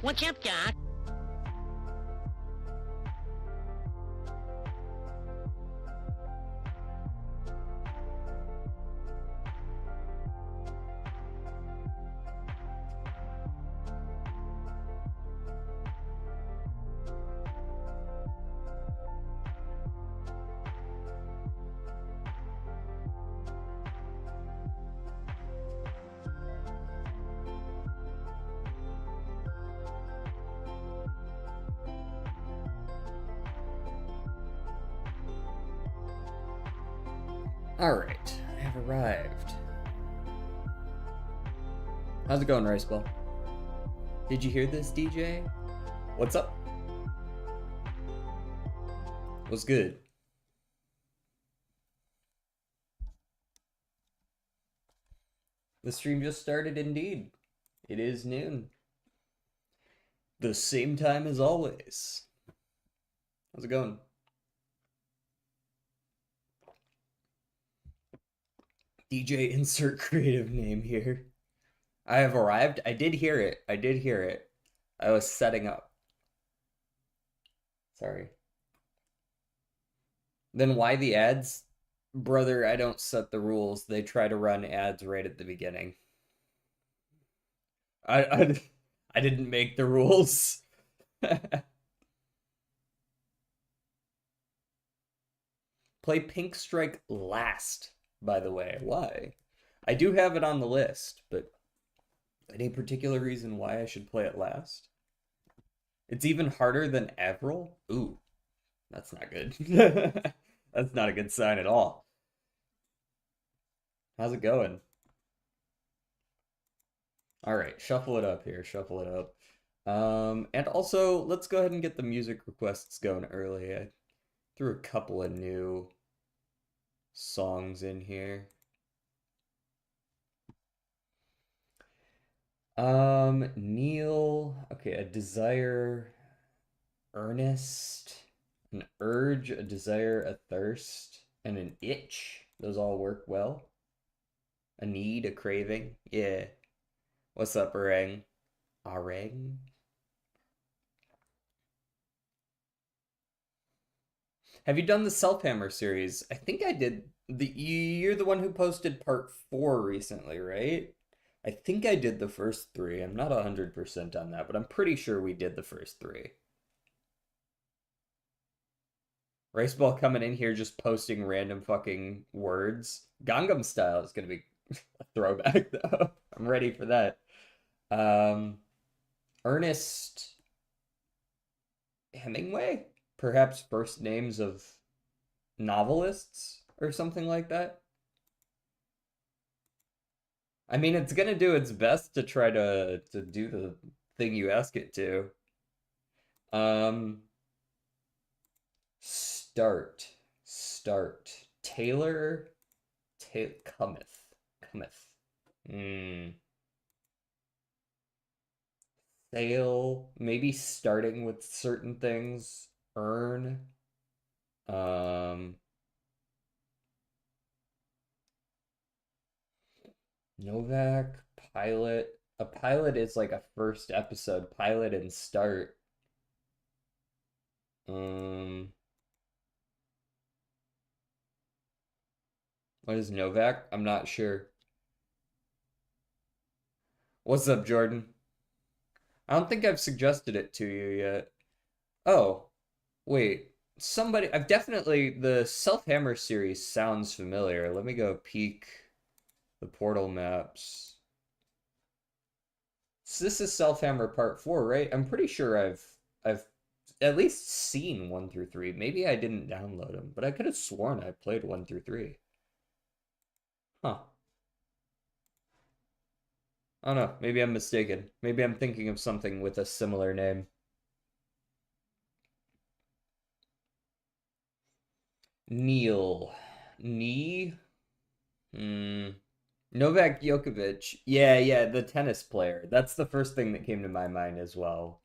What's up, Doc? Alright, I have arrived. How's it going, Riceball? Did you hear this, DJ? What's up? What's good? The stream just started indeed. It is noon. The same time as always. How's it going? DJ insert creative name here. I have arrived. I did hear it. I did hear it. I was setting up. Sorry. Then why the ads? Brother, I don't set the rules. They try to run ads right at the beginning. I didn't make the rules. Play Pink Strike last, by the way. Why? I do have it on the list, but any particular reason why I should play it last? It's even harder than Avril? Ooh, that's not good. That's not a good sign at all. How's it going? All right, shuffle it up here, shuffle it up. And also, let's go ahead and get the music requests going early. I threw a couple of new songs in here. Neil, okay, a desire, earnest, an urge, a desire, a thirst, and an itch. Those all work well. A need, a craving. Yeah. What's up, Orang? Orang? Have you done the Selfhammer series? I think I did. You're the one who posted part 4 recently, right? I think I did the first 3. I'm not 100% on that, but I'm pretty sure we did the first 3. Riceball coming in here just posting random fucking words. Gangnam Style is gonna be a throwback though. I'm ready for that. Ernest Hemingway? Perhaps first names of novelists or something like that. I mean, it's gonna do its best to try to do the thing you ask it to. Um, start. Taylor, cometh. Hmm. Sale, maybe starting with certain things. Earn. Um, Novak, pilot. A pilot is like a first episode. Pilot and start. Um, what is Novak? I'm not sure. What's up, Jordan? I don't think I've suggested it to you yet. Oh, wait. Somebody, I've definitely, the Selfhammer series sounds familiar. Let me go peek the portal maps. So this is Selfhammer Part 4, right? I'm pretty sure I've at least seen 1 through 3. Maybe I didn't download them, but I could have sworn I played 1 through 3. Huh. I don't know. Maybe I'm mistaken. Maybe I'm thinking of something with a similar name. Neil. Nee? Hmm. Novak Djokovic. Yeah, the tennis player. That's the first thing that came to my mind as well.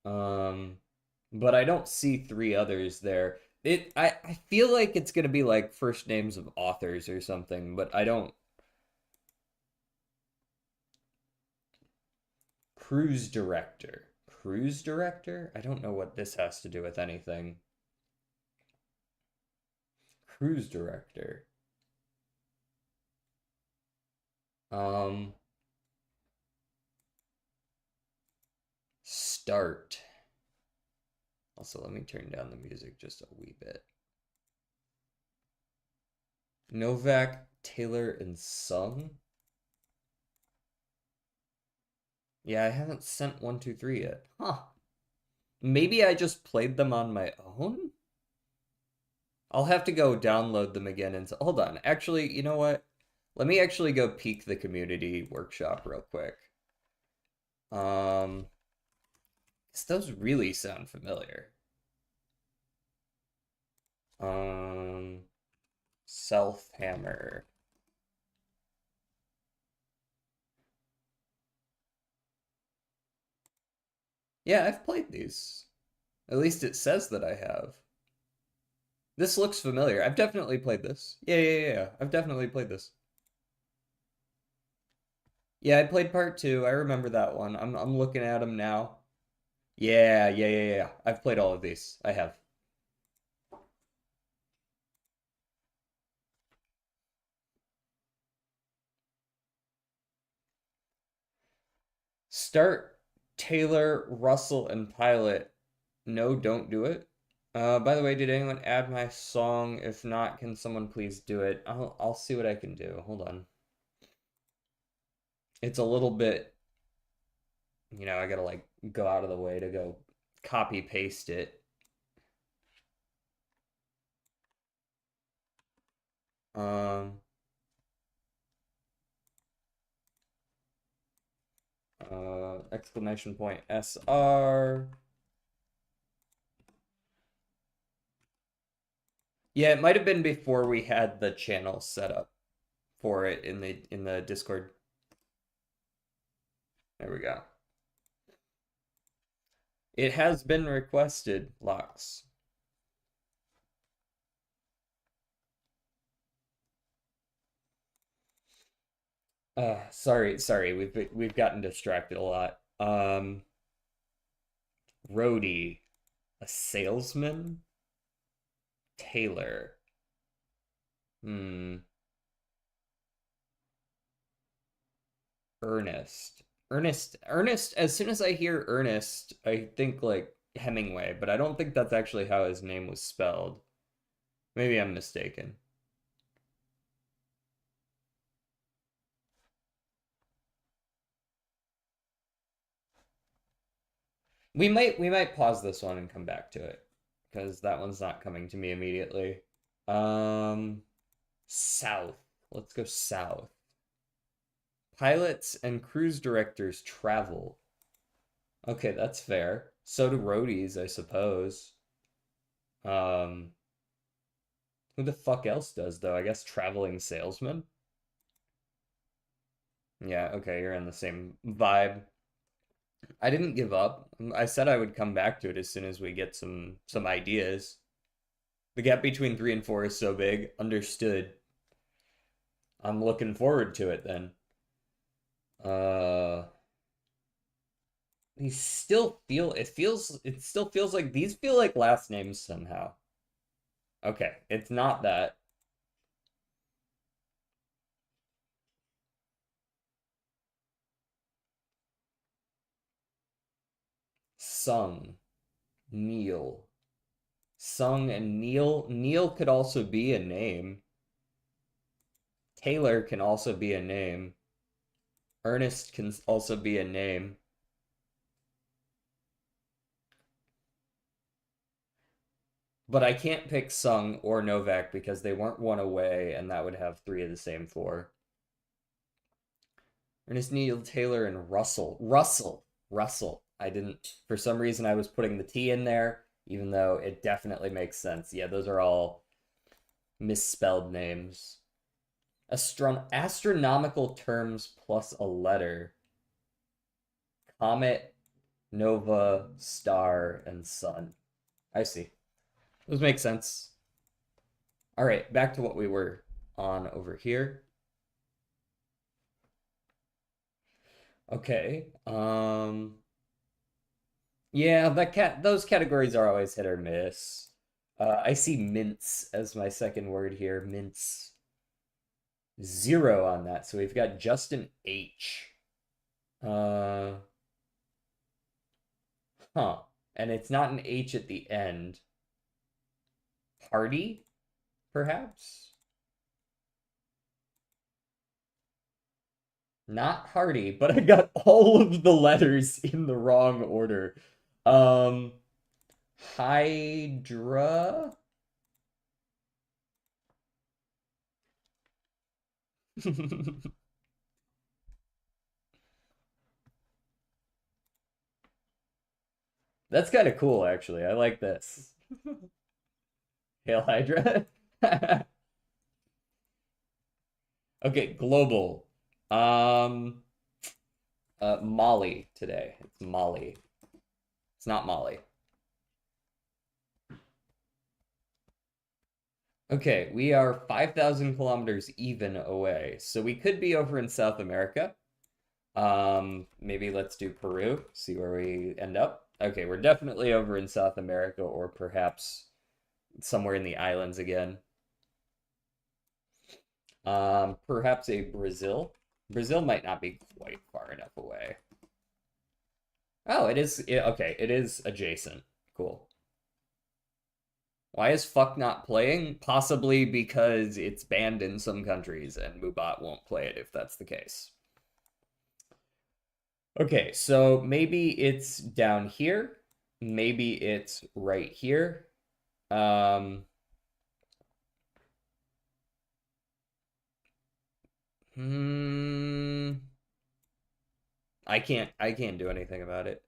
Um, but I don't see 3 others there. I feel like it's gonna be like first names of authors or something, but I don't. Cruise director. Cruise director? I don't know what this has to do with anything. Cruise director. Start. Also, let me turn down the music just a wee bit. Novak, Taylor, and Sung? Yeah, I haven't sent 1, 2, 3 yet. Huh. Maybe I just played them on my own? I'll have to go download them again and hold on. Actually, you know what? Let me actually go peek the community workshop real quick. 'Cause those really sound familiar. Self Hammer. Yeah, I've played these. At least it says that I have. This looks familiar. I've definitely played this. Yeah. I've definitely played this. Yeah, I played part 2. I remember that one. I'm looking at them now. Yeah. I've played all of these. I have. Start Taylor, Russell, and Pilot. No, don't do it. By the way, did anyone add my song? If not, can someone please do it? I'll see what I can do. Hold on. It's a little bit, I gotta like go out of the way to go copy paste it. Um, exclamation point SR. Yeah, it might have been before we had the channel set up for it in the Discord. There we go. It has been requested, Lux. Sorry, we've gotten distracted a lot. Roadie, a salesman? Taylor. Hmm. Ernest. Ernest, as soon as I hear Ernest, I think like Hemingway, but I don't think that's actually how his name was spelled. Maybe I'm mistaken. We might pause this one and come back to it because that one's not coming to me immediately. Um, South. Let's go south. Pilots and cruise directors travel. Okay, that's fair. So do roadies, I suppose. Um, who the fuck else does though? I guess traveling salesman. Yeah, okay, you're in the same vibe. I didn't give up. I said I would come back to it as soon as we get some ideas. The gap between 3 and 4 is so big. Understood. I'm looking forward to it then. Uh these still feel it still feels like these feel like last names somehow. Okay, it's not that. Sung, Neil. Sung and Neil. Neil could also be a name. Taylor can also be a name. Ernest can also be a name. But I can't pick Sung or Novak because they weren't one away, and that would have 3 of the same 4. Ernest, Neil, Taylor, and Russell. Russell. I didn't, for some reason, I was putting the T in there, even though it definitely makes sense. Yeah, those are all misspelled names. Astronomical terms plus a letter. Comet, Nova, Star, and Sun. I see. Those make sense. All right, back to what we were on over here. Okay. Yeah, those categories are always hit or miss. I see mince as my second word here. Mince. Zero on that. So we've got just an H. Uh, huh. And it's not an H at the end. Party, perhaps? Not Hardy, but I got all of the letters in the wrong order. Um, Hydra? That's kind of cool, actually. I like this. Hail Hydra. Okay, global. Um, Molly today. It's Molly. It's not Molly. Okay, we are 5,000 kilometers even away. So we could be over in South America. Maybe let's do Peru, see where we end up. Okay, we're definitely over in South America or perhaps somewhere in the islands again. Perhaps a Brazil. Brazil might not be quite far enough away. Oh, okay, it is adjacent. Cool. Why is fuck not playing? Possibly because it's banned in some countries and Mubat won't play it if that's the case. Okay, so maybe it's down here. Maybe it's right here. Um, hmm, I can't do anything about it.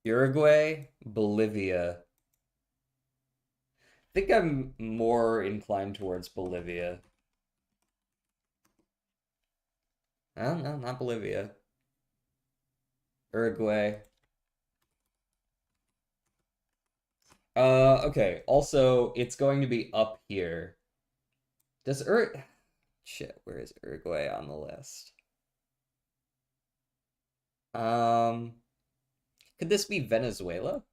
Uruguay, Bolivia. I think I'm more inclined towards Bolivia. I don't know, not Bolivia. Uruguay. Okay. Also, it's going to be up here. Does Ur Shit, where is Uruguay on the list? Um, could this be Venezuela?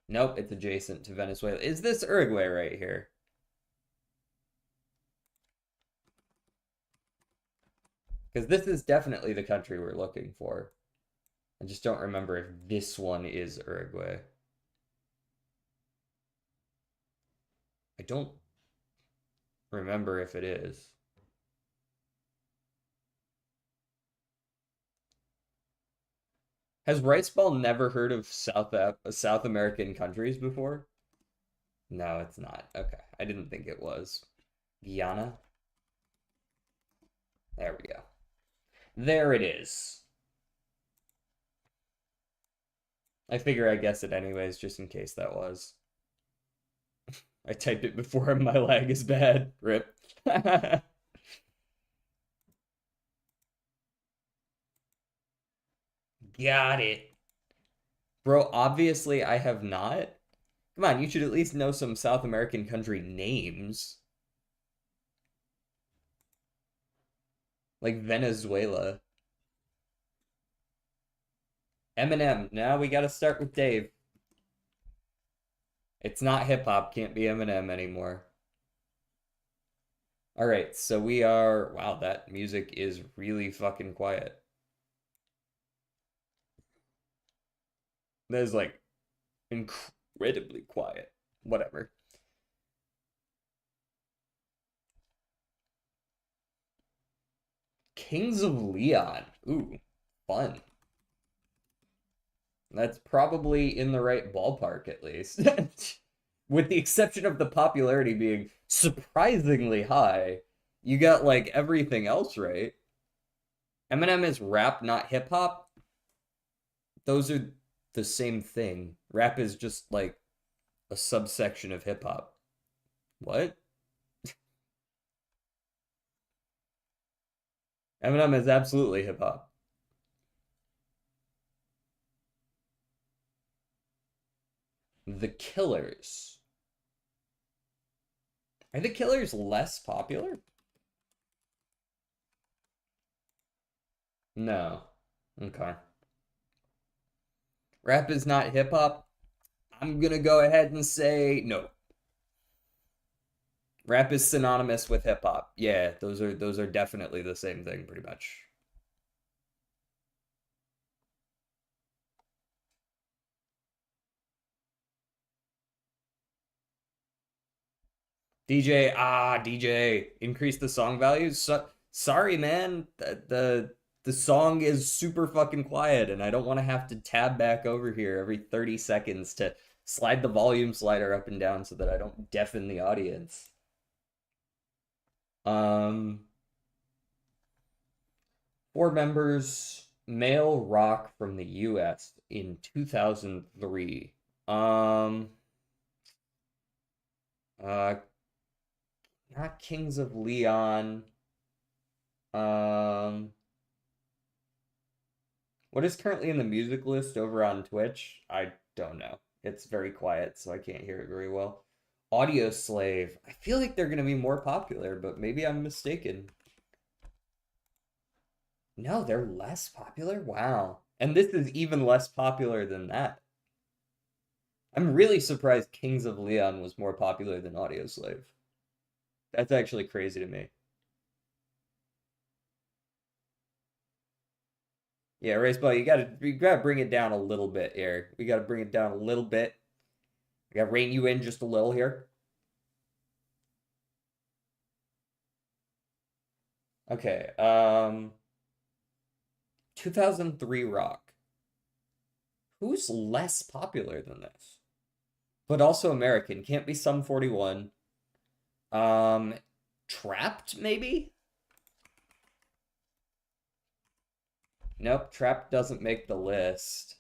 Nope, it's adjacent to Venezuela. Is this Uruguay right here? Because this is definitely the country we're looking for. I just don't remember if this one is Uruguay. I don't remember if it is. Has Riceball never heard of South American countries before? No, it's not. Okay, I didn't think it was. Guyana? There we go. There it is. I figure I guess it anyways, just in case that was. I typed it before my lag is bad. Rip. Got it. Bro, obviously I have not. Come on, you should at least know some South American country names. Like Venezuela. Eminem. Now we gotta start with Dave. It's not hip hop, can't be Eminem anymore. All right, so we are. Wow, that music is really fucking quiet. That is like incredibly quiet. Whatever. Kings of Leon. Ooh, fun. That's probably in the right ballpark, at least. With the exception of the popularity being surprisingly high, you got like everything else right. Eminem is rap, not hip hop. Those are the same thing. Rap is just like a subsection of hip hop. What? Eminem is absolutely hip hop. The Killers. Are the Killers less popular? No. Okay. Rap is not hip hop. I'm gonna go ahead and say no. Rap is synonymous with hip hop. Yeah, those are definitely the same thing, pretty much. DJ, increase the song values. Sorry, man. The song is super fucking quiet, and I don't want to have to tab back over here every 30 seconds to slide the volume slider up and down so that I don't deafen the audience. Um, Four members, male rock from the US in 2003. Um, uh, Not Kings of Leon. Um, what is currently in the music list over on Twitch? I don't know. It's very quiet, so I can't hear it very well. Audio Slave. I feel like they're going to be more popular, but maybe I'm mistaken. No, they're less popular? Wow. And this is even less popular than that. I'm really surprised Kings of Leon was more popular than Audio Slave. That's actually crazy to me. Yeah, Raceball, you gotta bring it down a little bit here. We gotta bring it down a little bit. I gotta rein you in just a little here. Okay, 2003 rock. Who's less popular than this? But also American. Can't be Sum 41. Um, Trapped, maybe? Nope, Trapped doesn't make the list.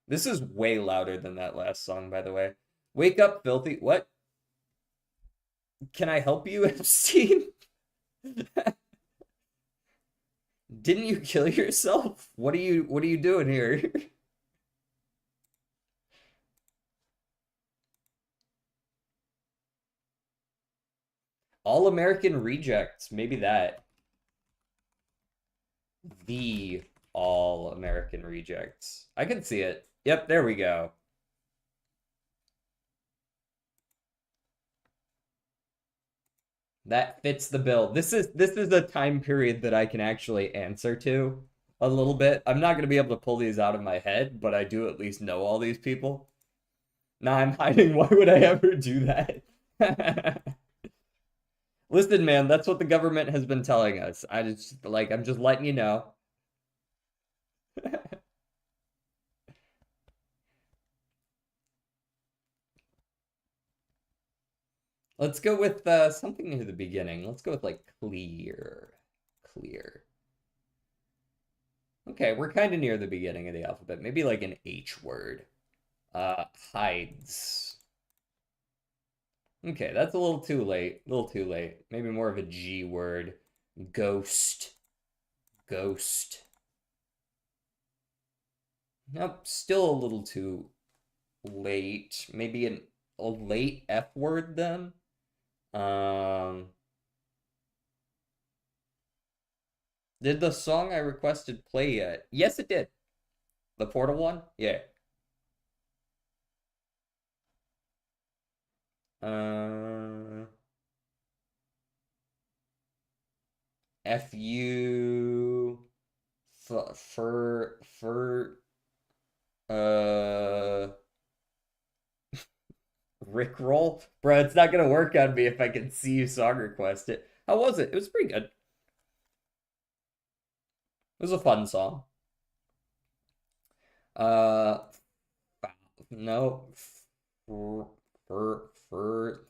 This is way louder than that last song, by the way. Wake up, filthy. What? Can I help you, Epstein? Didn't you kill yourself? What are you doing here? All American Rejects, maybe that. The All American Rejects. I can see it. Yep, there we go. That fits the bill. This is a time period that I can actually answer to a little bit. I'm not going to be able to pull these out of my head, but I do at least know all these people. Nah, I'm hiding. Why would I ever do that? Listen, man, that's what the government has been telling us. I'm just letting you know. Let's go with something near the beginning. Let's go with like clear. Clear. Okay, we're kind of near the beginning of the alphabet. Maybe like an H word. Hides. Okay, that's a little too late. A little too late. Maybe more of a G word. Ghost. Ghost. Nope, still a little too late. Maybe a late F word then? Um, did the song I requested play yet? Yes, it did. The Portal one? Yeah. Uh, FU for uh Rickroll? Bro, it's not gonna work on me if I can see you song request it. How was it? It was pretty good. It was a fun song. Uh no. For, for,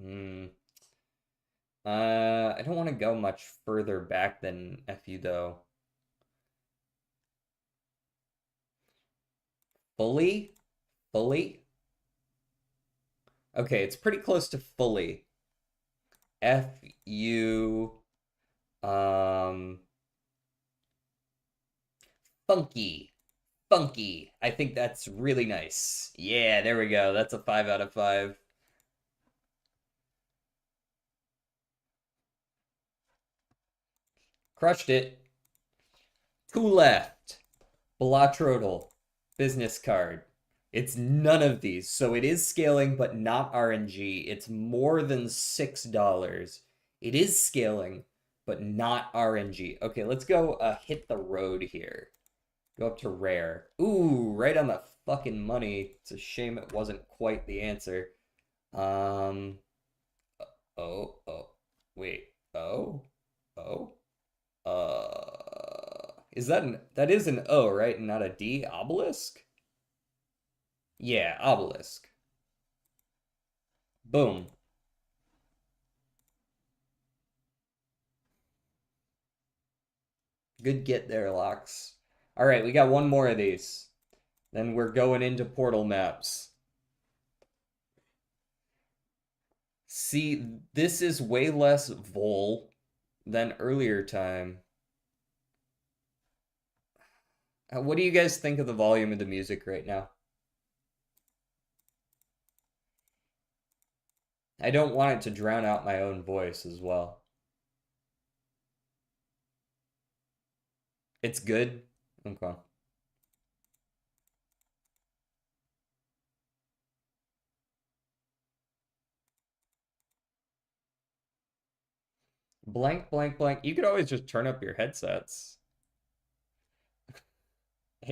mm. I don't want to go much further back than FU though. Fully? Fully? Okay, it's pretty close to fully. FU um funky. Funky. I think that's really nice. Yeah, there we go. That's a 5 out of 5. Crushed it. Two left. Blatrodal. Business card. It's none of these. So it is scaling, but not RNG. It's more than $6. It is scaling, but not RNG. Okay, let's go hit the road here. Go up to rare. Ooh, right on the fucking money. It's a shame it wasn't quite the answer. Um, oh, wait. Oh. That is an O, right? And not a D? Obelisk? Yeah, obelisk. Boom. Good get there, Locks. All right, we got one more of these. Then we're going into portal maps. See, this is way less vol than earlier time. What do you guys think of the volume of the music right now? I don't want it to drown out my own voice as well. It's good? Okay. Blank, blank, blank. You could always just turn up your headsets.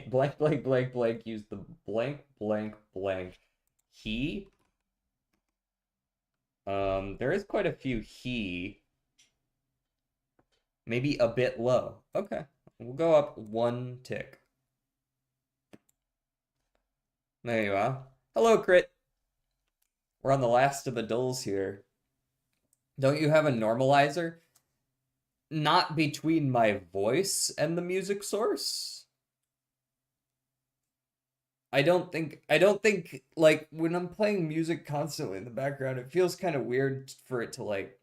Blank, blank, blank, blank. Use the blank, blank, blank. He. There is quite a few he. Maybe a bit low. Okay. We'll go up one tick. There you are. Hello, Crit. We're on the last of the dulls here. Don't you have a normalizer? Not between my voice and the music source. I don't think like when I'm playing music constantly in the background, it feels kind of weird for it to like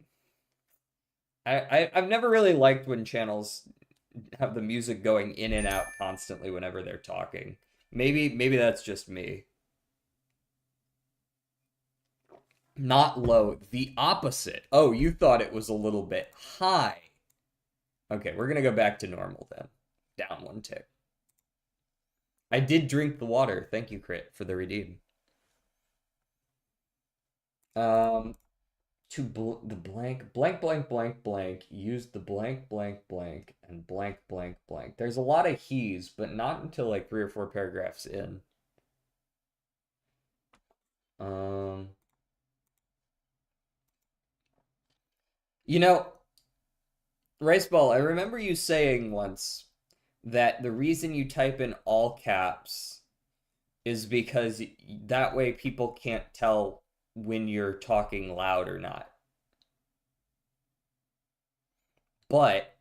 I've never really liked when channels have the music going in and out constantly whenever they're talking. Maybe that's just me. Not low, the opposite. Oh, you thought it was a little bit high. Okay, we're gonna go back to normal then. Down one tick. I did drink the water. Thank you, Crit, for the redeem. Um, the blank, blank, blank, blank, blank. Use the blank, blank, blank, and blank, blank, blank. There's a lot of he's, but not until like 3 or 4 paragraphs in. Um, you know, Riceball, I remember you saying once that the reason you type in all caps is because that way people can't tell when you're talking loud or not. But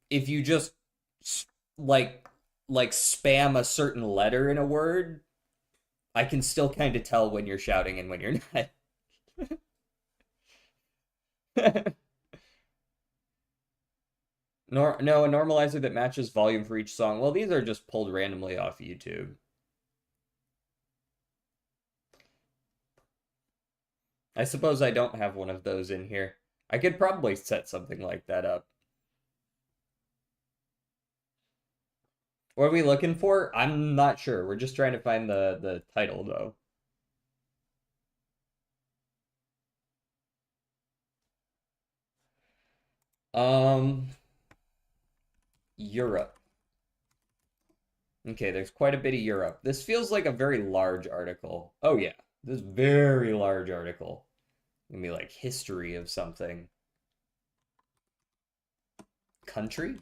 if you just like spam a certain letter in a word, I can still kind of tell when you're shouting and when you're not. No, a normalizer that matches volume for each song. Well, these are just pulled randomly off YouTube. I suppose I don't have one of those in here. I could probably set something like that up. What are we looking for? I'm not sure. We're just trying to find the title though. Um, Europe. Okay, there's quite a bit of Europe. This feels like a very large article. Oh yeah, this very large article. Gonna be like history of something. Country?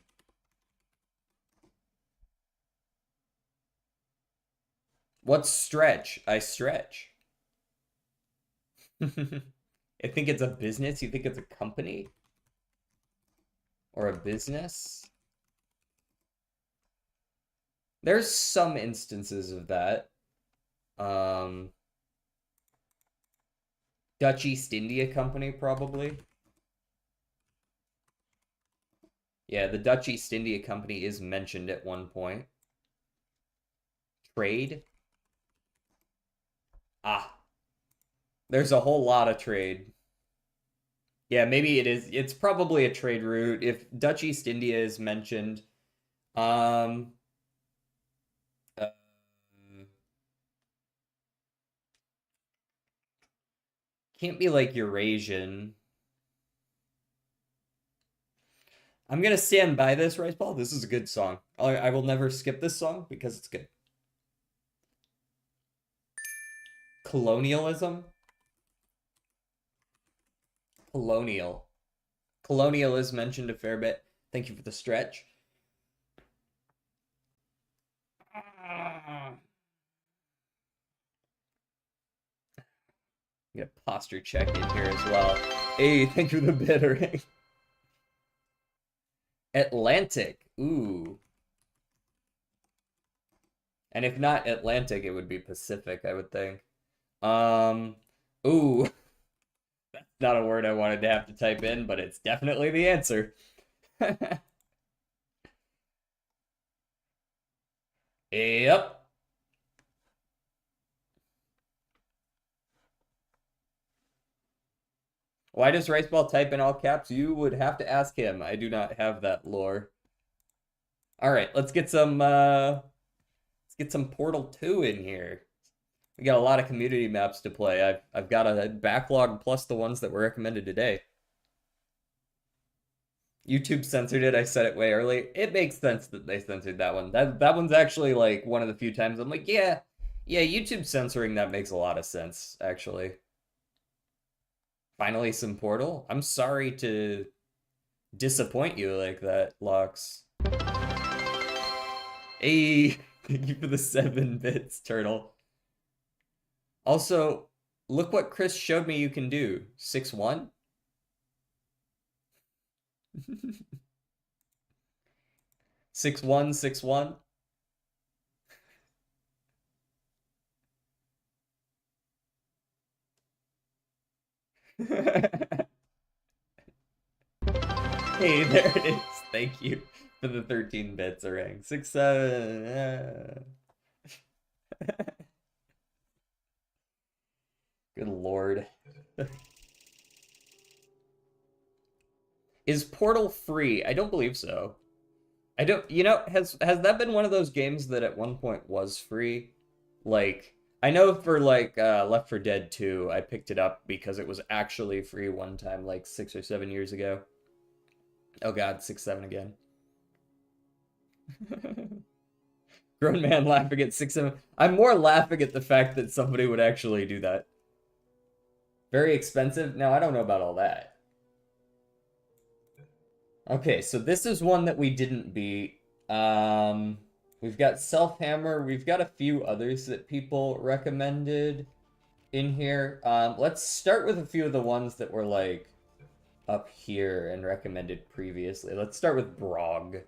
What's stretch? I stretch. I think it's a business. You think it's a company or a business? There's some instances of that. Um, Dutch East India Company, probably. Yeah, the Dutch East India Company is mentioned at one point. Trade? Ah, there's a whole lot of trade. Yeah, maybe it is. It's probably a trade route. If Dutch East India is mentioned, um, uh, can't be like Eurasian. I'm gonna stand by this, Rice Ball. This is a good song. I will never skip this song because it's good. Colonialism? Colonial. Colonial is mentioned a fair bit. Thank you for the stretch. Get a posture check in here as well. Hey, thank you for the bittering. Atlantic. Ooh. And if not Atlantic, it would be Pacific, I would think. Ooh. That's not a word I wanted to have to type in, but it's definitely the answer. Yep. Why does Riceball type in all caps? You would have to ask him. I do not have that lore. All right, let's get some Portal 2 in here. We got a lot of community maps to play. I've got a backlog plus the ones that were recommended today. YouTube censored it. I said it way early. It makes sense that they censored that one. That one's actually like one of the few times I'm like, yeah, YouTube censoring that makes a lot of sense, actually. Finally, some Portal. I'm sorry to disappoint you like that, Lux. Hey, thank you for the 7 bits, Turtle. Also, look what Chris showed me you can do. 6-1? 6-1, 6-1? Hey, there it is. Thank you for the 13 bits, Orang. 6-7. Good lord. Is Portal free? I don't believe so. I don't, has that been one of those games that at one point was free? Like, I know for like Left 4 Dead 2, I picked it up because it was actually free one time, like 6 or 7 years ago. Oh god, 6-7 again. Grown man laughing at 6-7. I'm more laughing at the fact that somebody would actually do that. Very expensive? Now, I don't know about all that. Okay, so this is one that we didn't beat. We've got Self Hammer. We've got a few others that people recommended in here. Let's start with a few of the ones that were like up here and recommended previously. Let's start with Brog.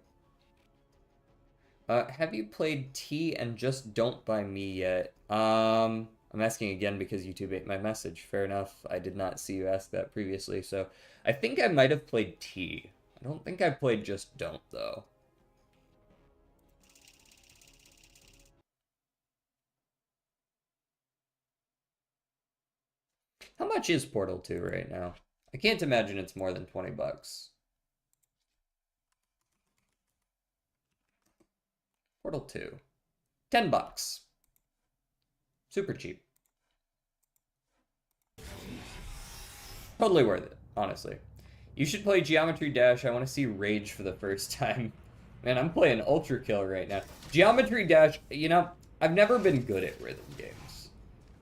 Have you played T and Just Don't By Me yet? I'm asking again because YouTube ate my message. Fair enough. I did not see you ask that previously, so I think I might have played T. I don't think I played Just Don't, though. How much is Portal 2 right now? I can't imagine it's more than 20 bucks. Portal 2. 10 bucks. Super cheap. Totally worth it, honestly. You should play Geometry Dash. I want to see Rage for the first time. Man, I'm playing Ultra Kill right now. Geometry Dash, I've never been good at rhythm games.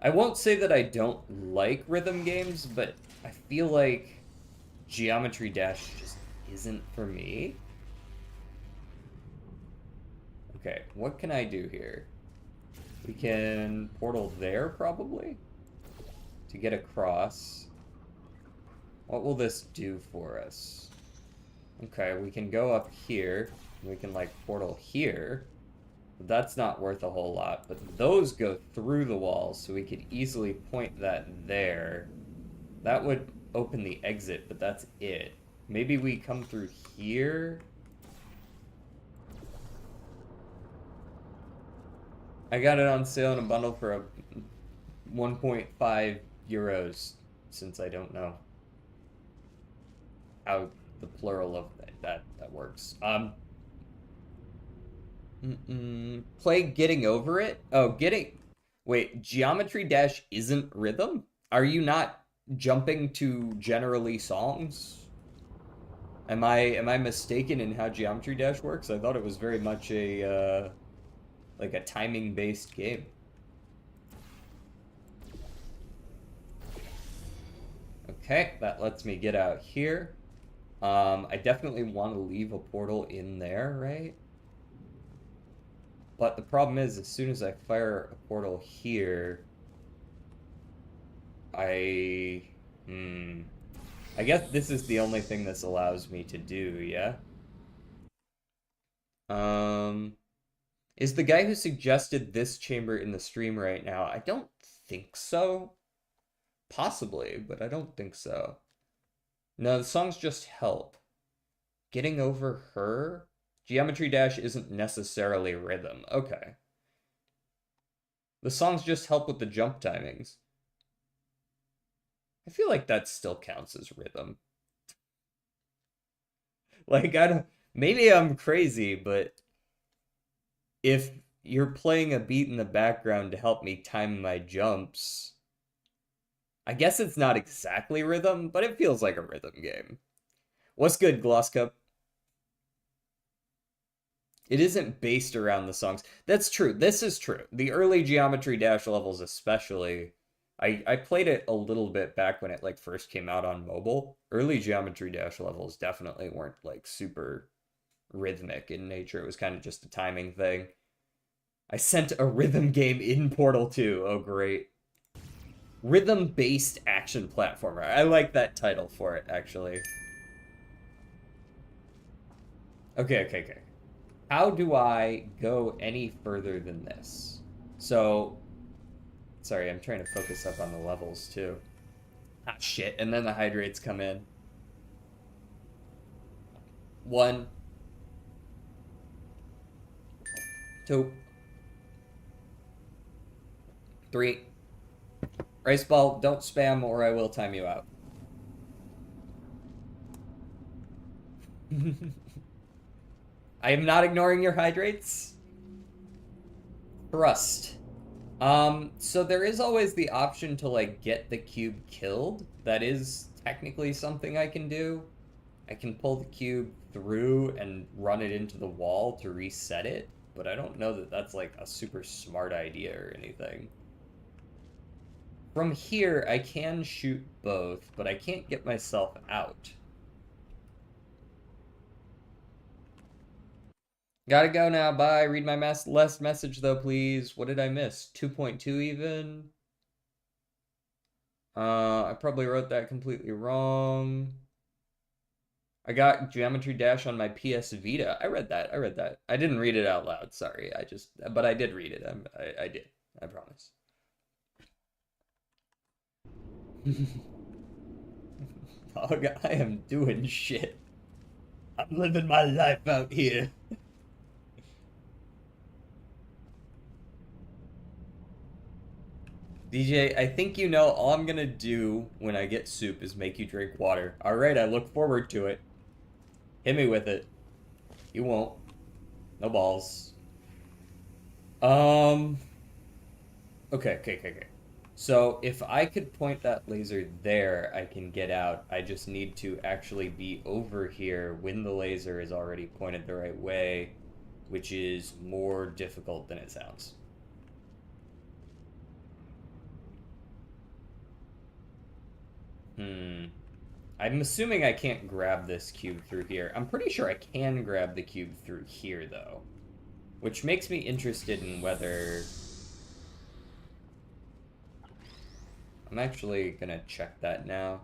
I won't say that I don't like rhythm games, but I feel like Geometry Dash just isn't for me. Okay, what can I do here? We can portal there, probably, to get across. What will this do for us? Okay, we can go up here. We can, like, portal here. But that's not worth a whole lot. But those go through the walls, so we could easily point that there. That would open the exit, but that's it. Maybe we come through here? I got it on sale in a bundle for a 1.5 euros, since I don't know how the plural of that works. Play Getting Over It. Oh, Wait, Geometry Dash isn't rhythm? Are you not jumping to generally songs? Am I mistaken in how Geometry Dash works? I thought it was very much a like a timing based game. Okay, that lets me get out here. I definitely want to leave a portal in there, right? But the problem is, as soon as I fire a portal here, I... Hmm... I guess this is the only thing this allows me to do, yeah? Um... Is the guy who suggested this chamber in the stream right now? I don't think so. Possibly, but I don't think so. No, the songs just help. Getting over her? Geometry Dash isn't necessarily rhythm. Okay. The songs just help with the jump timings. I feel like that still counts as rhythm. Like, I don't... Maybe I'm crazy, but if you're playing a beat in the background to help me time my jumps, I guess it's not exactly rhythm, but it feels like a rhythm game. What's good, Gloss Cup? It isn't based around the songs. That's true. This is true. The early Geometry Dash levels especially, I played it a little bit back when it like first came out on mobile. Early Geometry Dash levels definitely weren't like super rhythmic in nature. It was kind of just a timing thing. I sent a rhythm game in Portal 2. Oh, great. Rhythm-based action platformer. I like that title for it, actually. Okay. How do I go any further than this? So, sorry, I'm trying to focus up on the levels, too. Ah, shit, and then the hydrates come in. 1, 2, 3. Rice ball, don't spam or I will time you out. I am not ignoring your hydrates. Thrust. So there is always the option to like get the cube killed. That is technically something I can do. I can pull the cube through and run it into the wall to reset it, but I don't know that that's like a super smart idea or anything. From here, I can shoot both, but I can't get myself out. Gotta go now, bye. Read my last message though, please. What did I miss? 2.2 even? I probably wrote that completely wrong. I got Geometry Dash on my PS Vita. I read that. I didn't read it out loud. Sorry. But I did read it. I did. I promise. Dog, I am doing shit. I'm living my life out here. DJ, I think you know all I'm gonna do when I get soup is make you drink water. Alright, I look forward to it. Hit me with it. You won't. No balls. Okay. So if I could point that laser there, I can get out. I just need to actually be over here when the laser is already pointed the right way, which is more difficult than it sounds. I'm assuming I can't grab this cube through here. I'm pretty sure I can grab the cube through here, though. Which makes me interested in whether... I'm actually gonna check that now.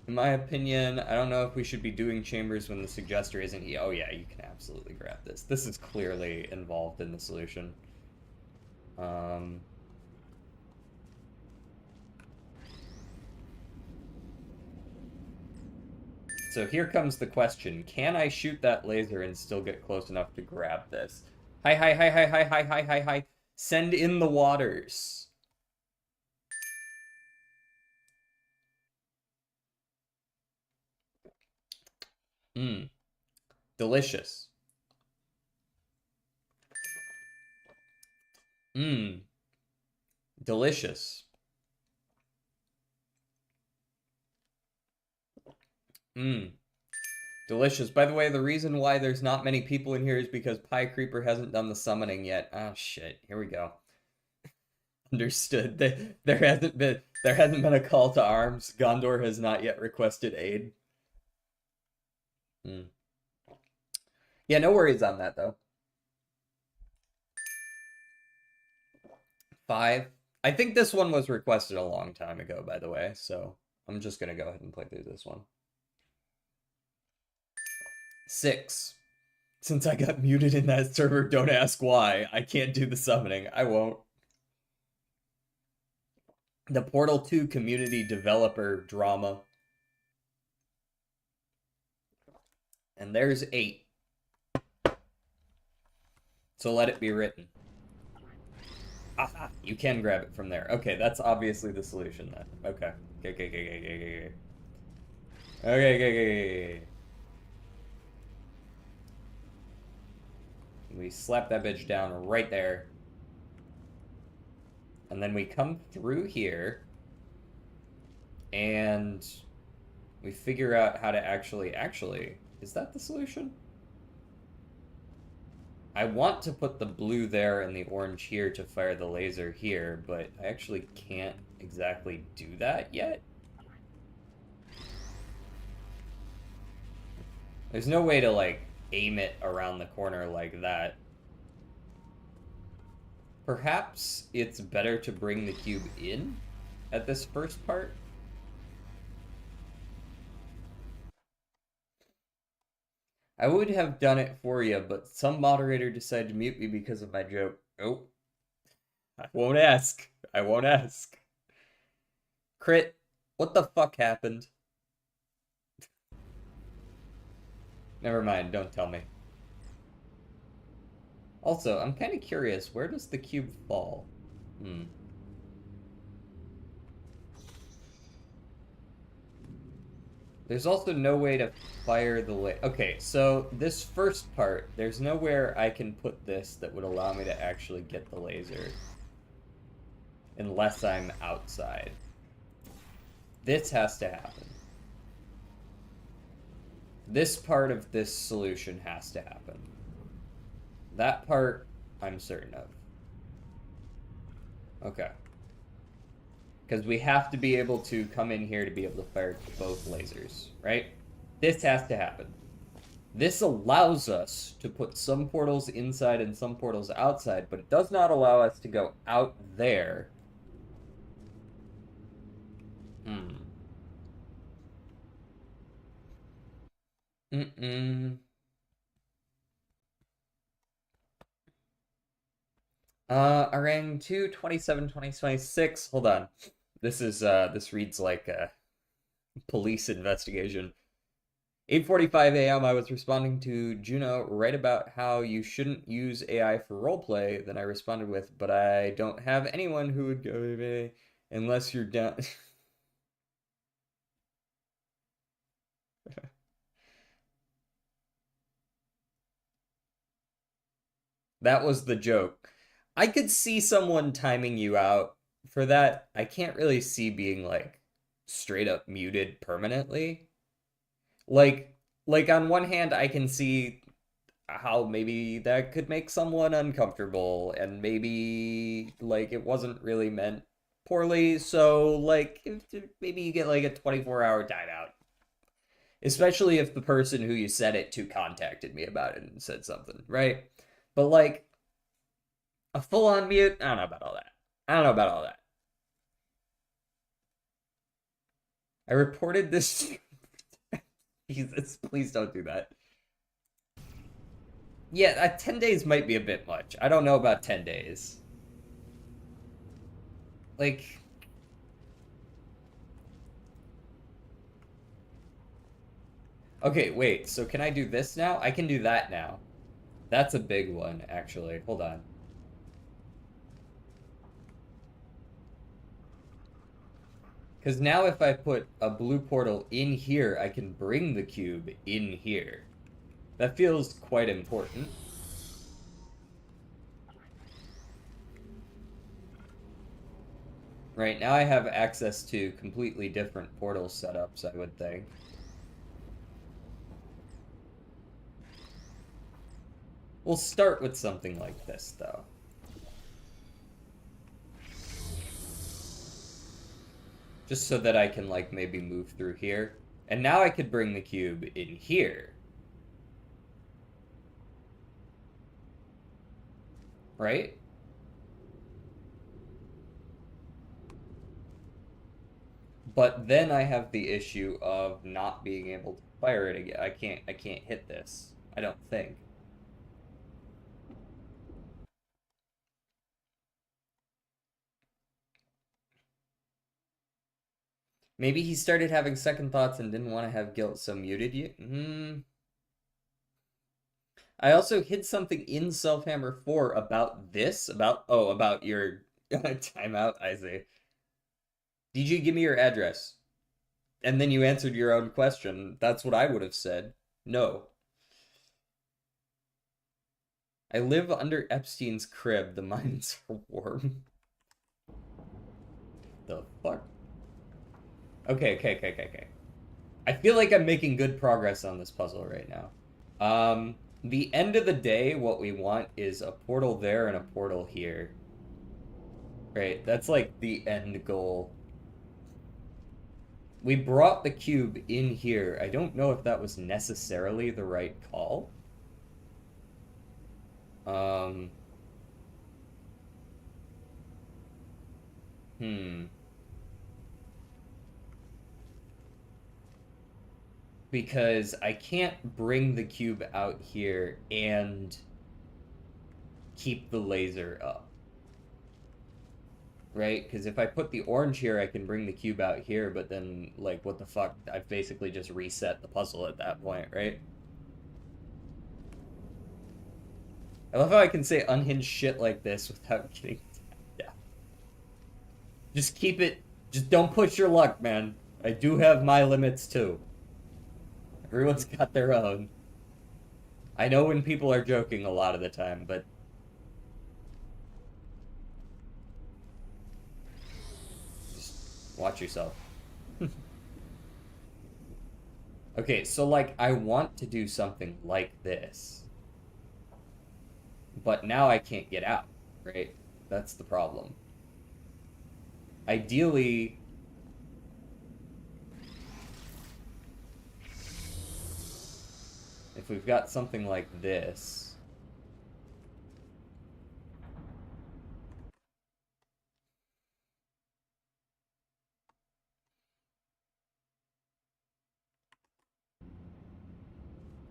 In my opinion, I don't know if we should be doing chambers when the suggester isn't here. Oh yeah, you can absolutely grab this. This is clearly involved in the solution. So here comes the question. Can I shoot that laser and still get close enough to grab this? Hi, hi, hi, hi, hi, hi, hi, hi, hi. Send in the waters. Mmm. Delicious. Mmm. Delicious. Mmm. Delicious. By the way, the reason why there's not many people in here is because Pie Creeper hasn't done the summoning yet. Oh shit. Here we go. Understood. There hasn't been a call to arms. Gondor has not yet requested aid. Hmm. Yeah, no worries on that though. 5. I think this one was requested a long time ago, by the way, so I'm just gonna go ahead and play through this one. 6. Since I got muted in that server, don't ask why. I can't do the summoning. I won't. The Portal 2 community developer drama. And there's 8. So let it be written. Aha! You can grab it from there. Okay, that's obviously the solution then. Okay. Okay. Okay. We slap that bitch down right there. And then we come through here. And we figure out how to actually... is that the solution? I want to put the blue there and the orange here to fire the laser here, but I actually can't exactly do that yet. There's no way to, like, aim it around the corner like that. Perhaps it's better to bring the cube in at this first part. I would have done it for you, but some moderator decided to mute me because of my joke. Oh, I won't ask. I won't ask. Crit, what the fuck happened? Never mind, don't tell me. Also, I'm kind of curious, where does the cube fall? Hmm. There's also no way to fire the okay, so this first part, there's nowhere I can put this that would allow me to actually get the laser. Unless I'm outside. This has to happen. This part of this solution has to happen. That part, I'm certain of. Okay. Because we have to be able to come in here to be able to fire both lasers, right? This has to happen. This allows us to put some portals inside and some portals outside, but it does not allow us to go out there. Hmm. Orang 2, 27, 2026. Hold on. This reads like a police investigation. 8:45 a.m. I was responding to Juno right about how you shouldn't use AI for roleplay. Then I responded with, "But I don't have anyone who would go to me unless you're down." That was the joke. I could see someone timing you out for that. I can't really see being like straight up muted permanently. Like like on one hand I can see how maybe that could make someone uncomfortable and maybe like it wasn't really meant poorly, so like if maybe you get like a 24-hour timeout. Especially if the person who you said it to contacted me about it and said something, right? But like a full-on mute, I don't know about all that. I don't know about all that. I reported this. Jesus, please don't do that. Yeah, 10 days might be a bit much. I don't know about 10 days. Like, okay, wait, so can I do this now? I can do that now. That's a big one, actually. Hold on. Because now if I put a blue portal in here, I can bring the cube in here. That feels quite important. Right, now I have access to completely different portal setups, I would think. We'll start with something like this, though. Just so that I can, like, maybe move through here. And now I could bring the cube in here. Right? But then I have the issue of not being able to fire it again. I can't hit this. I don't think. Maybe he started having second thoughts and didn't want to have guilt, so muted you? I also hid something in Selfhammer 4 about this, about your timeout, I see. DJ, give me your address. And then you answered your own question. That's what I would have said. No. I live under Epstein's crib. The mines are warm. The fuck? Okay. I feel like I'm making good progress on this puzzle right now. The end of the day, what we want is a portal there and a portal here. Right, that's like the end goal. We brought the cube in here. I don't know if that was necessarily the right call. Hmm. Because I can't bring the cube out here and keep the laser up. Right? Because if I put the orange here, I can bring the cube out here, but then, like, what the fuck? I've basically just reset the puzzle at that point, right? I love how I can say unhinged shit like this without getting... Yeah. Just keep it... Just don't push your luck, man. I do have my limits, too. Everyone's got their own. I know when people are joking a lot of the time, but... Just watch yourself. Okay, so, like, I want to do something like this. But now I can't get out, right? That's the problem. Ideally... If we've got something like this...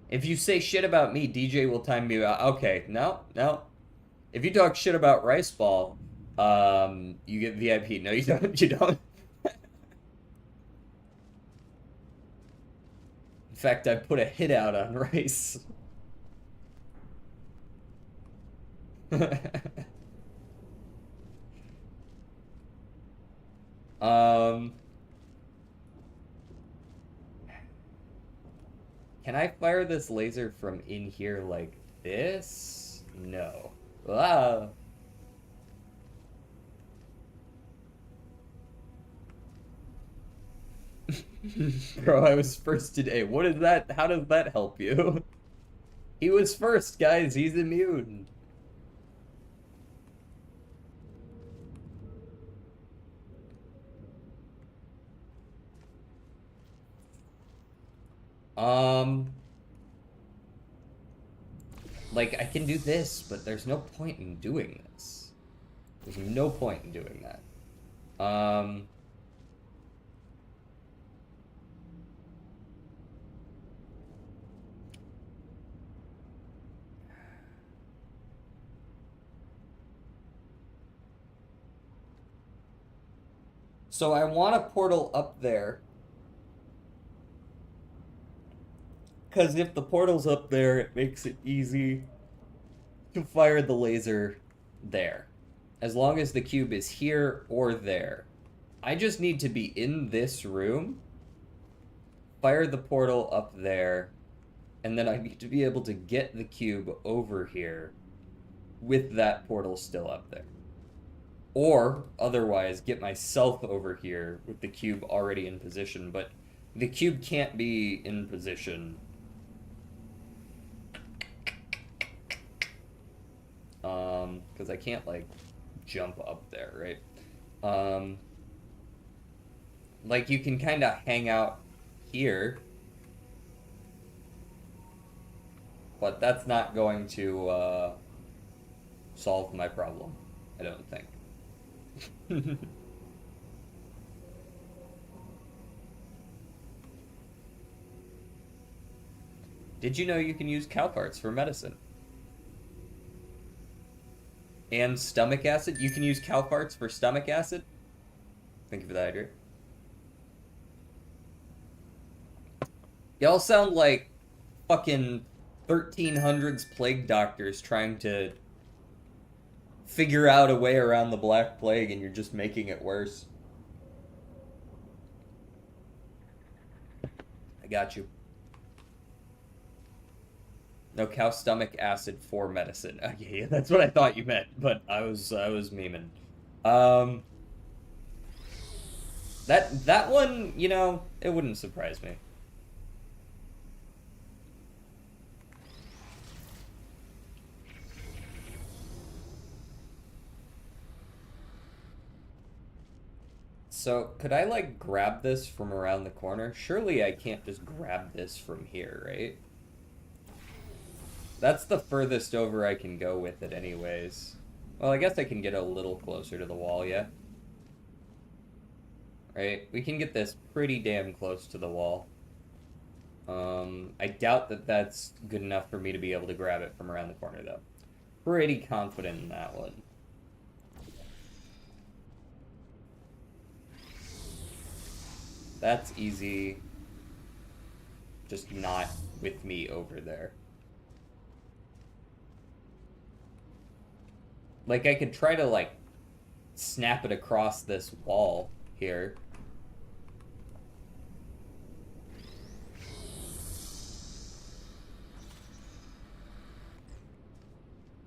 If you say shit about me, DJ will time you out. Okay, no. If you talk shit about Rice Ball, you get VIP. No, you don't. You don't. In fact, I put a hit out on Rice. Can I fire this laser from in here like this? No. Ah. Bro, I was first today. What is that? How does that help you? He was first, guys. He's immune. Like, I can do this, but there's no point in doing this. There's no point in doing that. So I want a portal up there. Because if the portal's up there, it makes it easy to fire the laser there. As long as the cube is here or there. I just need to be in this room, fire the portal up there, and then I need to be able to get the cube over here with that portal still up there. Or, otherwise, get myself over here with the cube already in position, but the cube can't be in position. Because I can't, like, jump up there, right? Like, you can kind of hang out here, but that's not going to, solve my problem, I don't think. Did you know you can use cow farts for medicine? And stomach acid? You can use cow farts for stomach acid? Thank you for that, Adrian. Y'all sound like fucking 1300s plague doctors trying to figure out a way around the Black Plague, and you're just making it worse. I got you. No, cow stomach acid for medicine. Okay, yeah, that's what I thought you meant, but I was memeing. That one, you know, it wouldn't surprise me. So, could I, like, grab this from around the corner? Surely I can't just grab this from here, right? That's the furthest over I can go with it anyways. Well, I guess I can get a little closer to the wall, yeah? Right? We can get this pretty damn close to the wall. I doubt that that's good enough for me to be able to grab it from around the corner, though. Pretty confident in that one. That's easy. Just not with me over there. Like, I could try to, like, snap it across this wall here.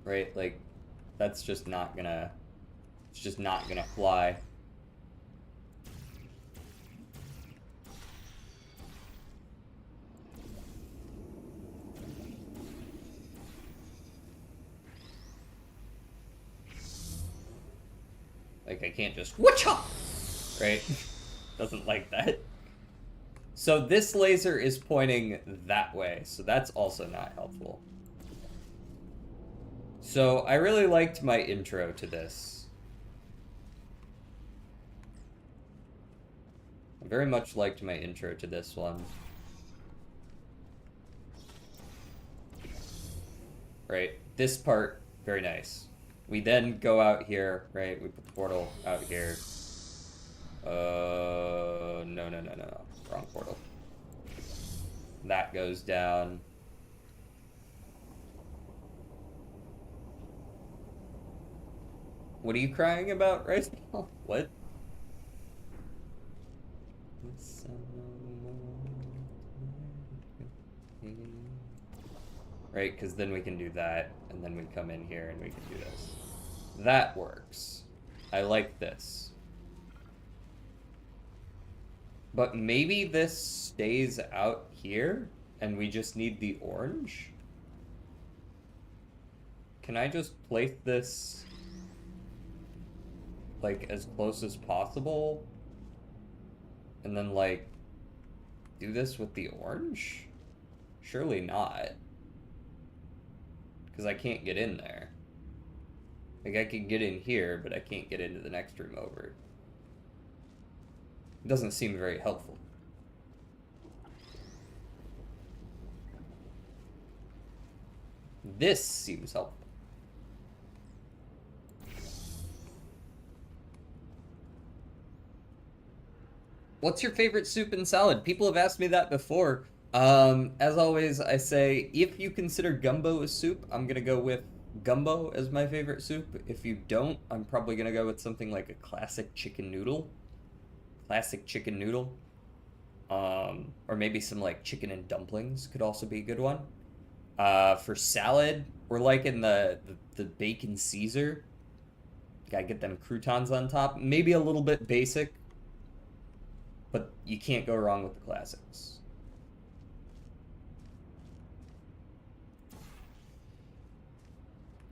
Right? Like, that's just not gonna... It's just not gonna fly. Like, I can't just whatcha, right? Doesn't like that. So this laser is pointing that way, so that's also not helpful. So I really liked my intro to this. I very much liked my intro to this one. Right, this part, very nice. We then go out here, right? We put the portal out here. No. Wrong portal. That goes down. What are you crying about right now? What? Right, because then we can do that, and then we come in here and we can do this. That works. I like this. But maybe this stays out here, and we just need the orange? Can I just place this, like, as close as possible? And then, like, do this with the orange? Surely not. Because I can't get in there. Like, I can get in here, but I can't get into the next room over. It doesn't seem very helpful. This seems helpful. What's your favorite soup and salad? People have asked me that before. As always, I say, if you consider gumbo a soup, I'm gonna go with gumbo as my favorite soup. If you don't, I'm probably gonna go with something like a classic chicken noodle. Classic chicken noodle. Or maybe some like chicken and dumplings could also be a good one. For salad, we're liking the bacon Caesar. Gotta get them croutons on top. Maybe a little bit basic, but you can't go wrong with the classics.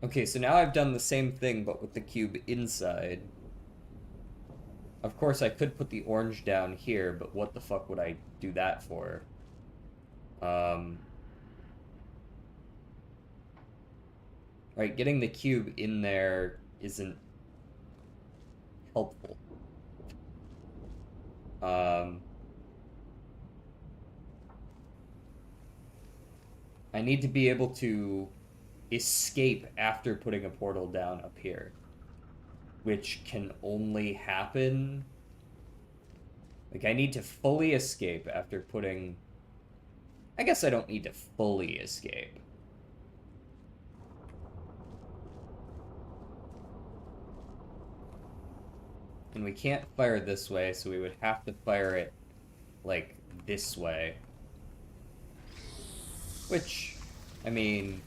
Okay, so now I've done the same thing, but with the cube inside. Of course, I could put the orange down here, but what the fuck would I do that for? Right, getting the cube in there isn't helpful. I need to be able to escape after putting a portal down up here, which can only happen. Like, I need to fully escape after putting. I guess I don't need to fully escape. And we can't fire this way, so we would have to fire it, like, this way. Which, I mean,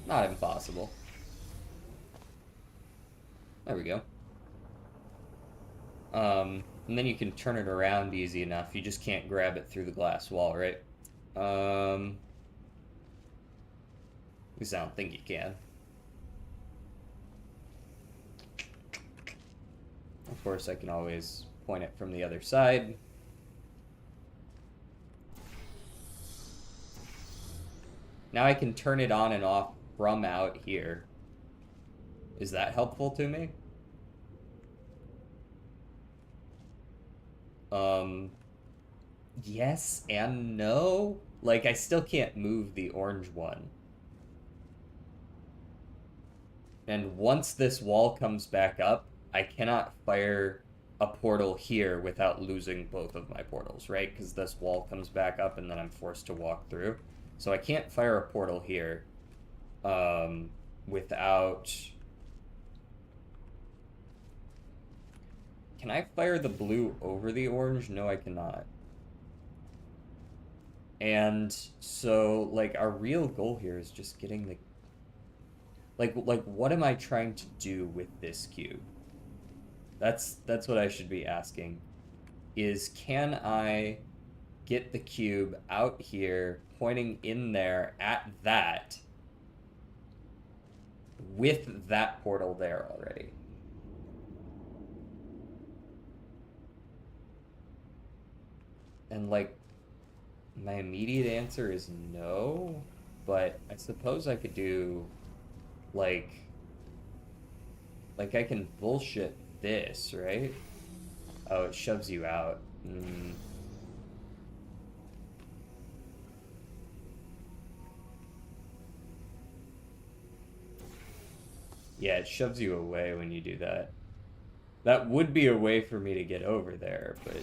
not impossible. There we go. And then you can turn it around easy enough. You just can't grab it through the glass wall, right? At least I don't think you can. Of course, I can always point it from the other side. Now I can turn it on and off from out here. Is that helpful to me? Yes and no. Like, I still can't move the orange one. And once this wall comes back up, I cannot fire a portal here without losing both of my portals, right? Because this wall comes back up and then I'm forced to walk through. So I can't fire a portal here without... Can I fire the blue over the orange? No, I cannot. And so, like, our real goal here is just getting the... Like, what am I trying to do with this cube? That's what I should be asking. Is can I get the cube out here, pointing in there at that, with that portal there already? And, like, my immediate answer is no, but I suppose I could do, like I can bullshit this, right? Oh, it shoves you out. Yeah, it shoves you away when you do that. That would be a way for me to get over there, but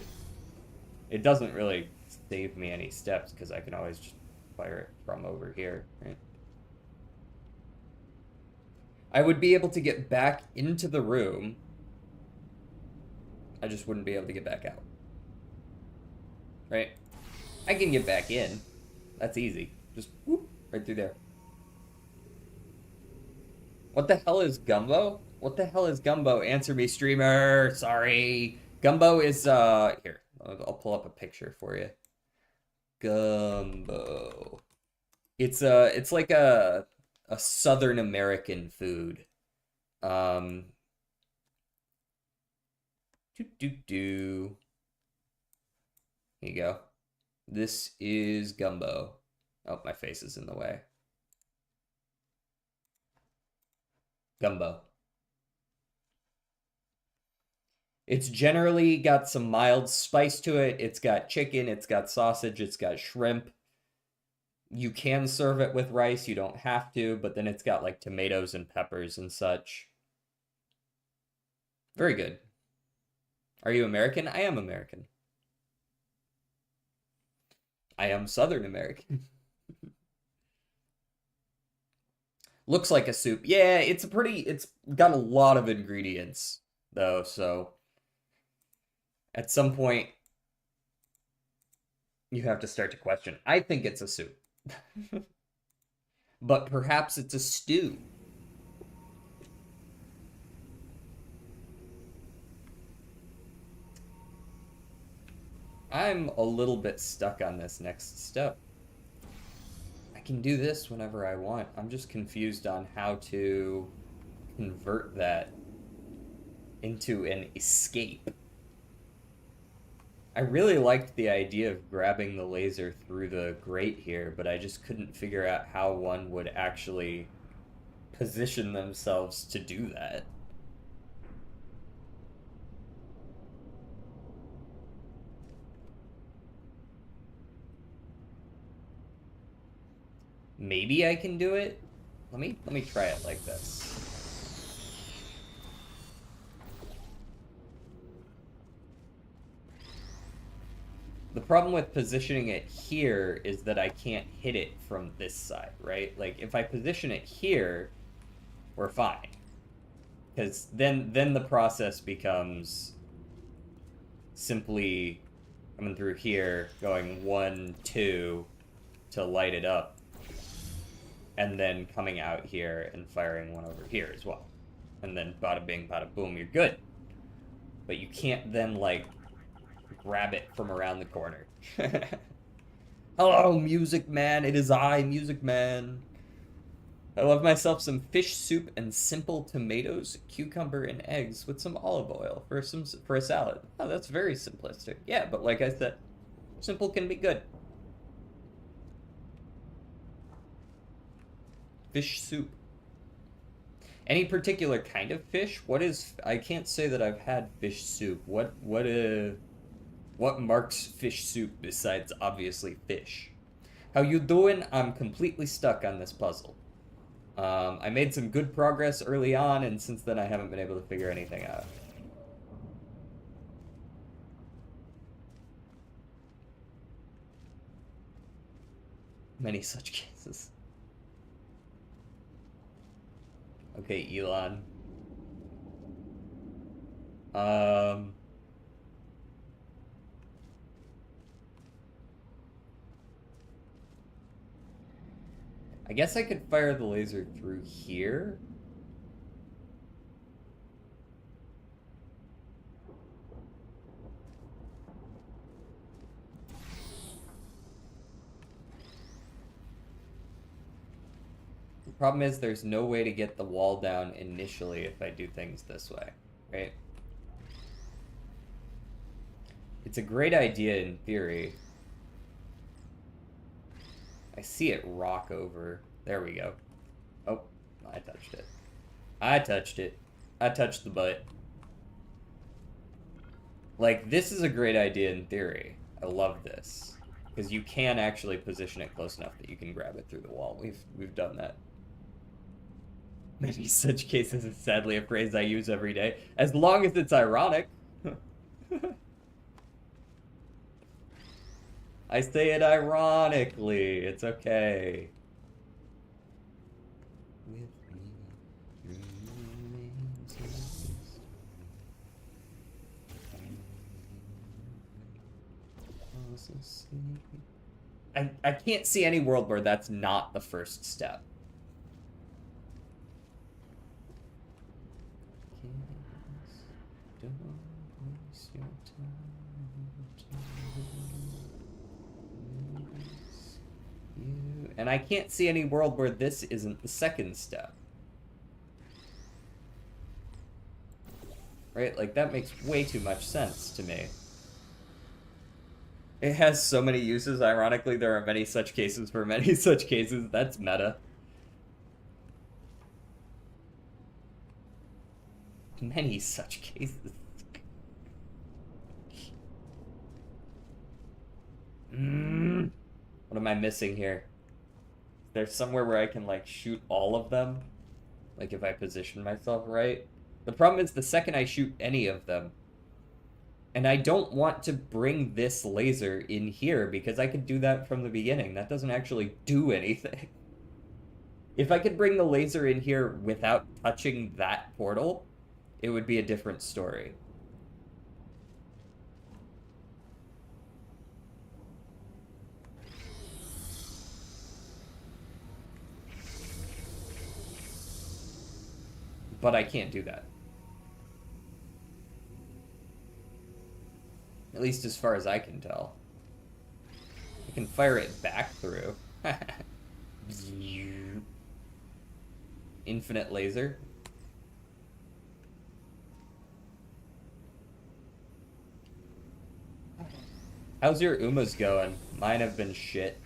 it doesn't really save me any steps because I can always just fire it from over here, right? I would be able to get back into the room. I just wouldn't be able to get back out. Right? I can get back in. That's easy. Just whoop, right through there. What the hell is Gumbo? What the hell is Gumbo? Answer me, streamer. Sorry. Gumbo is, here. I'll pull up a picture for you. Gumbo. It's like a Southern American food. Here you go. This is gumbo. Oh, my face is in the way. Gumbo. It's generally got some mild spice to it. It's got chicken, it's got sausage, it's got shrimp. You can serve it with rice, you don't have to, but then it's got like tomatoes and peppers and such. Very good. Are you American? I am American. I am Southern American. Looks like a soup. Yeah, it's got a lot of ingredients, though, so at some point you have to start to question. I think it's a soup, but perhaps it's a stew. I'm a little bit stuck on this next step. I can do this whenever I want. I'm just confused on how to convert that into an escape. I really liked the idea of grabbing the laser through the grate here, but I just couldn't figure out how one would actually position themselves to do that. Maybe I can do it. Let me try it like this. The problem with positioning it here is that I can't hit it from this side, right? Like if I position it here, we're fine. Because then the process becomes simply coming through here, going 1, 2 to light it up, and then coming out here and firing one over here as well. And then bada bing, bada boom, you're good. But you can't then, like, grab it from around the corner. Hello, Music Man. It is I, Music Man. I love myself some fish soup and simple tomatoes, cucumber, and eggs with some olive oil for a salad. Oh, that's very simplistic. Yeah, but like I said, simple can be good. Fish soup. Any particular kind of fish? What is? I can't say that I've had fish soup. What marks fish soup besides obviously fish? How you doing? I'm completely stuck on this puzzle. I made some good progress early on, and since then I haven't been able to figure anything out. Many such cases. Okay, Elon. I guess I could fire the laser through here. The problem is there's no way to get the wall down initially if I do things this way, right? It's a great idea in theory. I see it rock over. There we go. Oh, I touched it. I touched it. I touched the butt. Like, this is a great idea in theory. I love this. Because you can actually position it close enough that you can grab it through the wall. We've done that. Maybe such cases is sadly a phrase I use every day. As long as it's ironic. I say it ironically. It's okay. I can't see any world where that's not the first step. And I can't see any world where this isn't the second step. Right? Like, that makes way too much sense to me. It has so many uses. Ironically, there are many such cases for many such cases. That's meta. Many such cases. What am I missing here? There's somewhere where I can, like, shoot all of them. Like, if I position myself right. The problem is the second I shoot any of them, and I don't want to bring this laser in here because I could do that from the beginning. That doesn't actually do anything. If I could bring the laser in here without touching that portal, it would be a different story. But I can't do that. At least as far as I can tell. I can fire it back through. Infinite laser. How's your Umas going? Mine have been shit.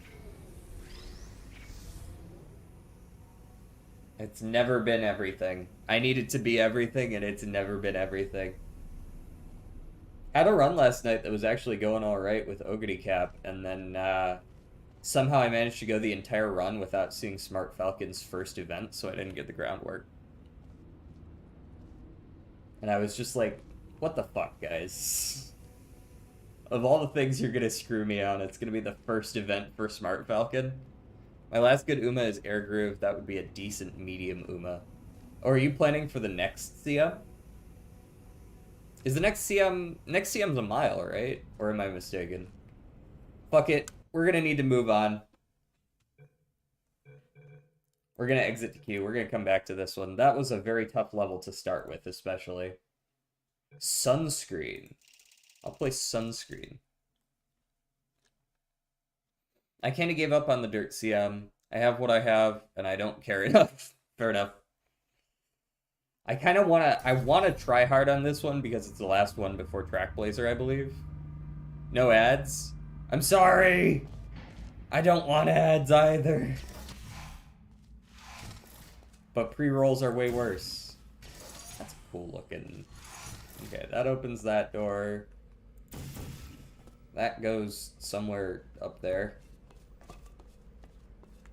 It's never been everything. I need it to be everything, and it's never been everything. Had a run last night that was actually going alright with Ogre Cap, and then somehow I managed to go the entire run without seeing Smart Falcon's first event, so I didn't get the groundwork. And I was just like, what the fuck, guys? Of all the things you're gonna screw me on, it's gonna be the first event for Smart Falcon. My last good Uma is Air Groove. That would be a decent medium Uma. Or are you planning for the next CM? Is the next CM... Next CM's a mile, right? Or am I mistaken? Fuck it. We're gonna need to move on. We're gonna exit the queue. We're gonna come back to this one. That was a very tough level to start with, especially. Sunscreen. I'll play Sunscreen. I kind of gave up on the Dirt CM. I have what I have, and I don't care enough. Fair enough. I kind of want to try hard on this one because it's the last one before Trackblazer, I believe. No ads. I'm sorry! I don't want ads either. But pre-rolls are way worse. That's cool looking. Okay, that opens that door. That goes somewhere up there.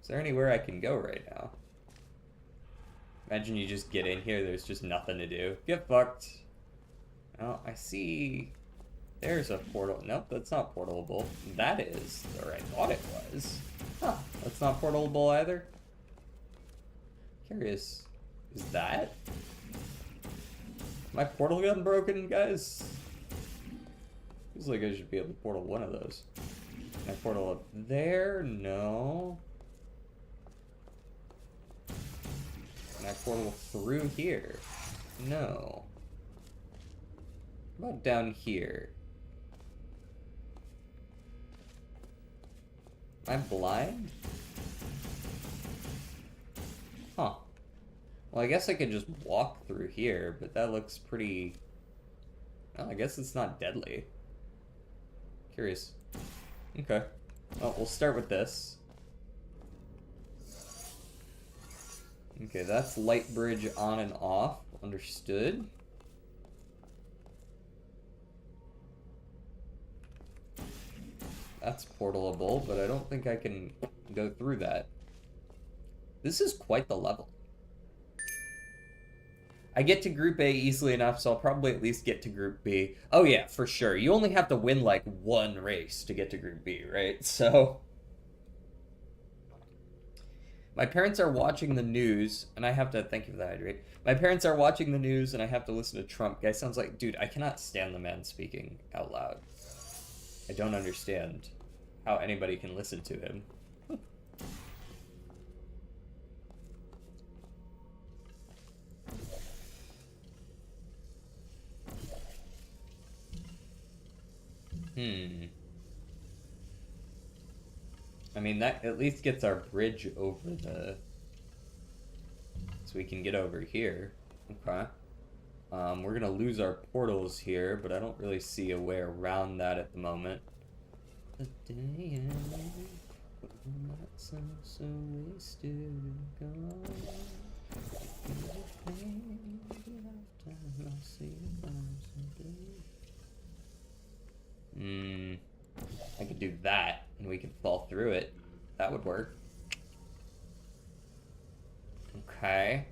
Is there anywhere I can go right now? Imagine you just get in here, there's just nothing to do. Get fucked. Oh, I see. There's a portal. Nope, that's not portalable. That is, or I thought it was. Huh, that's not portalable either. Curious. Is that? My portal gun broken, guys? Feels like I should be able to portal one of those. Can I portal up there? No. Can I portal through here? No. What about down here? Am I blind? Huh. Well, I guess I could just walk through here, but that looks pretty... Oh, I guess it's not deadly. Curious. Okay. Well, we'll start with this. Okay, that's light bridge on and off. Understood. That's portalable, but I don't think I can go through that. This is quite the level. I get to Group A easily enough, so I'll probably at least get to Group B. Oh yeah, for sure. You only have to win like one race to get to Group B, right? So... My parents are watching the news, and I have to... Thank you for the hydrate. My parents are watching the news, and I have to listen to Trump. Guy sounds like... Dude, I cannot stand the man speaking out loud. I don't understand how anybody can listen to him. I mean, that at least gets our bridge over the... So we can get over here. Okay. We're gonna lose our portals here, but I don't really see a way around that at the moment. The day not so wasted gone. I could do that, and we could fall through it. That would work. Okay.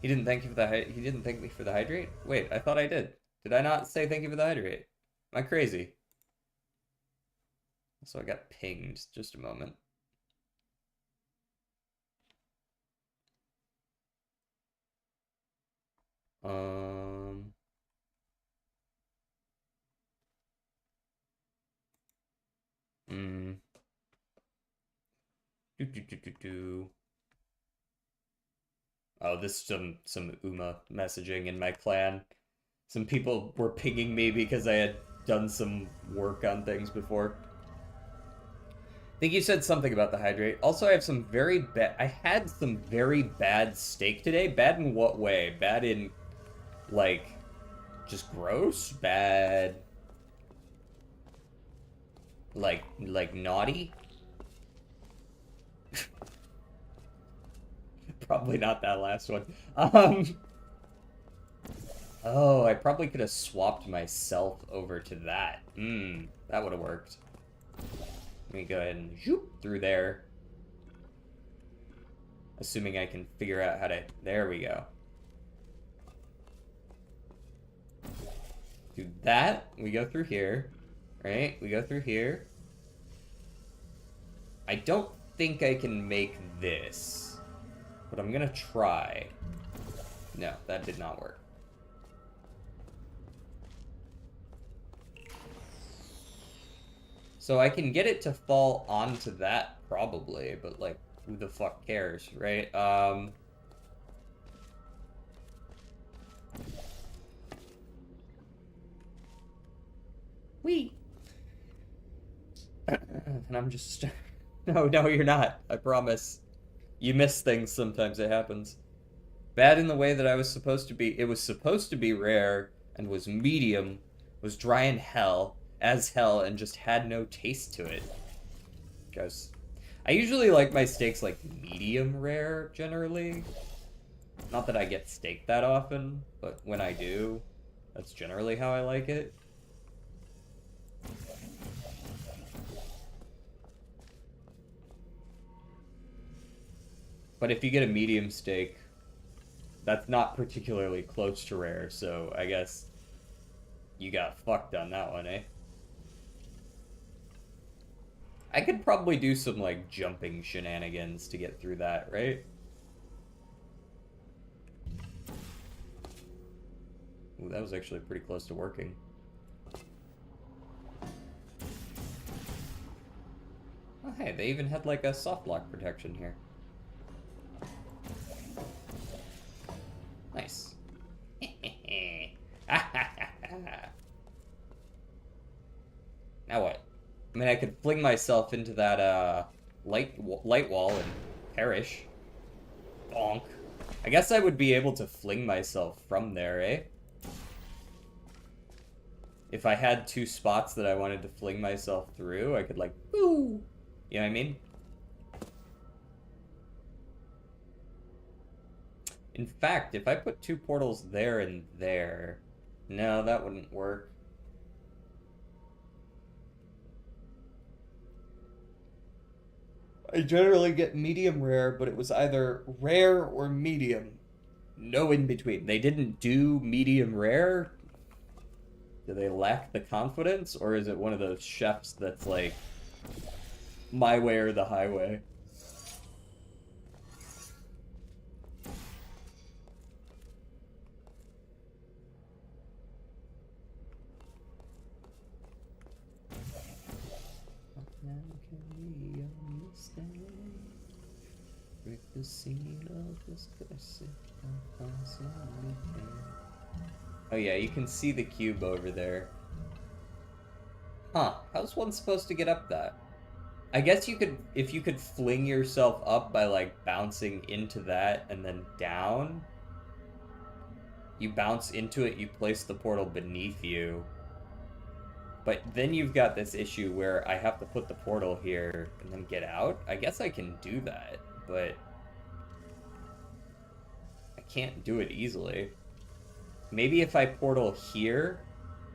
He didn't thank you for the he didn't thank me for the hydrate? Wait, I thought I did. Did I not say thank you for the hydrate? Am I crazy? So I got pinged. Just a moment. Um... Mm. Do. Oh, this is some Uma messaging in my clan. Some people were pinging me because I had done some work on things before. I think you said something about the hydrate. Also, I have some very bad... I had some very bad steak today. Bad in what way? Bad in, like, just gross? Bad... Like naughty? Probably not that last one. Oh, I probably could have swapped myself over to that. That would have worked. Let me go ahead and zoop through there. Assuming I can figure out how to... There we go. Do that. We go through here. Right? We go through here. I don't think I can make this. But I'm gonna try. No, that did not work. So I can get it to fall onto that, probably, but, like, who the fuck cares, right? Whee! And I'm just... No, you're not. I promise. You miss things sometimes, it happens. Bad in the way that I was supposed to be... It was supposed to be rare, and was medium, was dry in hell, as hell, and just had no taste to it. Guys, I usually like my steaks, like, medium rare, generally. Not that I get steak that often, but when I do, that's generally how I like it. But if you get a medium steak, that's not particularly close to rare, so I guess you got fucked on that one, eh? I could probably do some, like, jumping shenanigans to get through that, right? Ooh, that was actually pretty close to working. Oh, hey, they even had, like, a soft lock protection here. Nice. Now what? I mean, I could fling myself into that, light wall and perish. Bonk. I guess I would be able to fling myself from there, eh? If I had two spots that I wanted to fling myself through, I could, like, boo! You know what I mean? In fact, if I put two portals there and there... No, that wouldn't work. I generally get medium rare, but it was either rare or medium. No in between. They didn't do medium rare. Do they lack the confidence? Or is it one of those chefs that's like, my way or the highway? The scene of this oh yeah, you can see the cube over there. Huh, how's one supposed to get up that? I guess you could, if you could fling yourself up by, like, bouncing into that and then down. You bounce into it, you place the portal beneath you. But then you've got this issue where I have to put the portal here and then get out. I guess I can do that, but... can't do it easily. Maybe if I portal here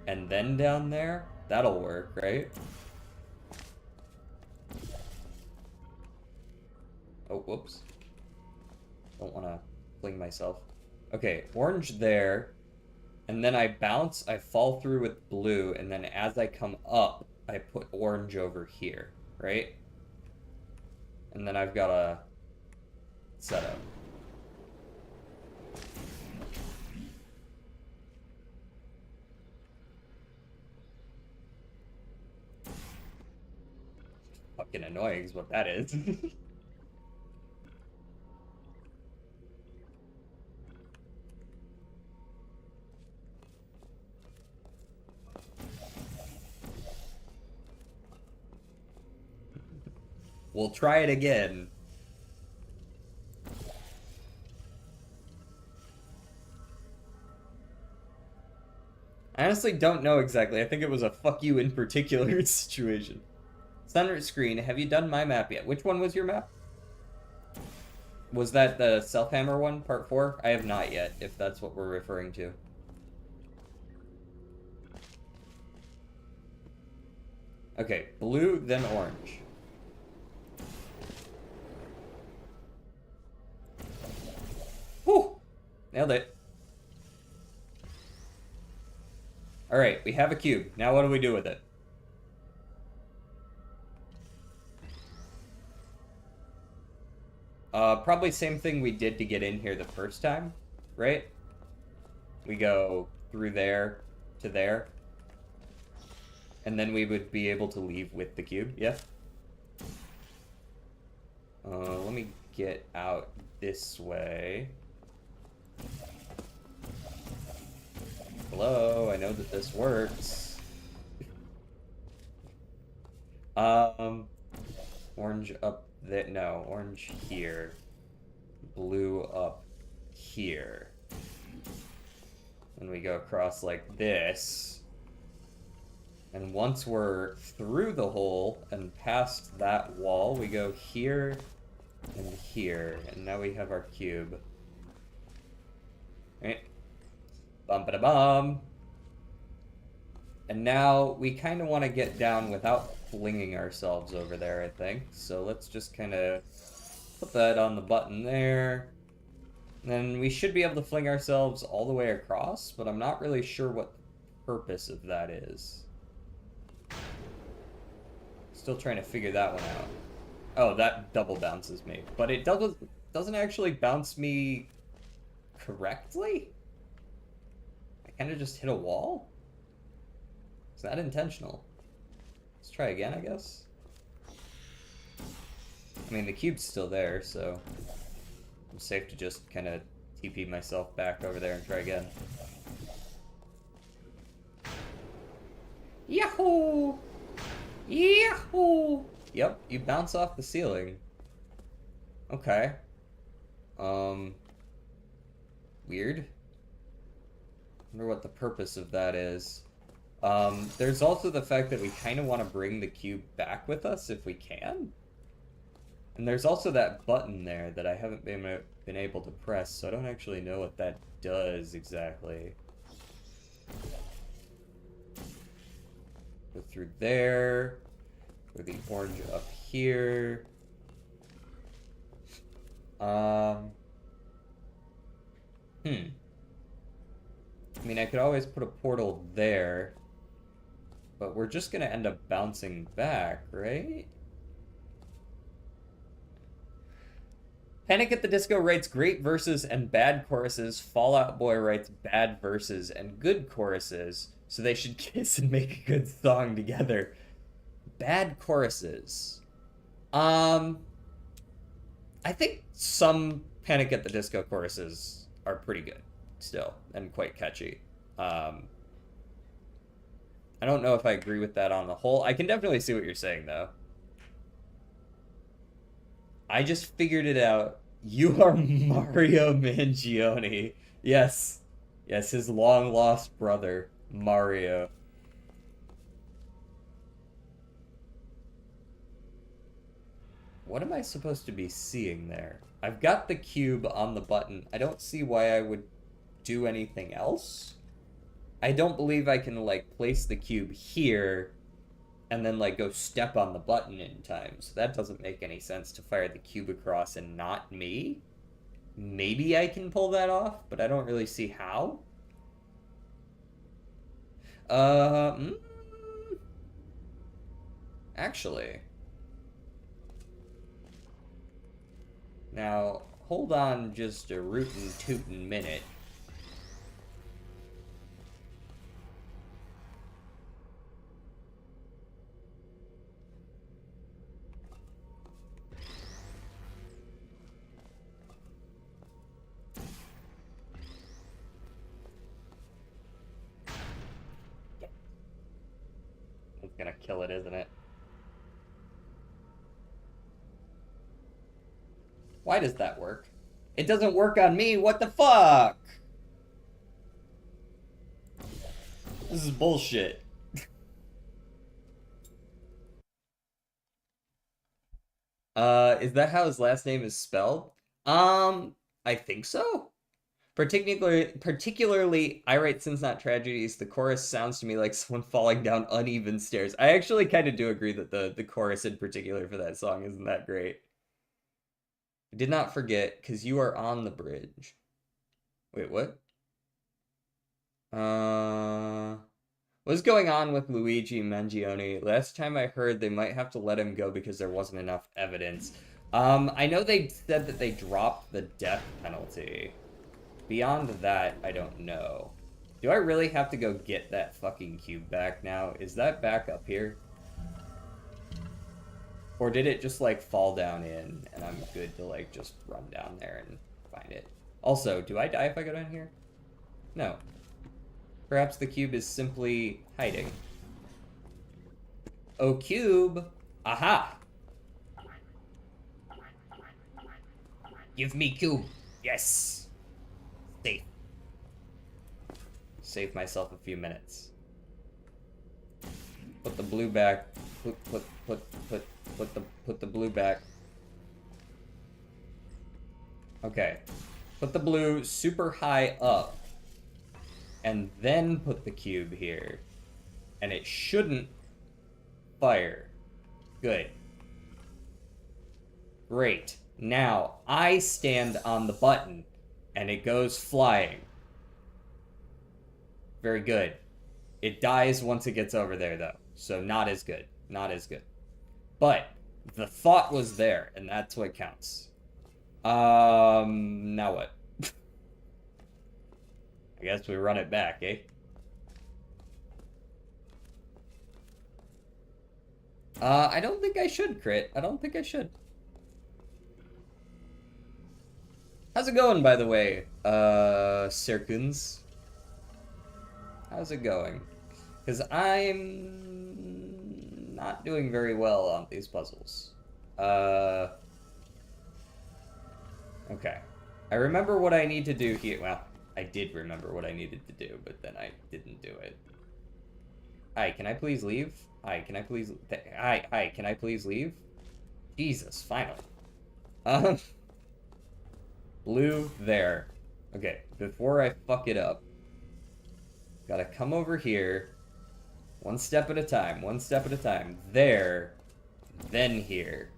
and then down there, that'll work, right? Oh, whoops. Don't want to fling myself. Okay, orange there, and then I bounce, I fall through with blue, and then as I come up, I put orange over here, right? And then I've got a setup. fucking annoying is what that is. We'll try it again. I honestly don't know exactly. I think it was a fuck you in particular situation. Thunder Screen, have you done my map yet? Which one was your map? Was that the Selfhammer one, part 4? I have not yet, if that's what we're referring to. Okay, blue, then orange. Whew! Nailed it. Alright, we have a cube. Now what do we do with it? Probably same thing we did to get in here the first time, right? We go through there to there. And then we would be able to leave with the cube, yeah? Let me get out this way. Hello, I know that this works. Orange up there. No, orange here. Blue up here. And we go across like this. And once we're through the hole and past that wall, we go here and here. And now we have our cube. Right? Bum-ba-da-bum. And now we kind of want to get down without flinging ourselves over there, I think. So let's just kind of put that on the button there. And then we should be able to fling ourselves all the way across, but I'm not really sure what the purpose of that is. Still trying to figure that one out. Oh, that double bounces me. But it doesn't actually bounce me correctly? I kind of just hit a wall? Is that intentional? Let's try again, I guess. I mean, the cube's still there, so I'm safe to just kind of TP myself back over there and try again. Yahoo! Yahoo! Yep, you bounce off the ceiling. Okay. Weird. Wonder what the purpose of that is. There's also the fact that we kind of want to bring the cube back with us if we can. And there's also that button there that I haven't been able to press, so I don't actually know what that does exactly. Go through there. Go the orange up here. I mean, I could always put a portal there, but we're just gonna end up bouncing back, right? Panic at the Disco writes great verses and bad choruses. Fallout Boy writes bad verses and good choruses, so they should kiss and make a good song together. Bad choruses. I think some Panic at the Disco choruses are pretty good still and quite catchy. I don't know if I agree with that on the whole. I can definitely see what you're saying, though. I just figured it out. You are Mario Mangione. Yes. Yes, his long-lost brother, Mario. What am I supposed to be seeing there? I've got the cube on the button. I don't see why I would do anything else. I don't believe I can, like, place the cube here and then, like, go step on the button in time. So that doesn't make any sense to fire the cube across and not me. Maybe I can pull that off, but I don't really see how. Actually. Now, hold on just a rootin' tootin' minute. Gonna kill it, isn't it? Why does that work? It doesn't work on me. What the fuck? This is bullshit. Is that how his last name is spelled? I think so. Particularly, I write Sins Not Tragedies. The chorus sounds to me like someone falling down uneven stairs. I actually kind of do agree that the chorus in particular for that song isn't that great. I did not forget, because you are on the bridge. Wait, what? What's going on with Luigi Mangione? Last time I heard they might have to let him go because there wasn't enough evidence. I know they said that they dropped the death penalty. Beyond that, I don't know. Do I really have to go get that fucking cube back now? Is that back up here? Or did it just, like, fall down in, and I'm good to, like, just run down there and find it? Also, do I die if I go down here? No. Perhaps the cube is simply hiding. Oh, cube! Aha! Give me cube! Yes! Safe. Save myself a few minutes. Put the blue back. Put the blue back. Okay. Put the blue super high up. And then put the cube here. And it shouldn't fire. Good. Great. Now, I stand on the button, and it goes flying. Very good. It dies once it gets over there, though. So not as good. Not as good. But the thought was there, and that's what counts. Now what? I guess we run it back, eh? I don't think I should, Crit. I don't think I should. How's it going, by the way, Sirkuns? How's it going? Because I'm not doing very well on these puzzles. Okay. I remember what I need to do here. Well, I did remember what I needed to do, but then I didn't do it. Hi, can I please leave? Hi, can I please... Hi, can I please leave? Jesus, finally. Blue, there. Okay, before I fuck it up, gotta come over here, one step at a time, one step at a time. There, then here.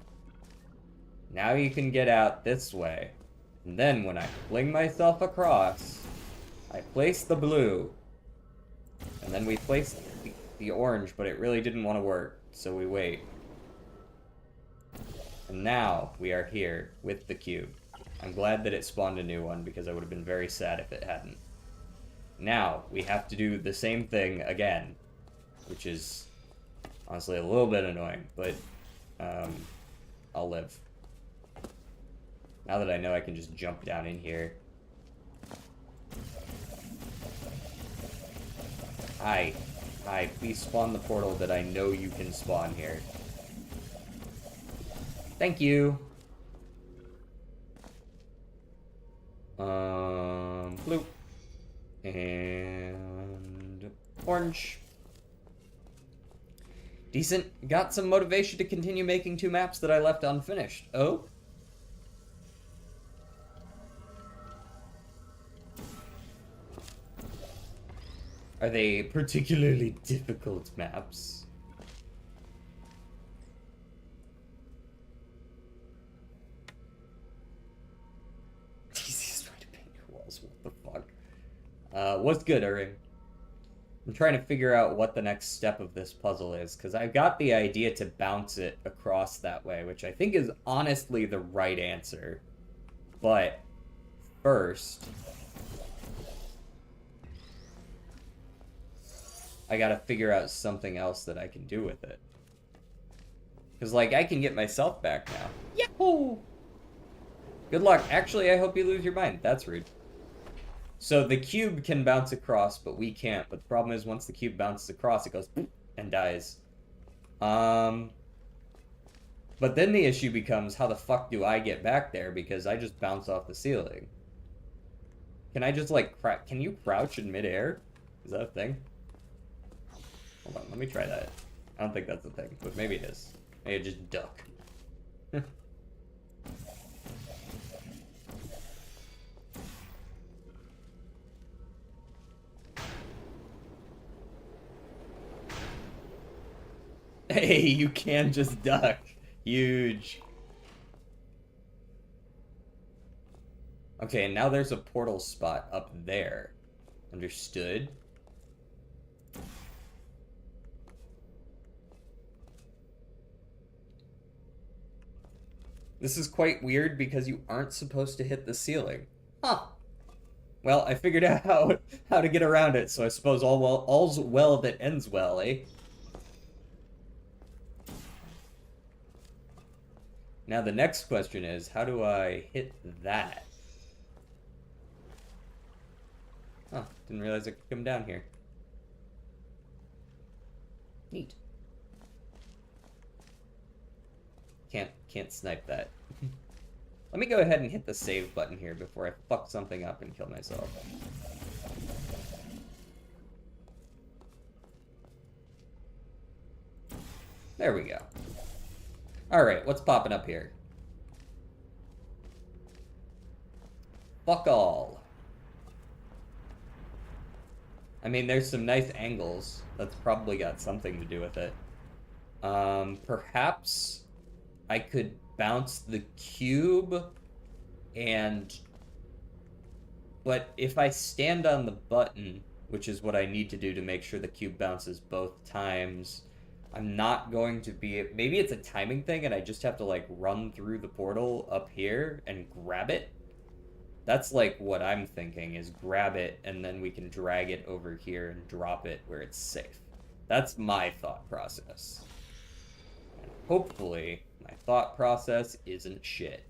Now you can get out this way. And then when I fling myself across, I place the blue. And then we place the orange, but it really didn't want to work, so we wait. And now we are here with the cube. I'm glad that it spawned a new one, because I would have been very sad if it hadn't. Now, we have to do the same thing again, which is honestly a little bit annoying, but I'll live. Now that I know I can just jump down in here. Hi, please spawn the portal that I know you can spawn here. Thank you. Blue. And orange. Decent. Got some motivation to continue making 2 maps that I left unfinished. Oh? Are they particularly difficult maps? Easiest way to paint your walls. What the fuck? What's good, Uring? I'm trying to figure out what the next step of this puzzle is, because I've got the idea to bounce it across that way, which I think is honestly the right answer. But first, I gotta figure out something else that I can do with it. Because, like, I can get myself back now. Yahoo! Good luck. Actually, I hope you lose your mind. That's rude. So the cube can bounce across, but we can't. But the problem is, once the cube bounces across, it goes and dies. Um, but then the issue becomes, how the fuck do I get back there? Because I just bounce off the ceiling. Can I just, like, can you crouch in midair? Is that a thing? Hold on, let me try that. I don't think that's a thing, but maybe it is. Maybe just duck. Hey, you can just duck. Huge. Okay, and now there's a portal spot up there. Understood? This is quite weird because you aren't supposed to hit the ceiling. Huh. Well, I figured out how to get around it, so I suppose all's well that ends well, eh? Now the next question is, how do I hit that? Huh, didn't realize I could come down here. Neat. Can't snipe that. Let me go ahead and hit the save button here before I fuck something up and kill myself. There we go. Alright, what's popping up here? Fuck all. I mean, there's some nice angles. That's probably got something to do with it. Perhaps I could bounce the cube and... But if I stand on the button, which is what I need to do to make sure the cube bounces both times, I'm not going to be... Maybe it's a timing thing and I just have to, like, run through the portal up here and grab it. That's, like, what I'm thinking, is grab it and then we can drag it over here and drop it where it's safe. That's my thought process. And hopefully, my thought process isn't shit.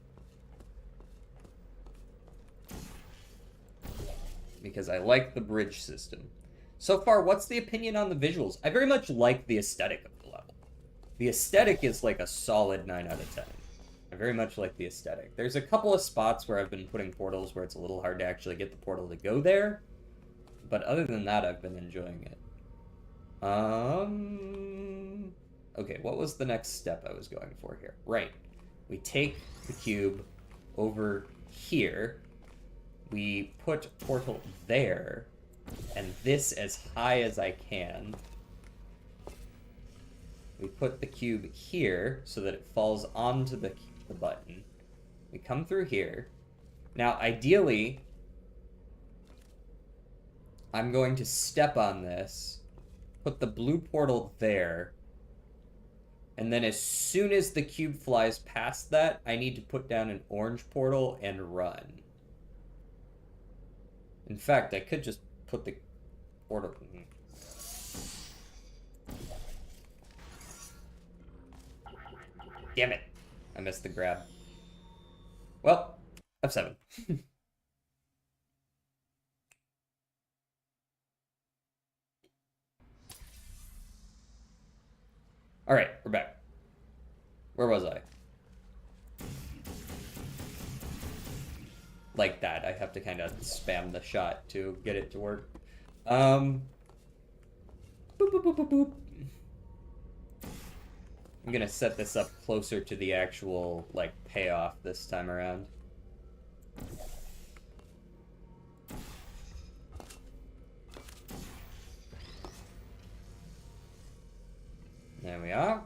Because I like the bridge system. So far, what's the opinion on the visuals? I very much like the aesthetic of the level. The aesthetic is like a solid 9 out of 10. I very much like the aesthetic. There's a couple of spots where I've been putting portals where it's a little hard to actually get the portal to go there. But other than that, I've been enjoying it. Okay, what was the next step I was going for here? Right. We take the cube over here. We put portal there. And this as high as I can. We put the cube here so that it falls onto the button. We come through here. Now, ideally, I'm going to step on this, put the blue portal there, and then as soon as the cube flies past that, I need to put down an orange portal and run. In fact, I could just put the portal... Damn it. I missed the grab. Well, F7. Alright, we're back. Where was I? Like that. I have to kind of spam the shot to get it to work. Boop, boop, boop, boop, boop. I'm gonna set this up closer to the actual, like, payoff this time around. There we are.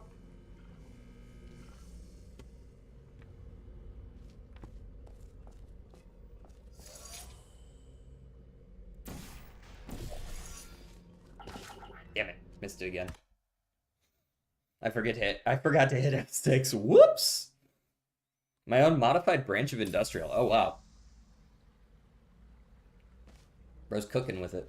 Damn it, missed it again. I forgot to hit F6. Whoops! My own modified branch of industrial. Oh, wow. Bro's cooking with it.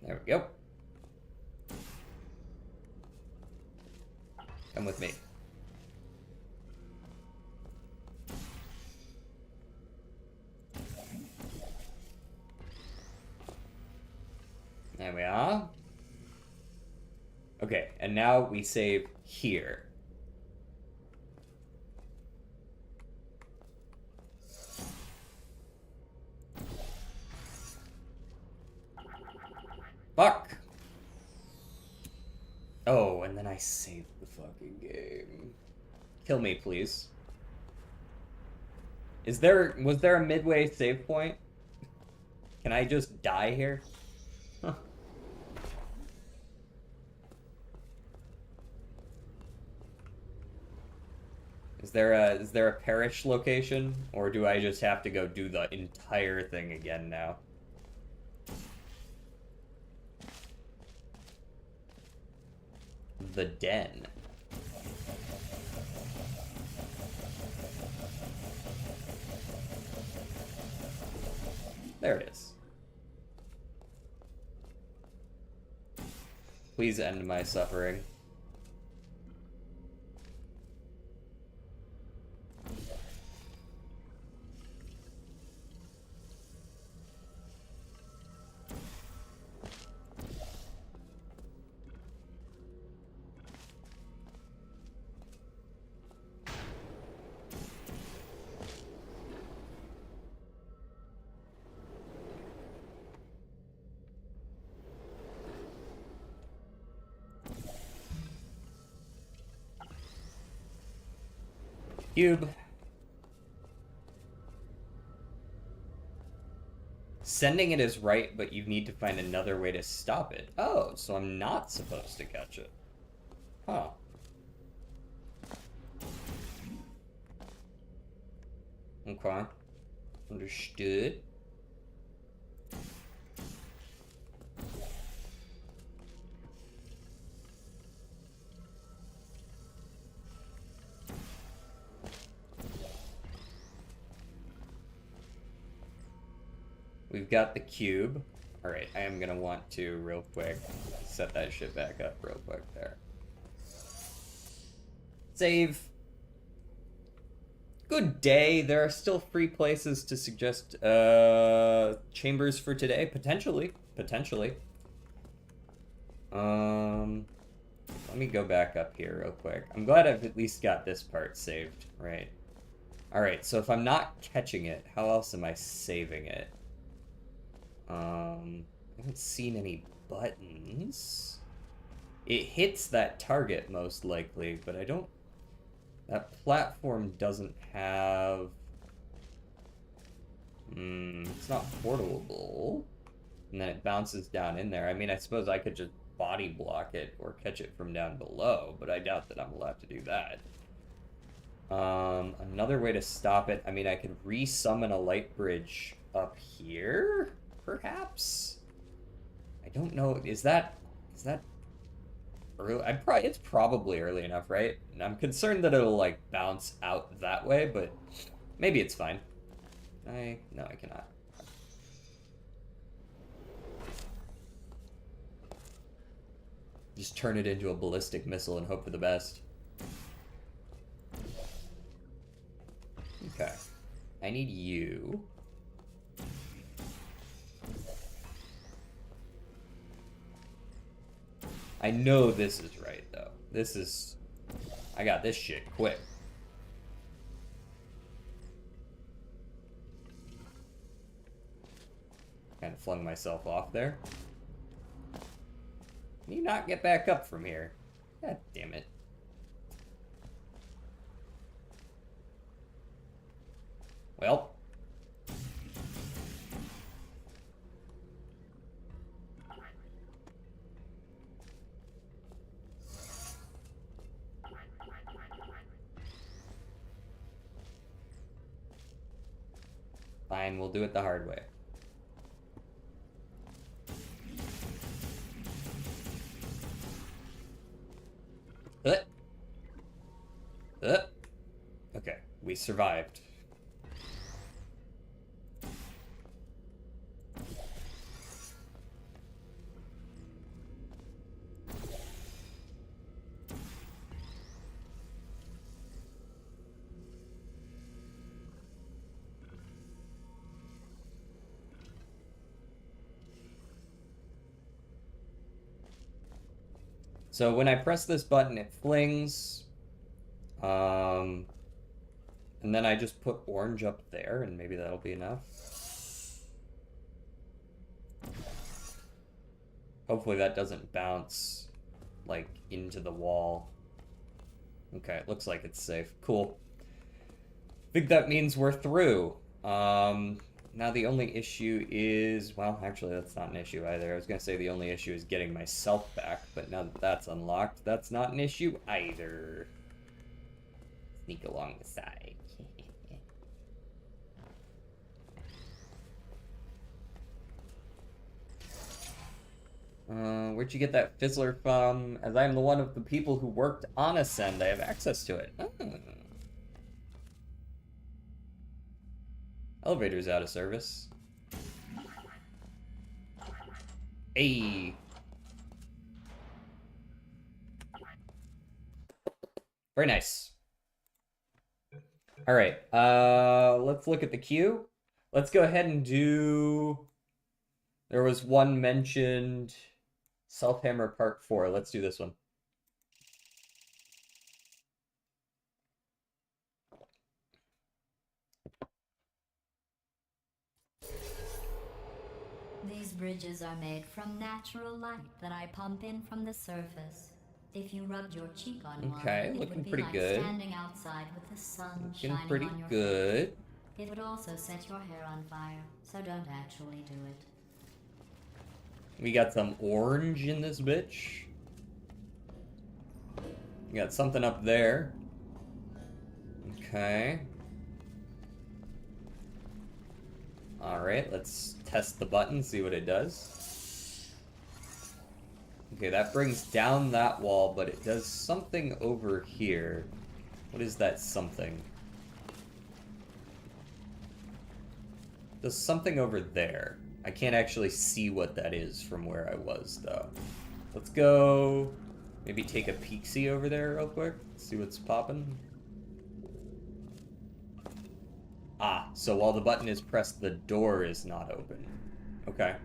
There we go. Come with me. we are. Okay, and now we save here. Fuck! Oh, and then I saved the fucking game. Kill me, please. Was there a midway save point? Can I just die here? Huh. Is there a parish location, or do I just have to go do the entire thing again now? The den. There it is. Please end my suffering. Cube. Sending it is right, but you need to find another way to stop it. Oh, so I'm not supposed to catch it. Huh. Okay. Understood. We've got the cube. Alright, I am gonna want to, real quick, set that shit back up real quick there. Save. Good day. There are still free places to suggest chambers for today. Potentially. Let me go back up here real quick. I'm glad I've at least got this part saved, right? Alright, so if I'm not catching it, how else am I saving it? I haven't seen any buttons. It hits that target most likely, but I don't... That platform doesn't have... it's not portable. And then it bounces down in there. I mean, I suppose I could just body block it or catch it from down below, but I doubt that I'm allowed to do that. Another way to stop it, I mean, I could re-summon a light bridge up here, perhaps? I don't know, is that early? It's probably early enough, right? And I'm concerned that it'll, like, bounce out that way, but maybe it's fine. No, I cannot. Just turn it into a ballistic missile and hope for the best. Okay. I need you. I know this is right, though. I got this shit quick. Kind of flung myself off there. Can you not get back up from here? God damn it. Well. Fine, we'll do it the hard way. Okay, we survived. So when I press this button, it flings. And then I just put orange up there, and maybe that'll be enough. Hopefully that doesn't bounce, like, into the wall. Okay, it looks like it's safe. Cool. I think that means we're through. Now the only issue is, well, actually that's not an issue either. I was gonna say the only issue is getting myself back, but now that that's unlocked, that's not an issue either. Sneak along the side. Where'd you get that fizzler from? As I am the one of the people who worked on Ascend, I have access to it. Oh. Elevator's out of service. Hey. Very nice. All right. Let's look at the queue. Let's go ahead and do. There was one mentioned. Selfhammer Part 4. Let's do this one. These bridges are made from natural light that I pump in from the surface. If you rubbed your cheek on one, it looking would be pretty like good. standing outside with the sun Looking shining pretty on your good. face. It would also set your hair on fire, so don't actually do it. We got some orange in this bitch. We got something up there. Okay. Alright, let's test the button, see what it does. Okay, that brings down that wall, but it does something over here. What is that something? It does something over there. I can't actually see what that is from where I was, though. Let's go... maybe take a peek-see over there real quick. See what's popping. Ah, so while the button is pressed, the door is not open. Okay.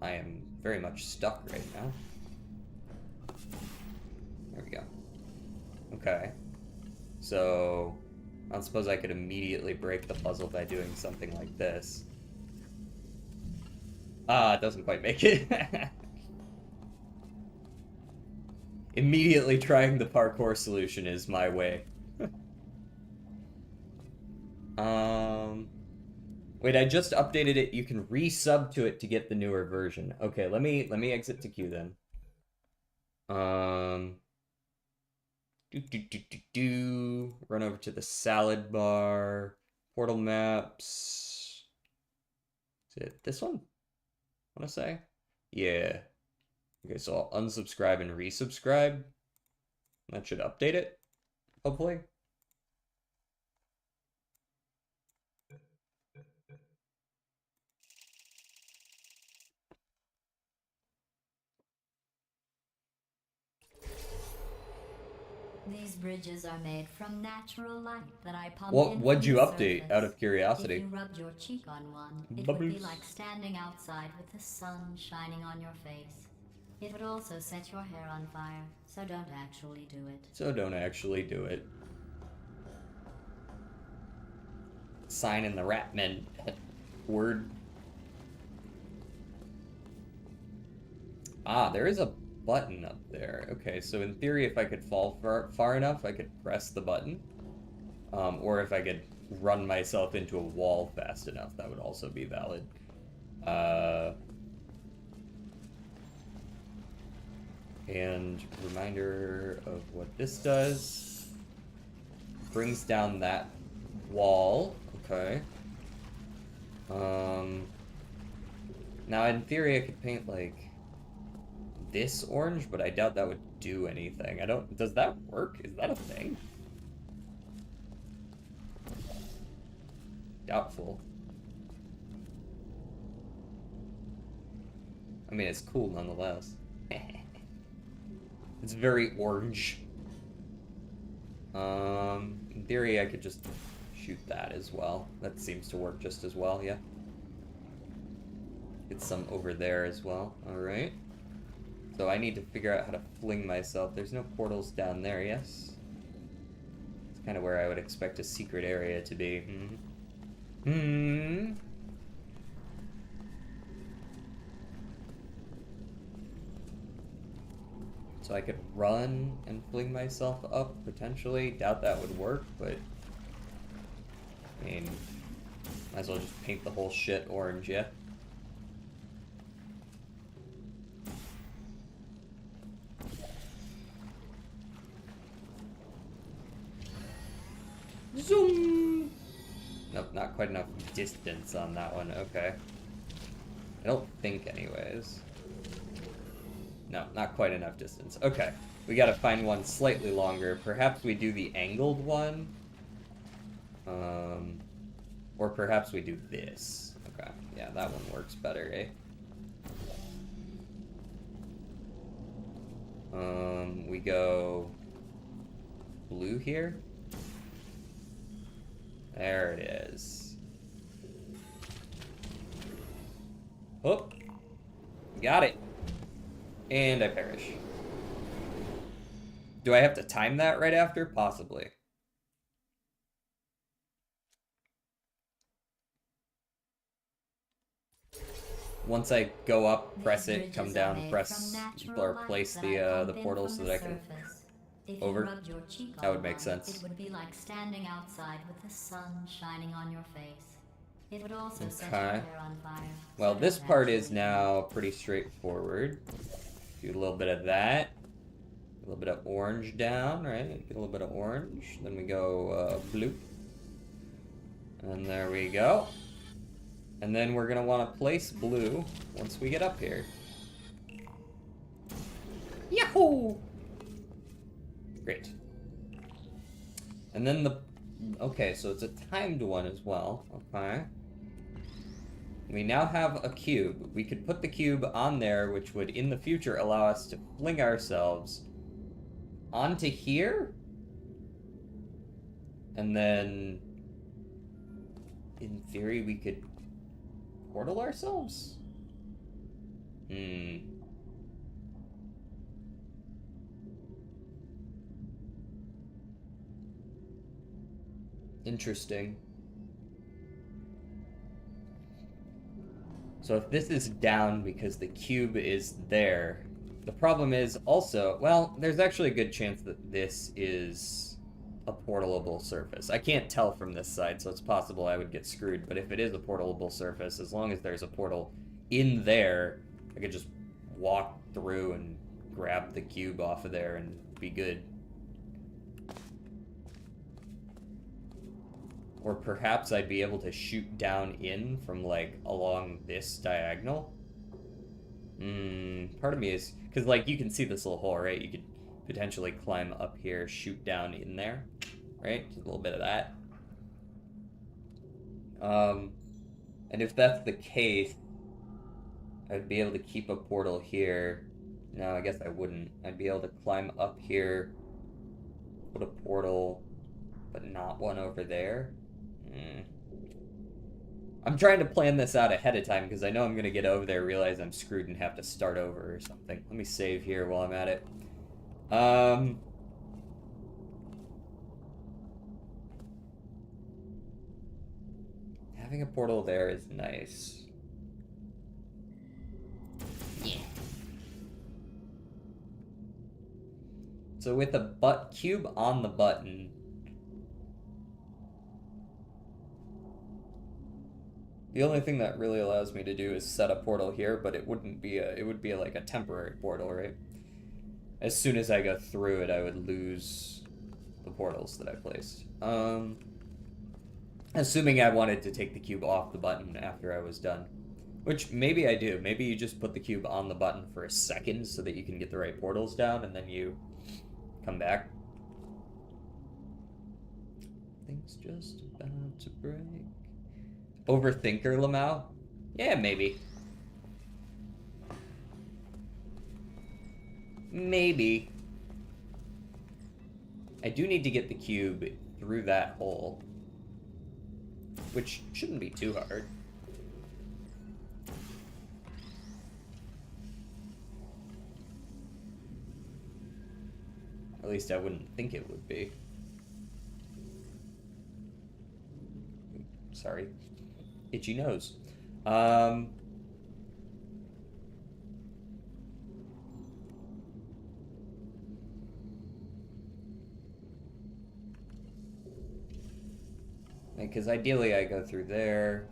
I am very much stuck right now. There we go. Okay. So, I don't suppose I could immediately break the puzzle by doing something like this. Ah, it doesn't quite make it. Immediately trying the parkour solution is my way. Wait, I just updated it. You can resub to it to get the newer version. Okay, let me exit to queue then. Run over to the salad bar. Portal maps. Is it this one? I want to say? Yeah. Okay, so I'll unsubscribe and resubscribe. That should update it, hopefully. These bridges are made from natural light that I pump in What'd from you the update, surface. out of curiosity? If you rubbed your cheek on one, it would be like standing outside with the sun shining on your face. It would also set your hair on fire, so don't actually do it. So don't actually do it. Sign in the Ratman word. Ah, there is a button up there. Okay, so in theory, if I could fall far enough, I could press the button. Or if I could run myself into a wall fast enough, that would also be valid. And reminder of what this does. Brings down that wall. Okay. Now in theory I could paint like this orange, but I doubt that would do anything. Does that work? Is that a thing? Doubtful. I mean, it's cool nonetheless. It's very orange. In theory I could just shoot that as well. That seems to work just as well, yeah. Get some over there as well. Alright. So I need to figure out how to fling myself. There's no portals down there, yes? It's kind of where I would expect a secret area to be. So I could run and fling myself up, potentially. Doubt that would work, but... I mean... Might as well just paint the whole shit orange, yeah? Zoom! Nope, not quite enough distance on that one, okay. I don't think, anyways. No, not quite enough distance. Okay, we gotta find one slightly longer. Perhaps we do the angled one? Or perhaps we do this. Okay, yeah, that one works better, eh? We go blue here. There it is. Oh, got it. And I perish. Do I have to time that right after? Possibly. Once I go up, press it, come down, press, or place the portal so that I can over. That would make sense. It would be like standing outside with the sun shining on your face. It would also set your hair on fire. Well, this part is now pretty straightforward. Do a little bit of that. A little bit of orange down, right? Get a little bit of orange. Then we go blue. And there we go. And then we're gonna want to place blue once we get up here. Yahoo! Great. And then the... Okay, so it's a timed one as well. Okay. We now have a cube. We could put the cube on there, which would, in the future, allow us to fling ourselves onto here. And then, in theory, we could portal ourselves? Interesting. So if this is down because the cube is there, the problem is also, well, there's actually a good chance that this is a portalable surface. I can't tell from this side, so it's possible I would get screwed, but if it is a portalable surface, as long as there's a portal in there, I could just walk through and grab the cube off of there and be good. Or perhaps I'd be able to shoot down in from, like, along this diagonal. Part of me is... Because, like, you can see this little hole, right? You could potentially climb up here, shoot down in there, right? Just a little bit of that. And if that's the case, I'd be able to keep a portal here. No, I guess I wouldn't. I'd be able to climb up here, put a portal, but not one over there. I'm trying to plan this out ahead of time because I know I'm going to get over there, realize I'm screwed, and have to start over or something. Let me save here while I'm at it. Having a portal there is nice. Yeah. So with a cube on the button, the only thing that really allows me to do is set a portal here, but it wouldn't be it would be like a temporary portal, right? As soon as I go through it, I would lose the portals that I placed. Assuming I wanted to take the cube off the button after I was done. Which, maybe I do. Maybe you just put the cube on the button for a second so that you can get the right portals down, and then you come back. Things just about to break. Overthinker, Lamau? Yeah, maybe. Maybe. I do need to get the cube through that hole, which shouldn't be too hard. At least I wouldn't think it would be. Sorry. Itchy nose. Because ideally I go through there.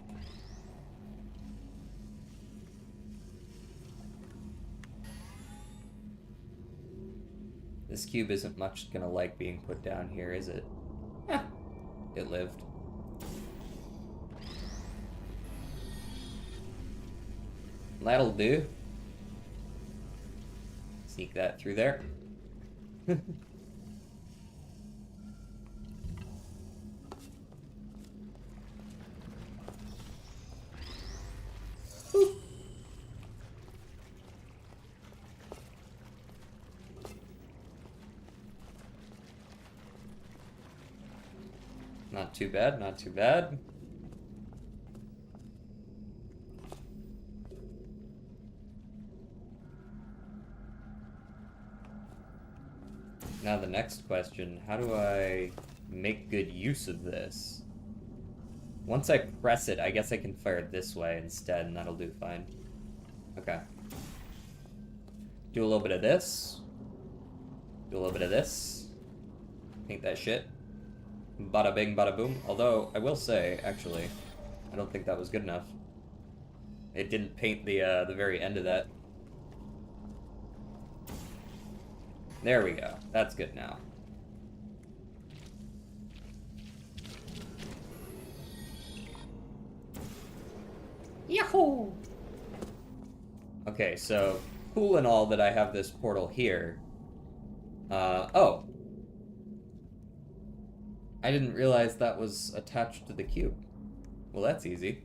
This cube isn't much gonna like being put down here, is it? Eh, it lived. That'll do. Sneak that through there. Not too bad, not too bad. Now the next question, how do I make good use of this? Once I press it, I guess I can fire it this way instead, and that'll do fine. Okay. Do a little bit of this. Do a little bit of this. Paint that shit. Bada bing, bada boom. Although, I will say, actually, I don't think that was good enough. It didn't paint the very end of that. There we go. That's good now. Yahoo! Okay, so cool and all that I have this portal here. Oh. I didn't realize that was attached to the cube. Well, that's easy.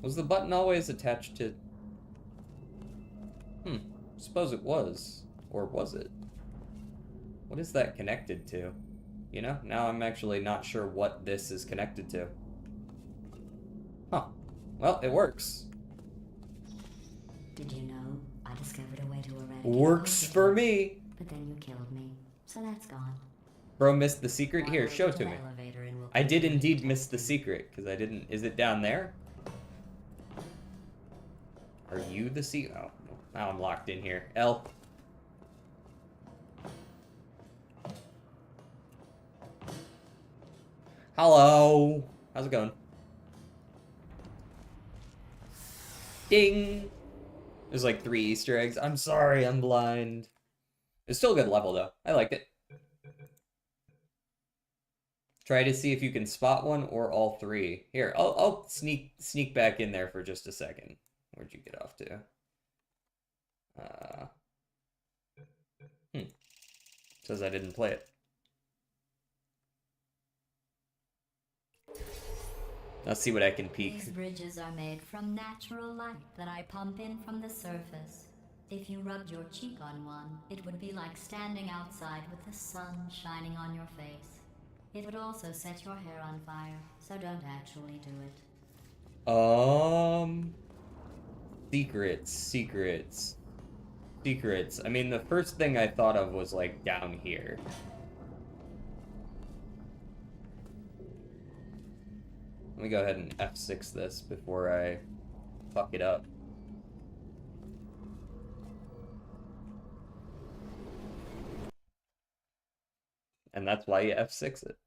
Was the button always attached to... Suppose it was. Or was it? What is that connected to? You know, now I'm actually not sure what this is connected to. Huh. Well, it works. Did you know I discovered a way to eradicate Works for me! But then you killed me, so that's gone. Bro missed the secret? Here, show it to me. Elevator and we'll I did indeed miss the secret, because I didn't... Is it down there? Are you the secret? Oh, now I'm locked in here. L. Hello. How's it going? Ding. There's like 3 Easter eggs. I'm sorry, I'm blind. It's still a good level, though. I liked it. Try to see if you can spot one or all 3. Here, I'll sneak back in there for just a second. Where'd you get off to? Says I didn't play it. Let's see what I can peek. These bridges are made from natural light that I pump in from the surface. If you rubbed your cheek on one, it would be like standing outside with the sun shining on your face. It would also set your hair on fire, so don't actually do it. Secrets. I mean, the first thing I thought of was like down here. Let me go ahead and F6 this before I fuck it up. And that's why you F6 it.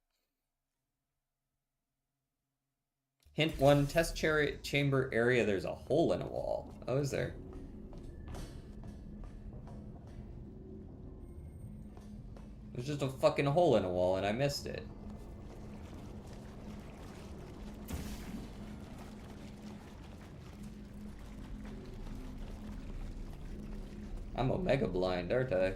Hint 1, test chamber area, there's a hole in a wall. Oh, is there? There's just a fucking hole in a wall and I missed it. I'm omega blind, aren't I?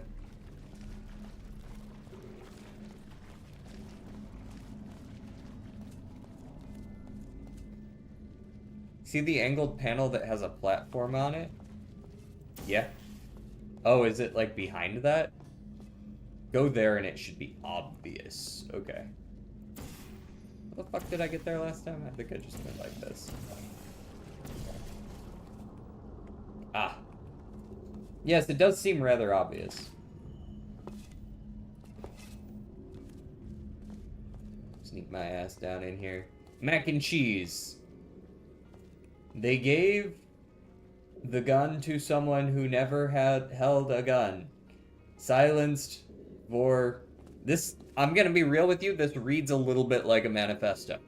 See the angled panel that has a platform on it? Yeah. Oh, is it like behind that? Go there and it should be obvious. Okay. How the fuck did I get there last time? I think I just went like this. Ah. Yes, it does seem rather obvious. Sneak my ass down in here. Mac and cheese. They gave the gun to someone who never had held a gun. Silenced for this. I'm gonna be real with you, this reads a little bit like a manifesto.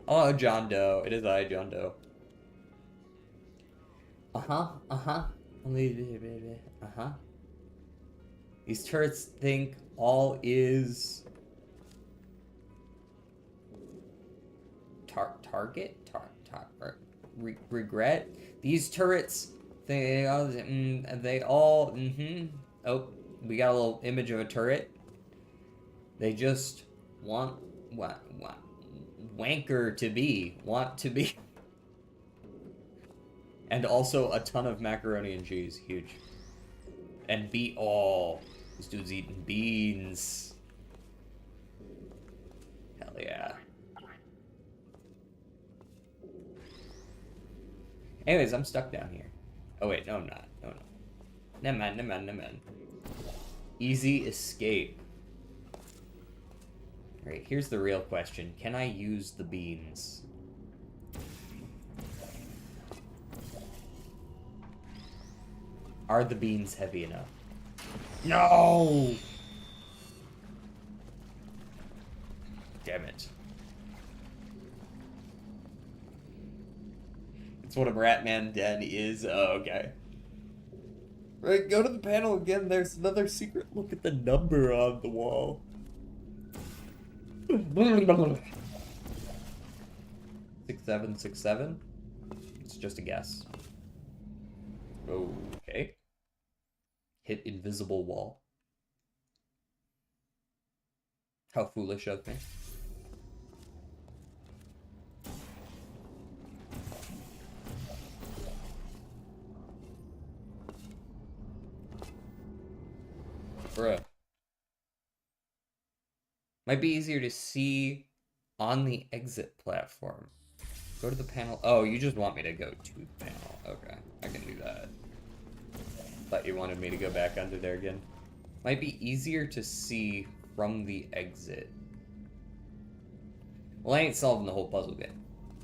Oh, John Doe. It is I, John Doe. Uh-huh. Uh-huh. These turrets think all is regret. These turrets they all oh, we got a little image of a turret. They just want wanker to be, want to be. And also a ton of macaroni and cheese, huge. And this dude's eating beans. Hell yeah. Anyways, I'm stuck down here. Oh wait, no I'm not. No. Never mind. Easy escape. Alright, here's the real question. Can I use the beans? Are the beans heavy enough? No! Damn it. It's what a Ratman den is. Oh, okay. Right, go to the panel again. There's another secret look at the number on the wall. 6767? It's just a guess. Okay. Hit invisible wall. How foolish of me. Bruh. Might be easier to see on the exit platform. Go to the panel. Oh, you just want me to go to the panel. Okay, I can do that. Thought you wanted me to go back under there again. Might be easier to see from the exit. Well, I ain't solving the whole puzzle yet.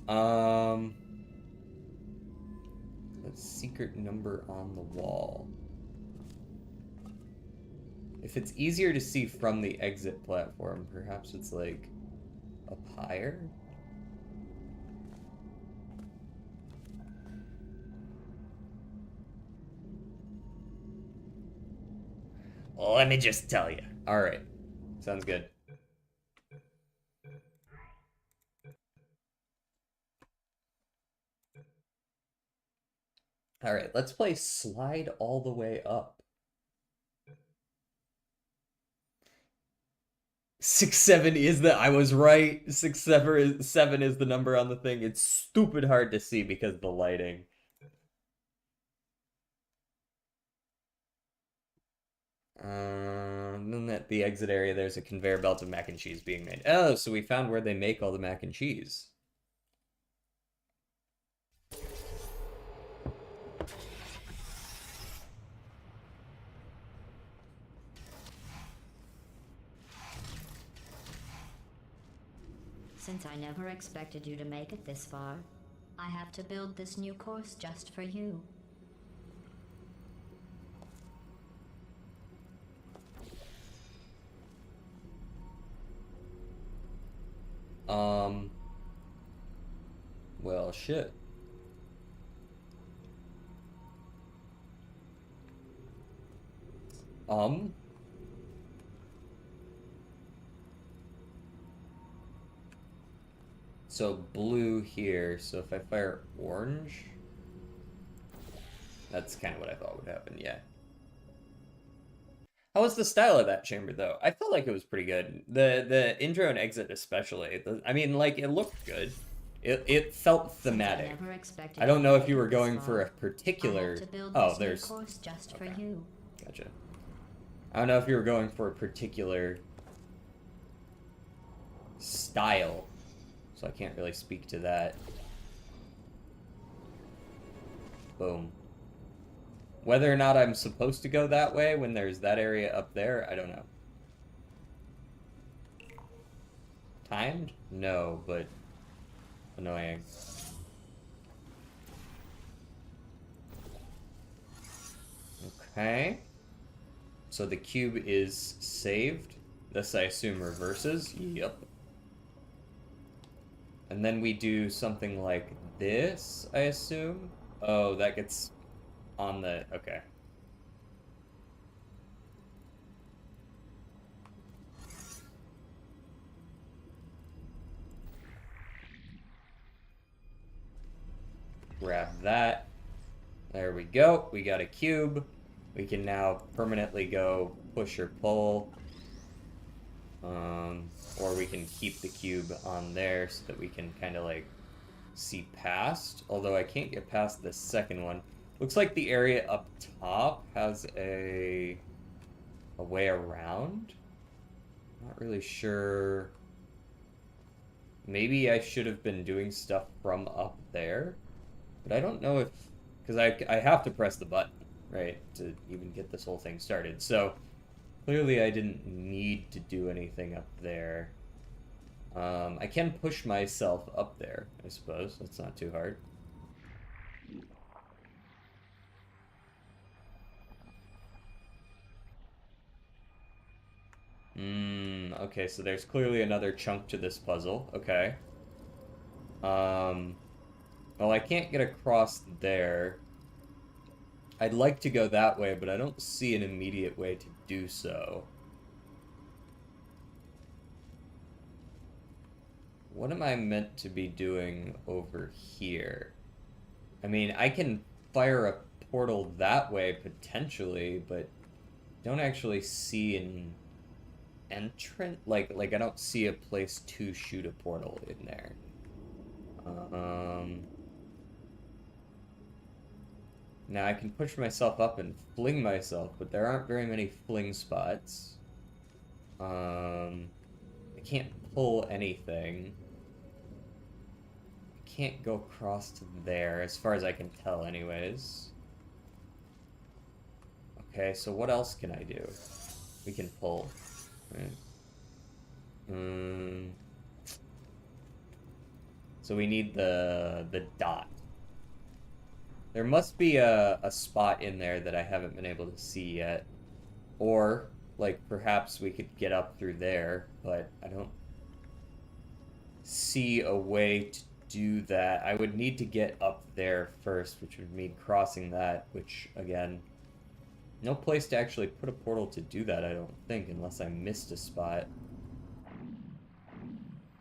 The secret number on the wall. If it's easier to see from the exit platform, perhaps it's like up higher? Well, let me just tell you. Alright. Sounds good. Alright, let's play Slide All the Way Up. 6-7 is I was right. 6-7 is the number on the thing. It's stupid hard to see because of the lighting. Then at the exit area, there's a conveyor belt of mac and cheese being made. Oh, so we found where they make all the mac and cheese. Since I never expected you to make it this far, I have to build this new course just for you. Well, shit. So blue here, so if I fire orange, that's kind of what I thought would happen, yeah. How was the style of that chamber, though? I felt like it was pretty good. The intro and exit especially. I mean, like, it looked good. It felt thematic. I don't know if you were going for a particular... Oh, there's... Okay. Gotcha. I don't know if you were going for a particular style, so I can't really speak to that. Boom. Whether or not I'm supposed to go that way when there's that area up there, I don't know. Timed? No, but annoying. Okay. So the cube is saved. This, I assume, reverses. Yep. And then we do something like this, I assume. Oh, that gets on the... Okay. Grab that. There we go. We got a cube. We can now permanently go push or pull. Or we can keep the cube on there so that we can kind of like see past. Although I can't get past the second one. Looks like the area up top has a way around. Not really sure. Maybe I should have been doing stuff from up there. But I don't know if... Because I have to press the button, right, to even get this whole thing started. So, clearly I didn't need to do anything up there. I can push myself up there, I suppose. That's not too hard. Okay, so there's clearly another chunk to this puzzle. Okay. Well, I can't get across there. I'd like to go that way, but I don't see an immediate way to do so. What am I meant to be doing over here? I mean, I can fire a portal that way, potentially, but don't actually see an entrance. Like I don't see a place to shoot a portal in there. Now I can push myself up and fling myself, but there aren't very many fling spots. I can't pull anything. I can't go across to there, as far as I can tell anyways. Okay, so what else can I do? We can pull, right? So we need the dot. There must be a spot in there that I haven't been able to see yet. Or, like, perhaps we could get up through there, but I don't see a way to do that. I would need to get up there first, which would mean crossing that, which, again, no place to actually put a portal to do that, I don't think, unless I missed a spot.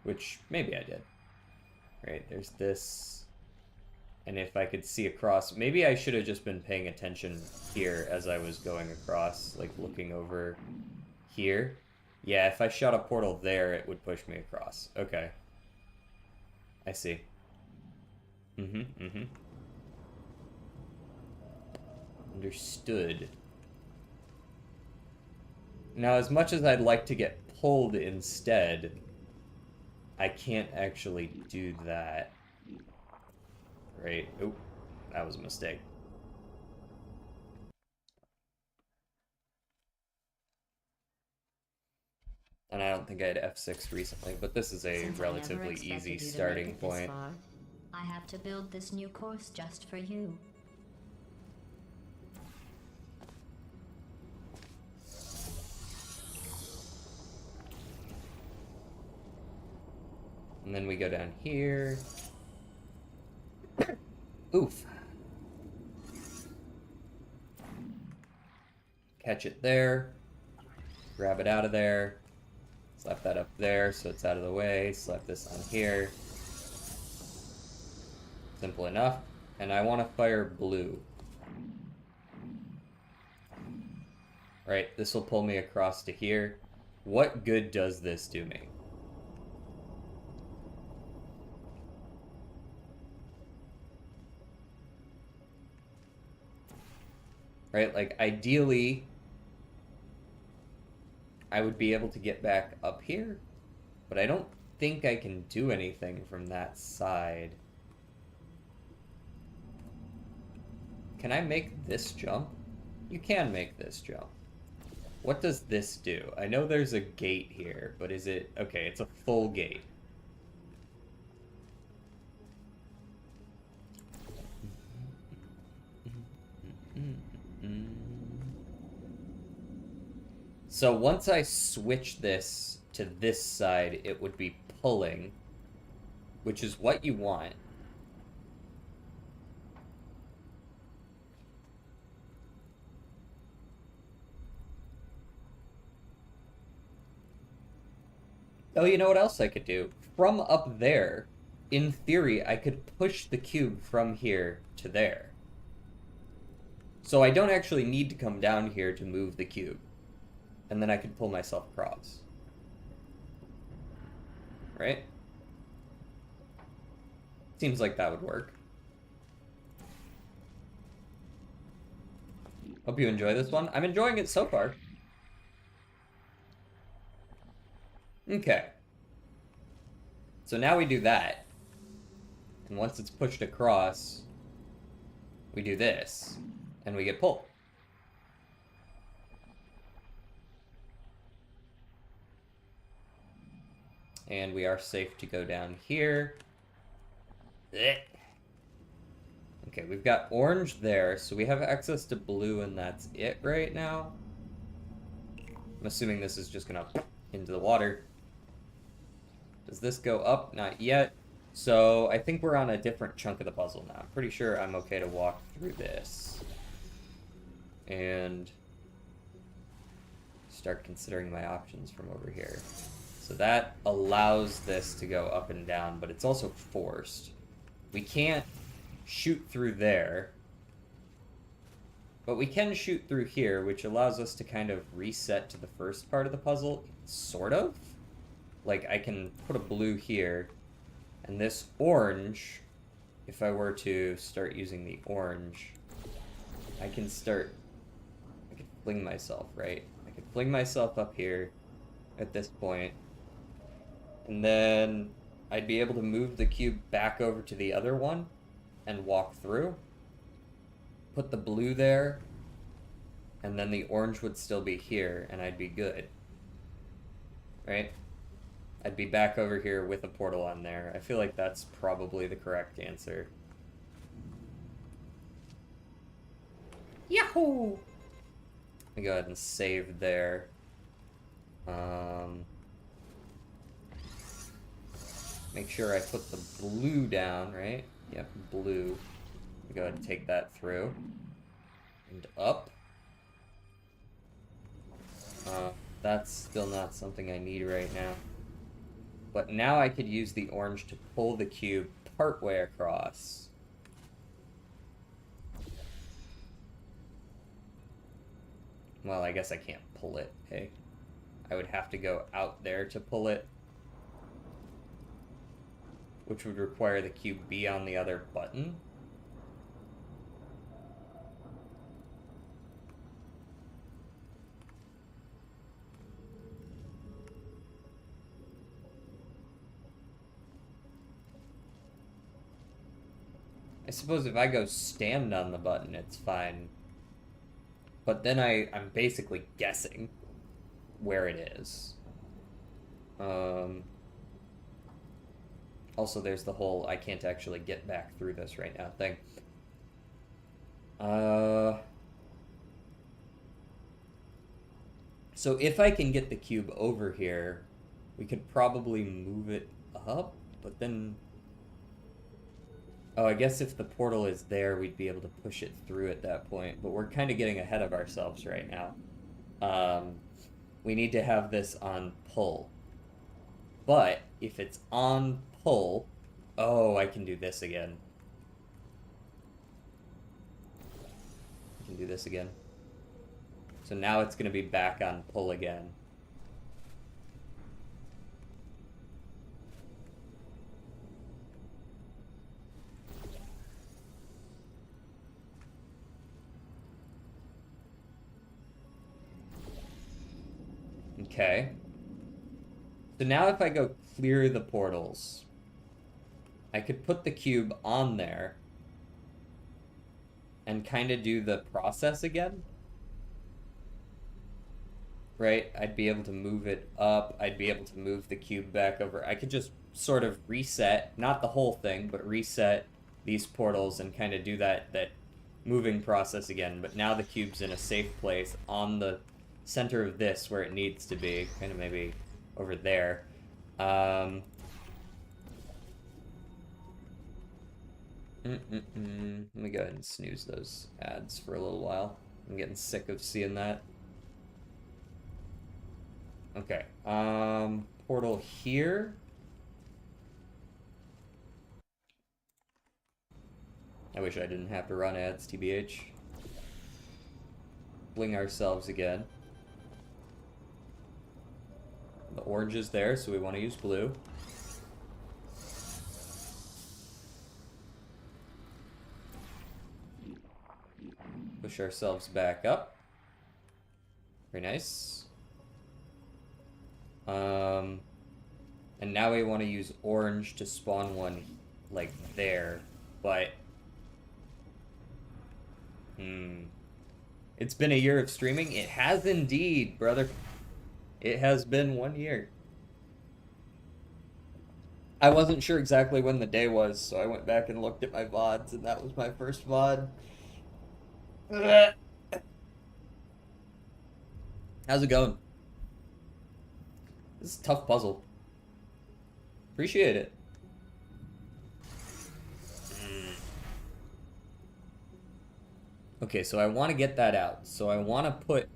Which, maybe I did. Right, there's this... And if I could see across, maybe I should have just been paying attention here as I was going across, like looking over here. Yeah, if I shot a portal there, it would push me across. Okay. I see. Understood. Now, as much as I'd like to get pulled instead, I can't actually do that. Right. Oh, that was a mistake. And I don't think I had F6 recently, but this is a relatively easy starting point. I have to build this new course just for you. And then we go down here. Oof. Catch it there. Grab it out of there. Slap that up there so it's out of the way. Slap this on here. Simple enough. And I want to fire blue. Right, this will pull me across to here. What good does this do me? Right, like, ideally, I would be able to get back up here, but I don't think I can do anything from that side. Can I make this jump? You can make this jump. What does this do? I know there's a gate here, but is it... Okay, it's a full gate. So once I switch this to this side, it would be pulling, which is what you want. Oh, you know what else I could do? From up there, in theory, I could push the cube from here to there. So I don't actually need to come down here to move the cube. And then I could pull myself across. Right? Seems like that would work. Hope you enjoy this one. I'm enjoying it so far. Okay. So now we do that. And once it's pushed across, we do this. And we get pulled. And we are safe to go down here. Blech. Okay, we've got orange there, so we have access to blue, and that's it right now. I'm assuming this is just gonna into the water. Does this go up? Not yet. So I think we're on a different chunk of the puzzle now. I'm pretty sure I'm okay to walk through this. And start considering my options from over here. So that allows this to go up and down, but it's also forced. We can't shoot through there, but we can shoot through here, which allows us to kind of reset to the first part of the puzzle, sort of. Like, I can put a blue here, and this orange, if I were to start using the orange, I could fling myself, right? I could fling myself up here at this point, and then I'd be able to move the cube back over to the other one and walk through. Put the blue there, and then the orange would still be here, and I'd be good. Right? I'd be back over here with a portal on there. I feel like that's probably the correct answer. Yahoo! Let me go ahead and save there. Make sure I put the blue down, right? Yep, blue. Go ahead and take that through. And up. That's still not something I need right now. But now I could use the orange to pull the cube partway across. Well, I guess I can't pull it, hey? I would have to go out there to pull it, which would require the cube be on the other button. I suppose if I go stand on the button, it's fine. But then I'm basically guessing where it is. Also, there's the whole I can't actually get back through this right now thing. So if I can get the cube over here, we could probably move it up, but then... Oh, I guess if the portal is there, we'd be able to push it through at that point, but we're kind of getting ahead of ourselves right now. We need to have this on pull. But if it's on pull... Oh, I can do this again. I can do this again. So now it's going to be back on pull again. Okay. So now if I go clear the portals, I could put the cube on there. and kind of do the process again. Right? I'd be able to move it up. I'd be able to move the cube back over. I could just sort of reset, not the whole thing, but reset these portals and kind of do that moving process again. But now the cube's in a safe place on the center of this where it needs to be, kind of maybe over there. Let me go ahead and snooze those ads for a little while. I'm getting sick of seeing that. Okay, portal here. I wish I didn't have to run ads, TBH. Bling ourselves again. The orange is there, so we want to use blue. Push ourselves back up. Very nice. And now we want to use orange to spawn one, like, there. But... It's been a year of streaming? It has indeed, brother. It has been 1 year. I wasn't sure exactly when the day was, so I went back and looked at my VODs, and that was my first VOD. How's it going? This is a tough puzzle. Appreciate it. Okay, so I want to get that out. So I want to put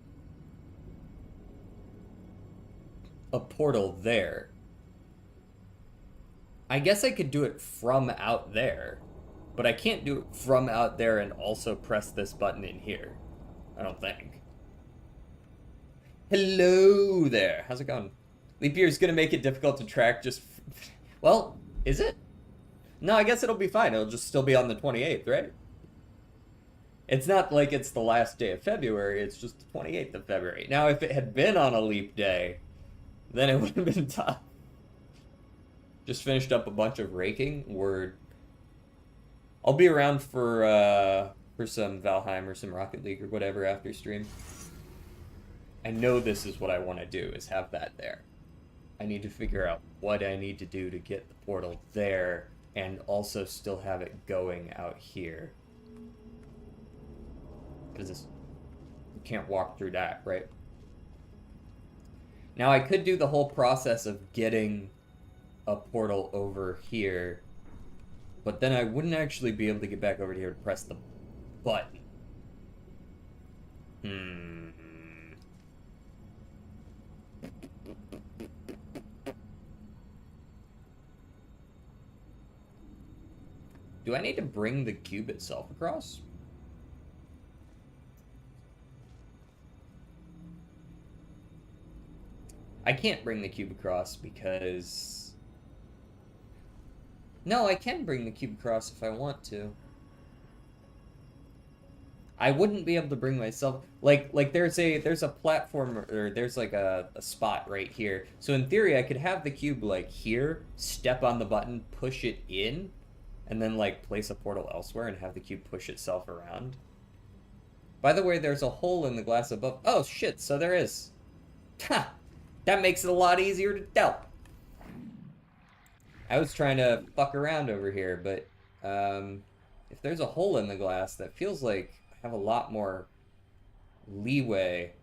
a portal there. I guess I could do it from out there, but I can't do it from out there and also press this button in here. I don't think. Hello there. How's it going? Leap year is going to make it difficult to track just... Well, is it? No, I guess it'll be fine. It'll just still be on the 28th, right? It's not like it's the last day of February. It's just the 28th of February. Now, if it had been on a leap day, then it would have been tough. Just finished up a bunch of raking. Word. I'll be around for some Valheim or some Rocket League or whatever after stream. I know this is what I want to do, is have that there. I need to figure out what I need to do to get the portal there and also still have it going out here. Because you can't walk through that, right? Now I could do the whole process of getting a portal over here, but then I wouldn't actually be able to get back over here to press the button. Do I need to bring the cube itself across? I can't bring the cube across because... No, I can bring the cube across if I want to. I wouldn't be able to bring myself... Like there's a platform, or there's like a spot right here. So in theory, I could have the cube like here, step on the button, push it in, and then like place a portal elsewhere and have the cube push itself around. By the way, there's a hole in the glass above. Oh shit, so there is. Ha! That makes it a lot easier to tell. I was trying to fuck around over here, but if there's a hole in the glass, that feels like I have a lot more leeway.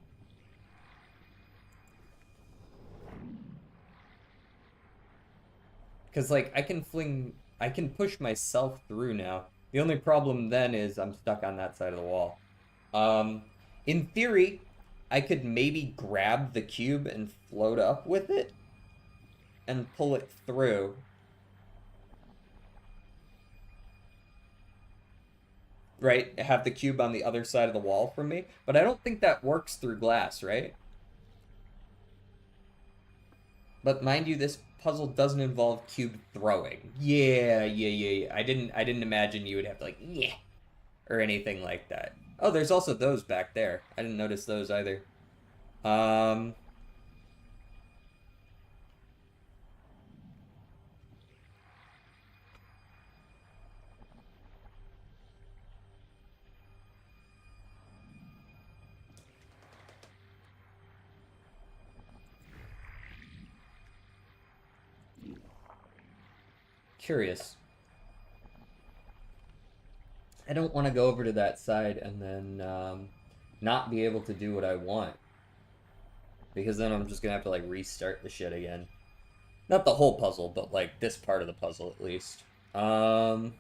Because, like, I can push myself through now. The only problem then is I'm stuck on that side of the wall. In theory, I could maybe grab the cube and float up with it and pull it through. Right? Have the cube on the other side of the wall from me. But I don't think that works through glass, right? But mind you, this puzzle doesn't involve cube throwing. Yeah. I didn't imagine you would have to like, yeah, or anything like that. Oh, there's also those back there. I didn't notice those either. curious. I don't want to go over to that side and then not be able to do what I want. Because then I'm just going to have to, like, restart the shit again. Not the whole puzzle, but, like, this part of the puzzle, at least. So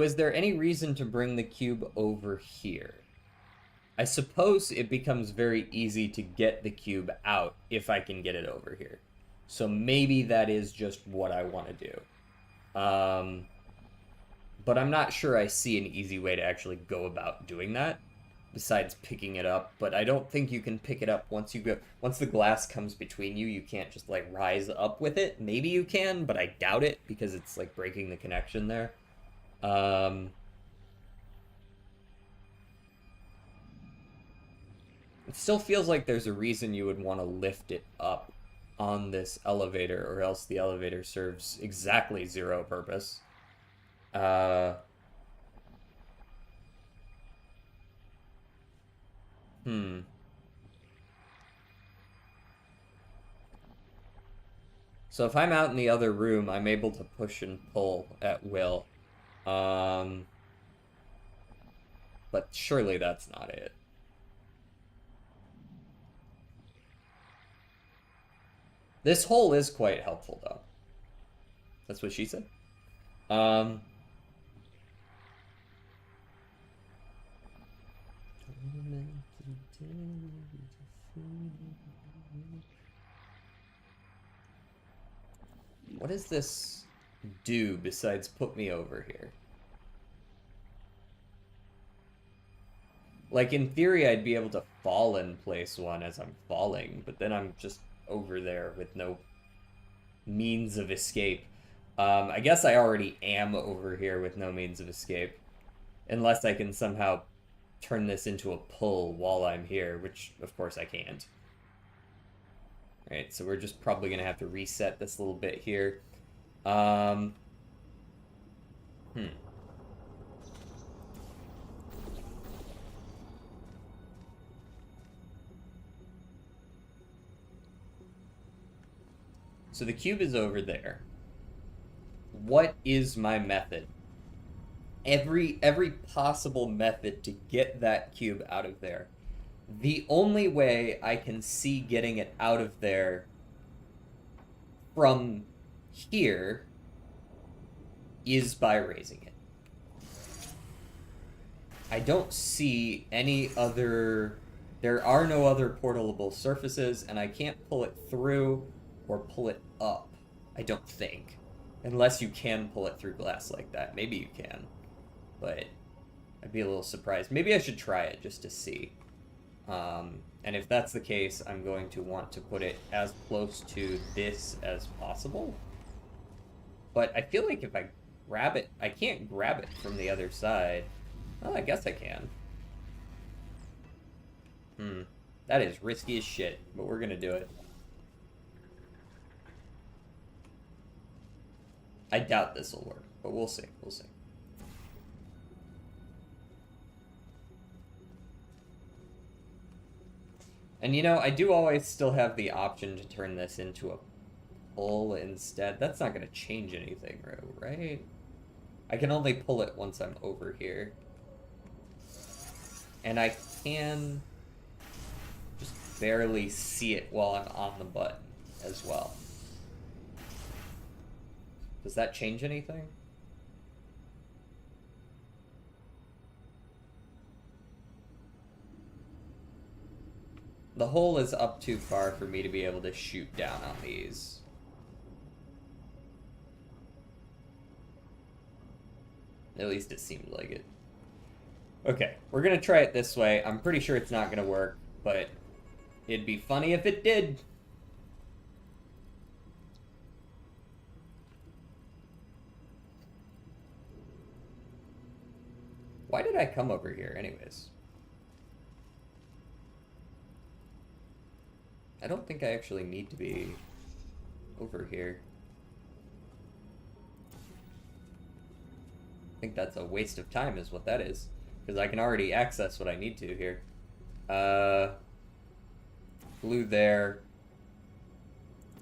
is there any reason to bring the cube over here? I suppose it becomes very easy to get the cube out if I can get it over here. So maybe that is just what I want to do. But I'm not sure I see an easy way to actually go about doing that, besides picking it up. But I don't think you can pick it up once the glass comes between you. You can't just, like, rise up with it. Maybe you can, but I doubt it because it's, like, breaking the connection there. It still feels like there's a reason you would want to lift it up on this elevator, or else the elevator serves exactly zero purpose. So if I'm out in the other room, I'm able to push and pull at will. But surely that's not it. This hole is quite helpful, though. That's what she said. What does this do besides put me over here? Like, in theory, I'd be able to fall in place one as I'm falling, but then I'm just over there with no means of escape. I guess I already am over here with no means of escape. Unless I can somehow turn this into a pull while I'm here, which, of course, I can't. Alright, so we're just probably going to have to reset this little bit here. So the cube is over there. What is my method? Every possible method to get that cube out of there. The only way I can see getting it out of there from here is by raising it. I don't see any other... There are no other portable surfaces, and I can't pull it through or pull it up, I don't think. Unless you can pull it through glass like that. Maybe you can. But I'd be a little surprised. Maybe I should try it just to see. And if that's the case, I'm going to want to put it as close to this as possible. But I feel like if I grab it, I can't grab it from the other side. Well, I guess I can. That is risky as shit, but we're gonna do it. I doubt this will work, but we'll see. We'll see. And you know, I do always still have the option to turn this into a pull instead. That's not going to change anything, right? I can only pull it once I'm over here. And I can just barely see it while I'm on the button as well. Does that change anything? The hole is up too far for me to be able to shoot down on these. At least it seemed like it. Okay, we're gonna try it this way. I'm pretty sure it's not gonna work, but it'd be funny if it did. Why did I come over here anyways? I don't think I actually need to be over here. I think that's a waste of time is what that is. Because I can already access what I need to here. Blue there.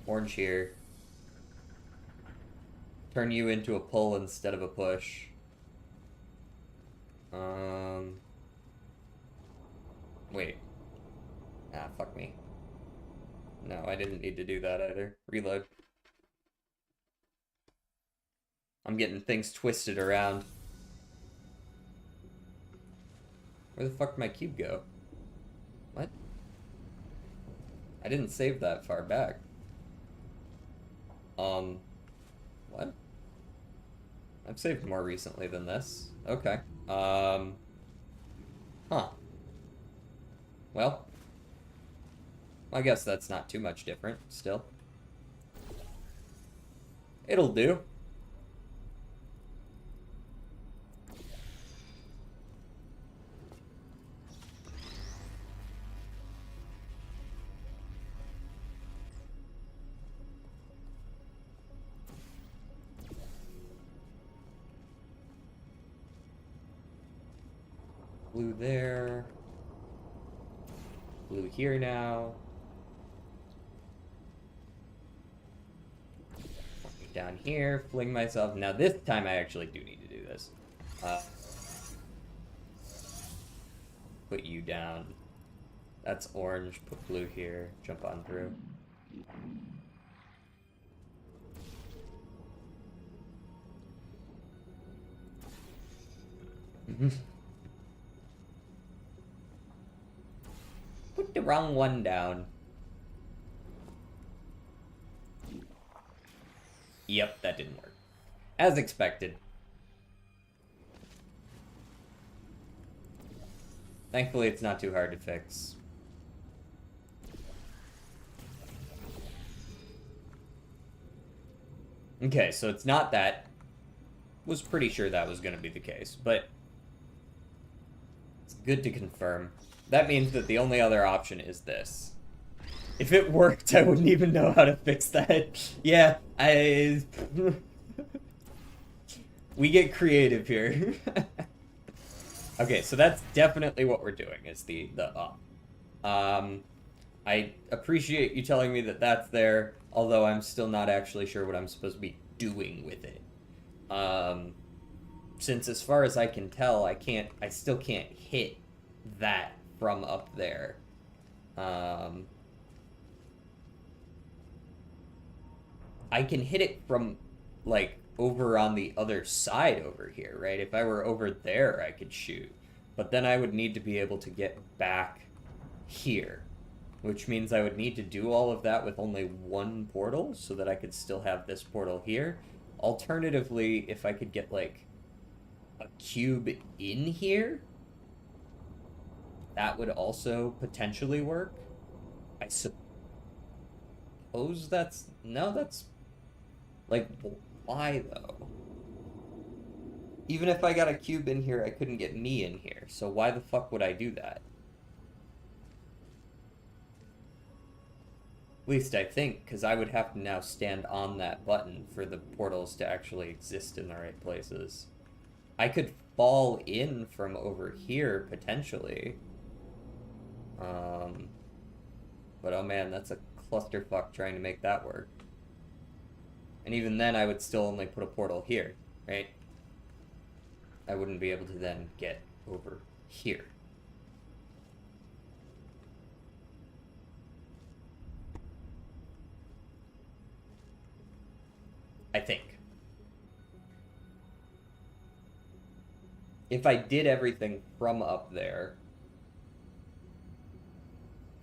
Orange here. Turn you into a pull instead of a push. Wait. Ah, fuck me. No, I didn't need to do that either. Reload. I'm getting things twisted around. Where the fuck did my cube go? What? I didn't save that far back. What? I've saved more recently than this. Okay. Huh. Well, I guess that's not too much different, still. It'll do. Blue there. Blue here now. Down here, fling myself. Now this time I actually do need to do this. Put you down. That's orange. Put blue here. Jump on through. Put the wrong one down. Yep, that didn't work. As expected. Thankfully, it's not too hard to fix. Okay, so it's not that. Was pretty sure that was going to be the case, but it's good to confirm. That means that the only other option is this. If it worked, I wouldn't even know how to fix that. Yeah, we get creative here. Okay, so that's definitely what we're doing, is the up. I appreciate you telling me that that's there, although I'm still not actually sure what I'm supposed to be doing with it. Since as far as I can tell, I still can't hit that from up there. I can hit it from, like, over on the other side over here, right? If I were over there, I could shoot. But then I would need to be able to get back here, which means I would need to do all of that with only one portal so that I could still have this portal here. Alternatively, if I could get, like, a cube in here, that would also potentially work. I suppose that's... No, that's... Like, why, though? Even if I got a cube in here, I couldn't get me in here. So why the fuck would I do that? At least I think, because I would have to now stand on that button for the portals to actually exist in the right places. I could fall in from over here, potentially. But oh man, that's a clusterfuck trying to make that work. And even then, I would still only put a portal here, right? I wouldn't be able to then get over here. I think. If I did everything from up there,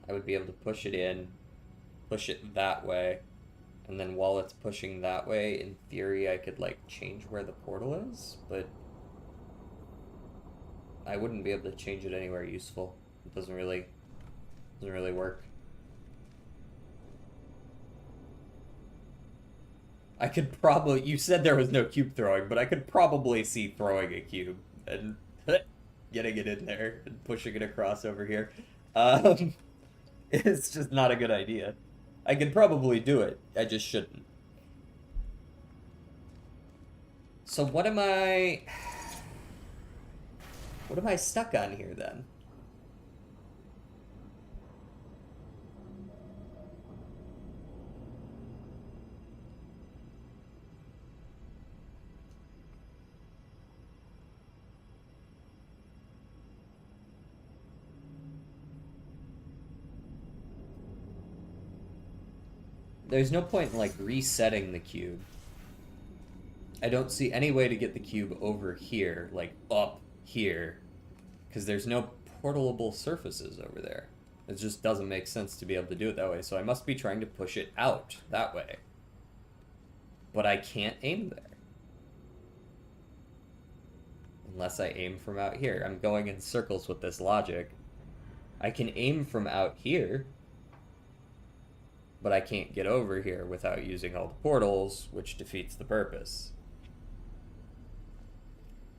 I would be able to push it in, push it that way, and then while it's pushing that way, in theory, I could, like, change where the portal is, but I wouldn't be able to change it anywhere useful. It doesn't really work. I could probably... You said there was no cube throwing, but I could probably see throwing a cube and getting it in there and pushing it across over here. It's just not a good idea. I could probably do it. I just shouldn't. So what am I... What am I stuck on here, then? there's no point in, like, resetting the cube. I don't see any way to get the cube over here, like, up here, because there's no portalable surfaces over there. It just doesn't make sense to be able to do it that way, so I must be trying to push it out that way. But I can't aim there. Unless I aim from out here. I'm going in circles with this logic. I can aim from out here, but I can't get over here without using all the portals, which defeats the purpose.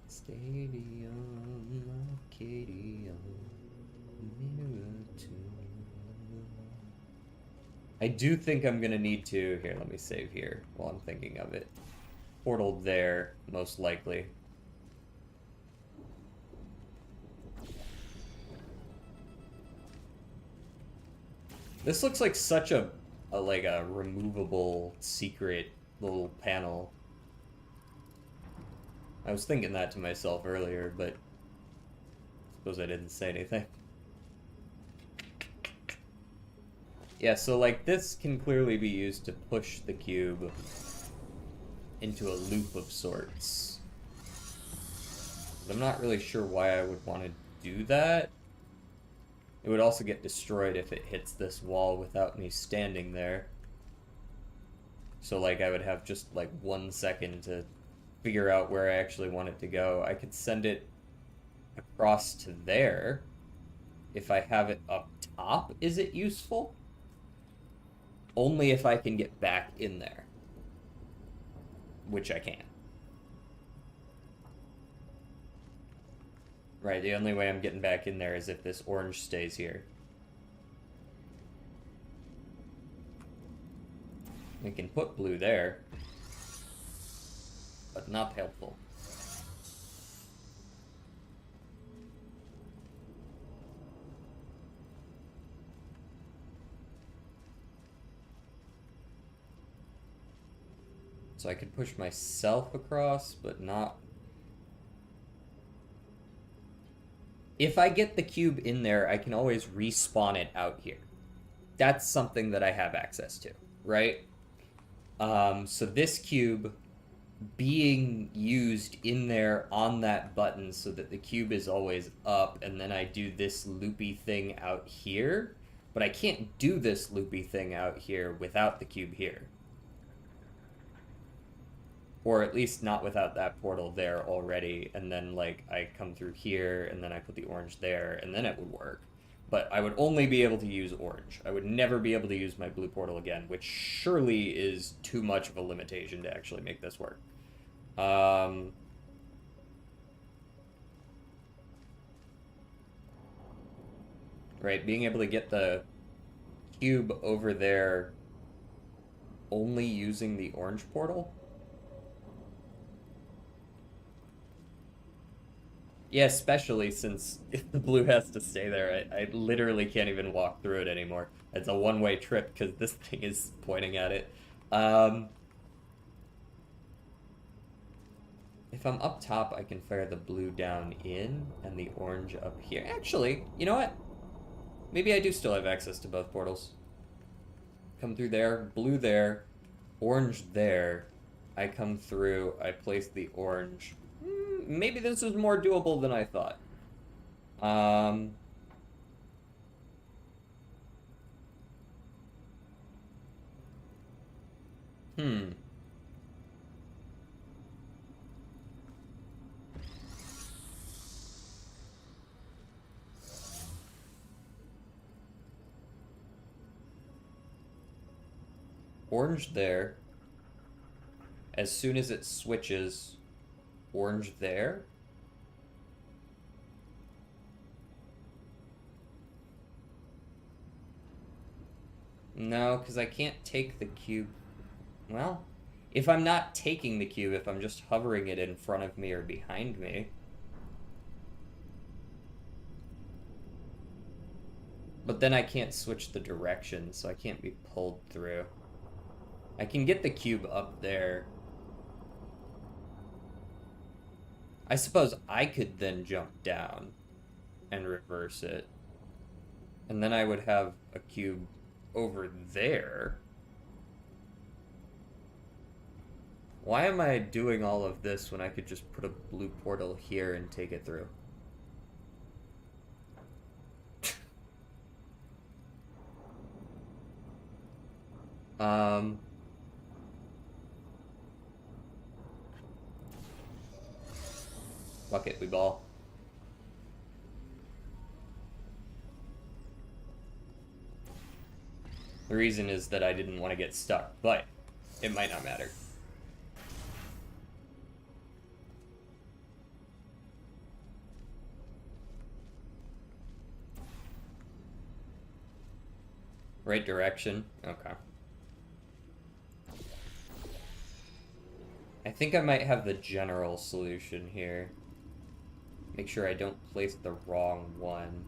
Stadium, Arcadium, Mirror. I do think I'm gonna need to... Here, let me save here while I'm thinking of it. Portal there, most likely. This looks like such a removable secret little panel. I was thinking that to myself earlier, but I suppose I didn't say anything. Yeah, so like this can clearly be used to push the cube into a loop of sorts. But I'm not really sure why I would want to do that. It would also get destroyed if it hits this wall without me standing there. So like I would have just like 1 second to figure out where I actually want it to go. I could send it across to there. If I have it up top, is it useful? Only if I can get back in there. Which I can. Right, the only way I'm getting back in there is if this orange stays here. We can put blue there, but not helpful. So I could push myself across, but not... If I get the cube in there, I can always respawn it out here. That's something that I have access to, right? So this cube being used in there on that button so that the cube is always up, and then I do this loopy thing out here, but I can't do this loopy thing out here without the cube here. Or at least not without that portal there already, and then, like, I come through here, and then I put the orange there, and then it would work. But I would only be able to use orange. I would never be able to use my blue portal again, which surely is too much of a limitation to actually make this work. Right, being able to get the cube over there only using the orange portal? Yeah, especially since if the blue has to stay there, I literally can't even walk through it anymore. It's a one-way trip because this thing is pointing at it. If I'm up top, I can fire the blue down in and the orange up here. Actually, you know what? Maybe I do still have access to both portals. Come through there, blue there, orange there. I come through, I place the orange. Maybe this is more doable than I thought. Orange there. As soon as it switches, orange there. No, because I can't take the cube. Well, if I'm not taking the cube, if I'm just hovering it in front of me or behind me. But then I can't switch the direction, so I can't be pulled through. I can get the cube up there. I suppose I could then jump down and reverse it. And then I would have a cube over there. Why am I doing all of this when I could just put a blue portal here and take it through? Um... Fuck it, we ball. The reason is that I didn't want to get stuck, but it might not matter. Right direction? Okay. I think I might have the general solution here. Make sure I don't place the wrong one.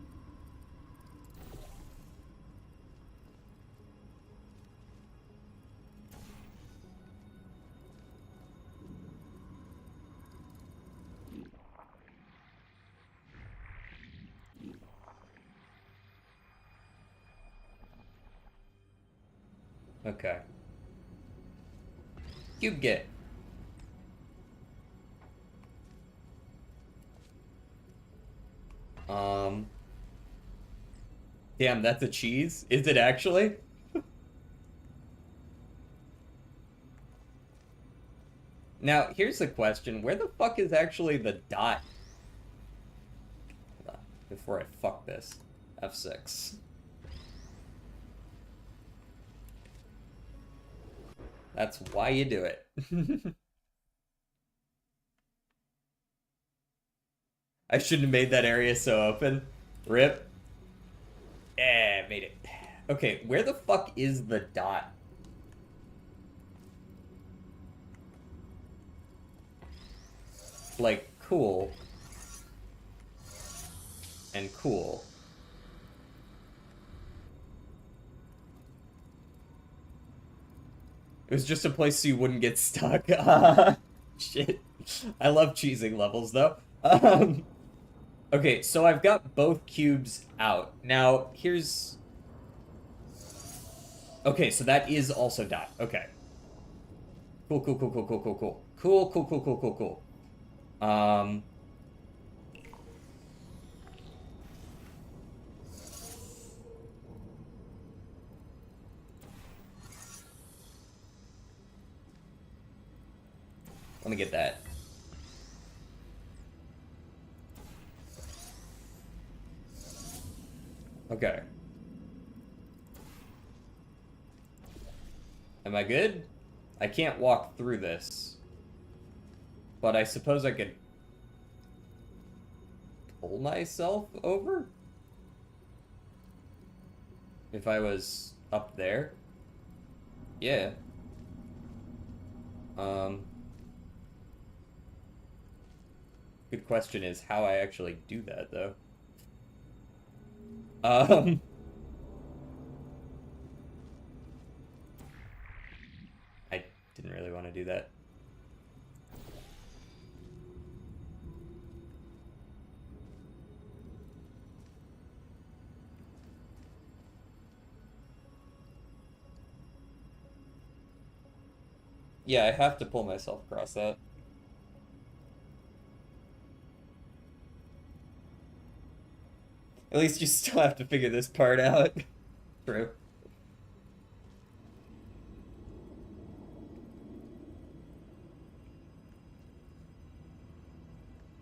Okay. Cube get. Damn, that's a cheese? Is it actually? Now, here's the question. Where the fuck is actually the dot? Hold on, before I fuck this. F6. That's why you do it. I shouldn't have made that area so open. Rip. Made it. Okay, where the fuck is the dot? Like, cool. And cool. It was just a place so you wouldn't get stuck. Shit. I love cheesing levels, though. Okay, so I've got both cubes out. Now, here's... Okay, so that is also dot. Okay. Cool, cool, cool, cool, cool, cool, cool. Cool, cool, cool, cool, cool, cool. Let me get that. Okay. Am I good? I can't walk through this. But I suppose I could pull myself over? If I was up there? Yeah. Good question is how I actually do that, though. I didn't really want to do that. Yeah, I have to pull myself across that. At least you still have to figure this part out. True.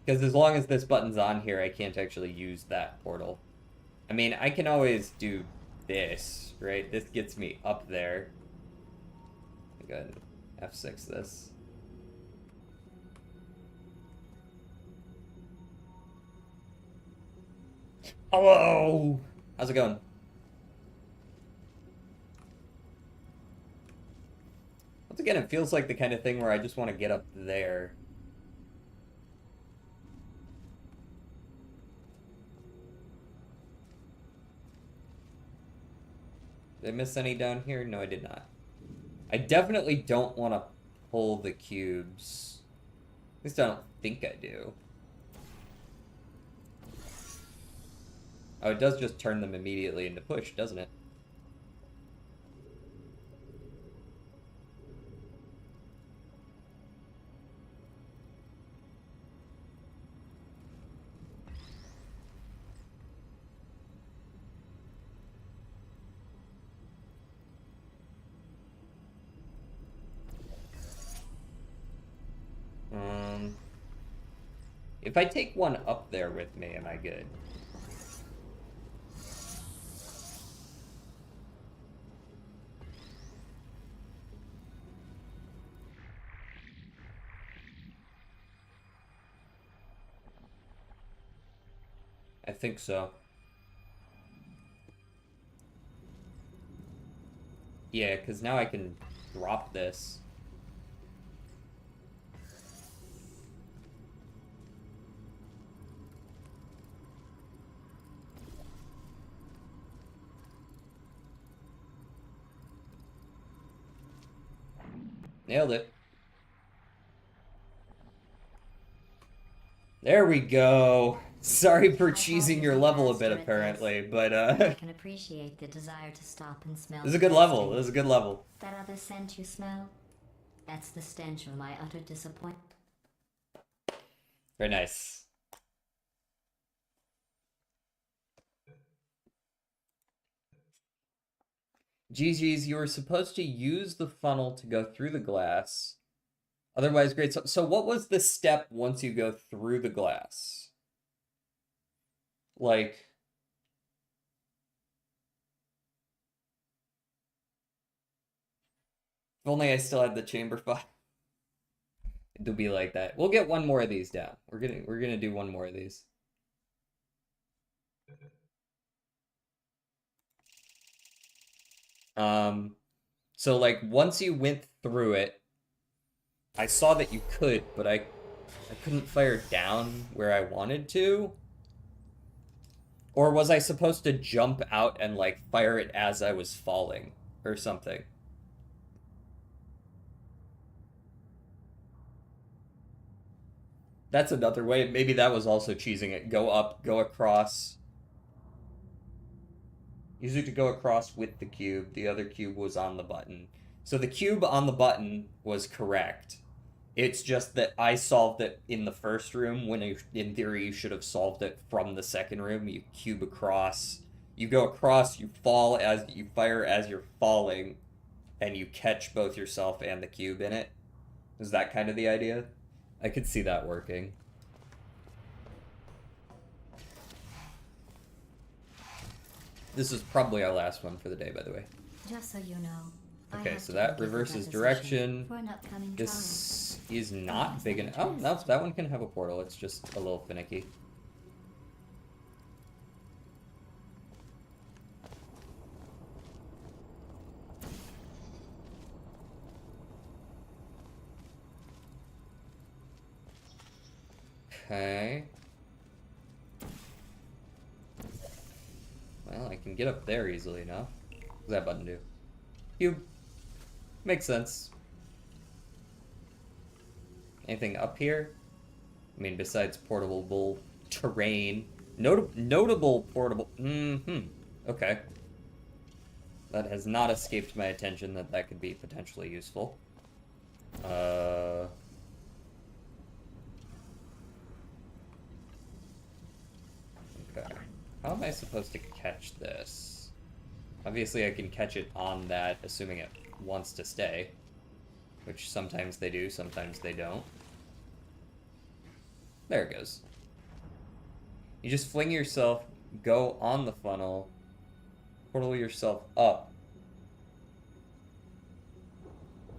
Because as long as this button's on here, I can't actually use that portal. I mean, I can always do this, right? This gets me up there. Go ahead and F6 this. Hello! How's it going? Once again, it feels like the kind of thing where I just want to get up there. Did I miss any down here? No, I did not. I definitely don't want to pull the cubes. At least I don't think I do. Oh, it does just turn them immediately into push, doesn't it? If I take one up there with me, am I good? I think so. Yeah, because now I can drop this. Nailed it. There we go. Sorry for cheesing your level a bit, apparently, but I can appreciate the desire to stop and smell. This is a good level. This is a good level. That other scent you smell? That's the stench of my utter disappointment. Very nice. GG's, you were supposed to use the funnel to go through the glass. Otherwise, great. So what was the step once you go through the glass? Like... If only I still had the chamber file. It'll be like that. We'll get one more of these down. We're gonna do one more of these. So like once you went through it, I saw that you could, but I couldn't fire down where I wanted to. Or was I supposed to jump out and like fire it as I was falling or something? That's another way. Maybe that was also cheesing it. Go up, go across. Usually to go across with the cube. The other cube was on the button. So the cube on the button was correct. It's just that I solved it in the first room when in theory you should have solved it from the second room. You cube across. You go across, you fall as you fire as you're falling, and you catch both yourself and the cube in it. Is that kind of the idea? I could see that working. This is probably our last one for the day, by the way. Just so you know. Okay, so that reverses direction. This is not big enough. Oh, no, that one can have a portal. It's just a little finicky. Okay. Well, I can get up there easily enough. What does that button do? Cube. Makes sense. Anything up here? I mean, besides portable terrain. Notable portable... Okay. That has not escaped my attention that could be potentially useful. Okay. How am I supposed to catch this? Obviously I can catch it on that, assuming it wants to stay. Which sometimes they do, sometimes they don't. There it goes. You just fling yourself, go on the funnel, portal yourself up,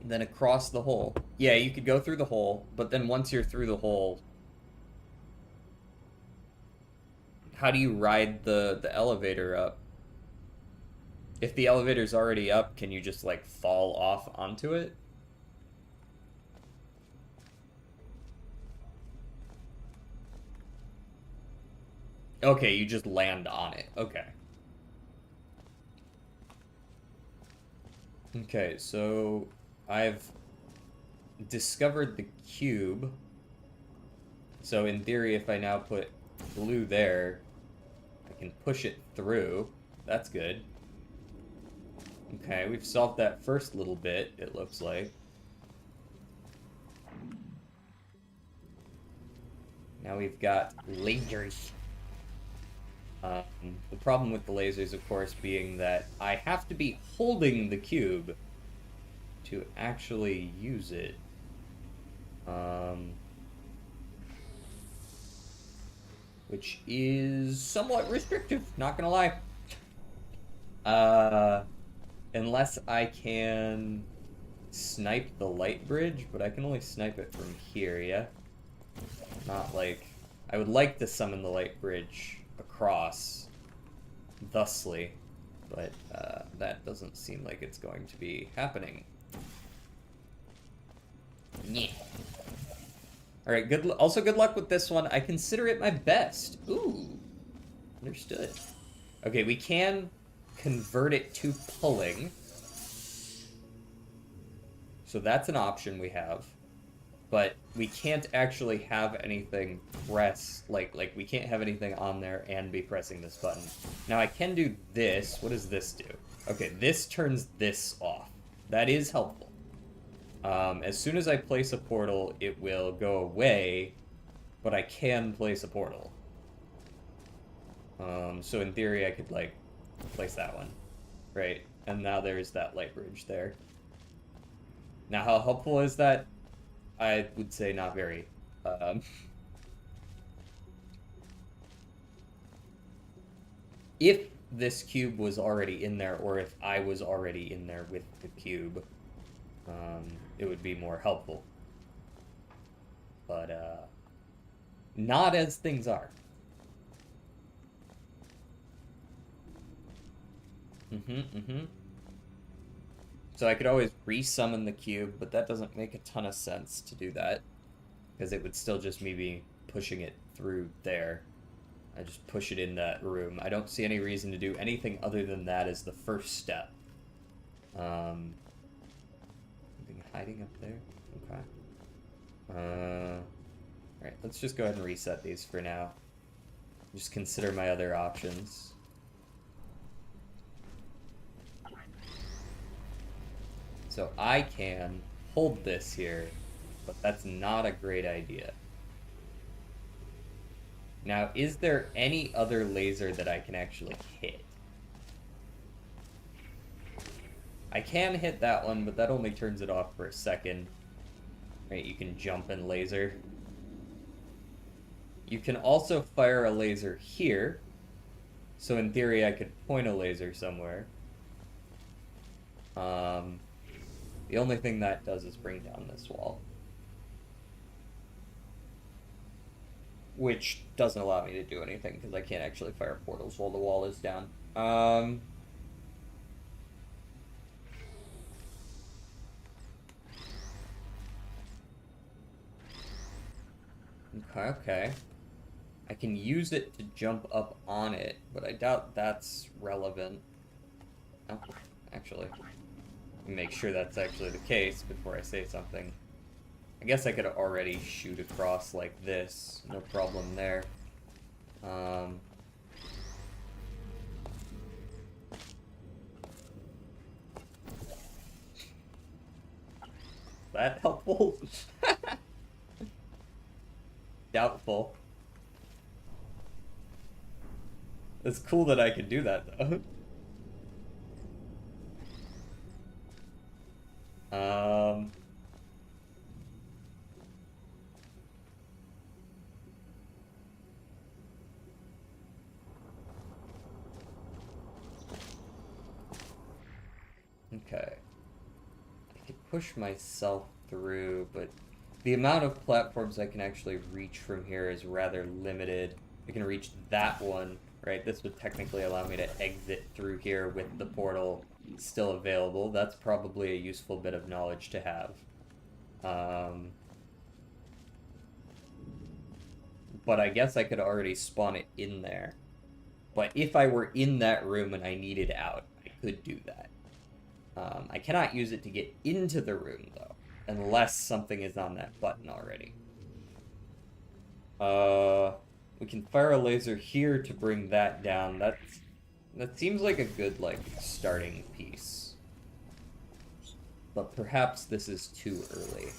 then across the hole. Yeah, you could go through the hole, but then once you're through the hole, how do you ride the elevator up? If the elevator's already up, can you just, like, fall off onto it? Okay, you just land on it. Okay. Okay, so I've discovered the cube. So in theory, if I now put blue there, I can push it through. That's good. Okay, we've solved that first little bit, it looks like. Now we've got lasers. The problem with the lasers, of course, being that I have to be holding the cube to actually use it. which is somewhat restrictive, not gonna lie. Unless I can snipe the light bridge, but I can only snipe it from here, yeah? Not like... I would like to summon the light bridge across thusly, but that doesn't seem like it's going to be happening. Yeah. Alright, also good luck with this one. I consider it my best. Ooh. Understood. Okay, we can convert it to pulling. So that's an option we have. But we can't actually have anything press, like we can't have anything on there and be pressing this button. Now I can do this. What does this do? Okay, this turns this off. That is helpful. As soon as I place a portal, it will go away, but I can place a portal. So in theory, I could, like, place that one, right? And now there's that light bridge there. Now, how helpful is that? I would say not very. If this cube was already in there, or if I was already in there with the cube, it would be more helpful. But, not as things are. So I could always resummon the cube, but that doesn't make a ton of sense to do that. Because it would still just be pushing it through there. I just push it in that room. I don't see any reason to do anything other than that as the first step. Anything hiding up there? Okay. Alright, let's just go ahead and reset these for now. Just consider my other options. So I can hold this here, but that's not a great idea. Now, is there any other laser that I can actually hit? I can hit that one, but that only turns it off for a second. Right, you can jump and laser. You can also fire a laser here. So in theory, I could point a laser somewhere. The only thing that does is bring down this wall. Which doesn't allow me to do anything, because I can't actually fire portals while the wall is down. Okay. I can use it to jump up on it, but I doubt that's relevant. Oh, actually. Make sure that's actually the case before I say something. I guess I could already shoot across like this. No problem there. That helpful? Doubtful. It's cool that I can do that, though. Okay. I could push myself through, but the amount of platforms I can actually reach from here is rather limited. I can reach that one, right? This would technically allow me to exit through here with the portal still available. That's probably a useful bit of knowledge to have. But I guess I could already spawn it in there. But if I were in that room and I needed out, I could do that. I cannot use it to get into the room, though, unless something is on that button already. We can fire a laser here to bring that down. That seems like a good, like, starting piece. But perhaps this is too early.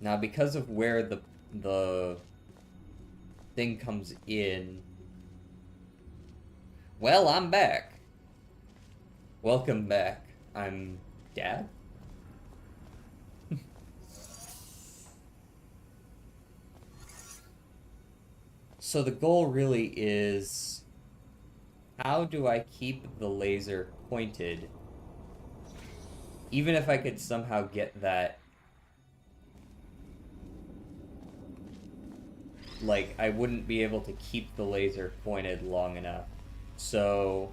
Now, because of where the thing comes in... Well, I'm back. Welcome back. I'm Dad? So the goal really is, how do I keep the laser pointed? Even if I could somehow get that, like, I wouldn't be able to keep the laser pointed long enough. So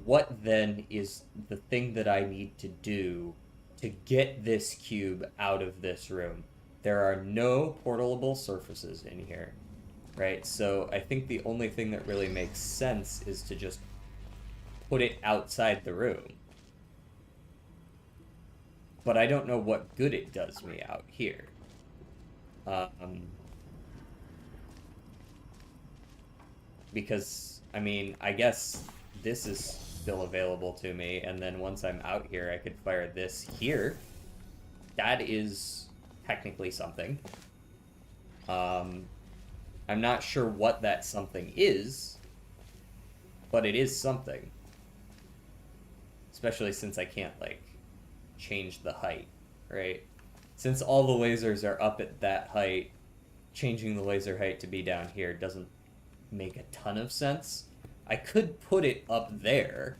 what then is the thing that I need to do to get this cube out of this room? There are no portalable surfaces in here, right? So I think the only thing that really makes sense is to just put it outside the room. But I don't know what good it does me out here. Because, I mean, I guess this is still available to me, and then once I'm out here, I could fire this here. That is technically something. I'm not sure what that something is, but it is something. Especially since I can't, like, change the height, right? Since all the lasers are up at that height, changing the laser height to be down here doesn't make a ton of sense. I could put it up there.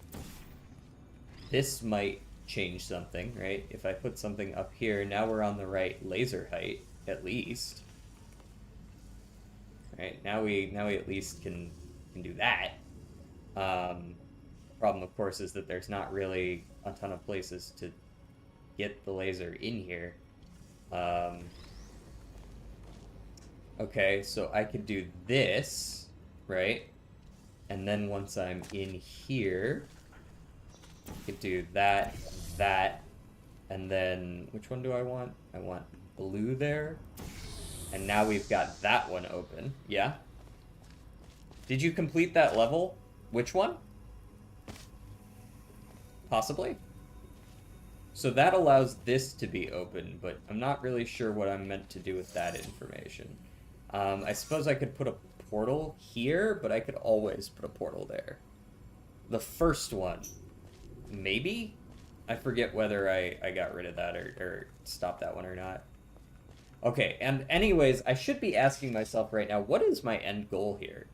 This might change something, right? If I put something up here, now we're on the right laser height, at least. Right, now we at least can do that. Problem, of course, is that there's not really a ton of places to get the laser in here. Okay, so I could do this, right? And then once I'm in here, I could do that, that, and then which one do I want? I want blue there. And now we've got that one open. Yeah? Did you complete that level? Which one? Possibly. So that allows this to be open, but I'm not really sure what I'm meant to do with that information. I suppose I could put a portal here, but I could always put a portal there. The first one, maybe? I forget whether I got rid of that or stopped that one or not. Okay, and anyways, I should be asking myself right now, what is my end goal here?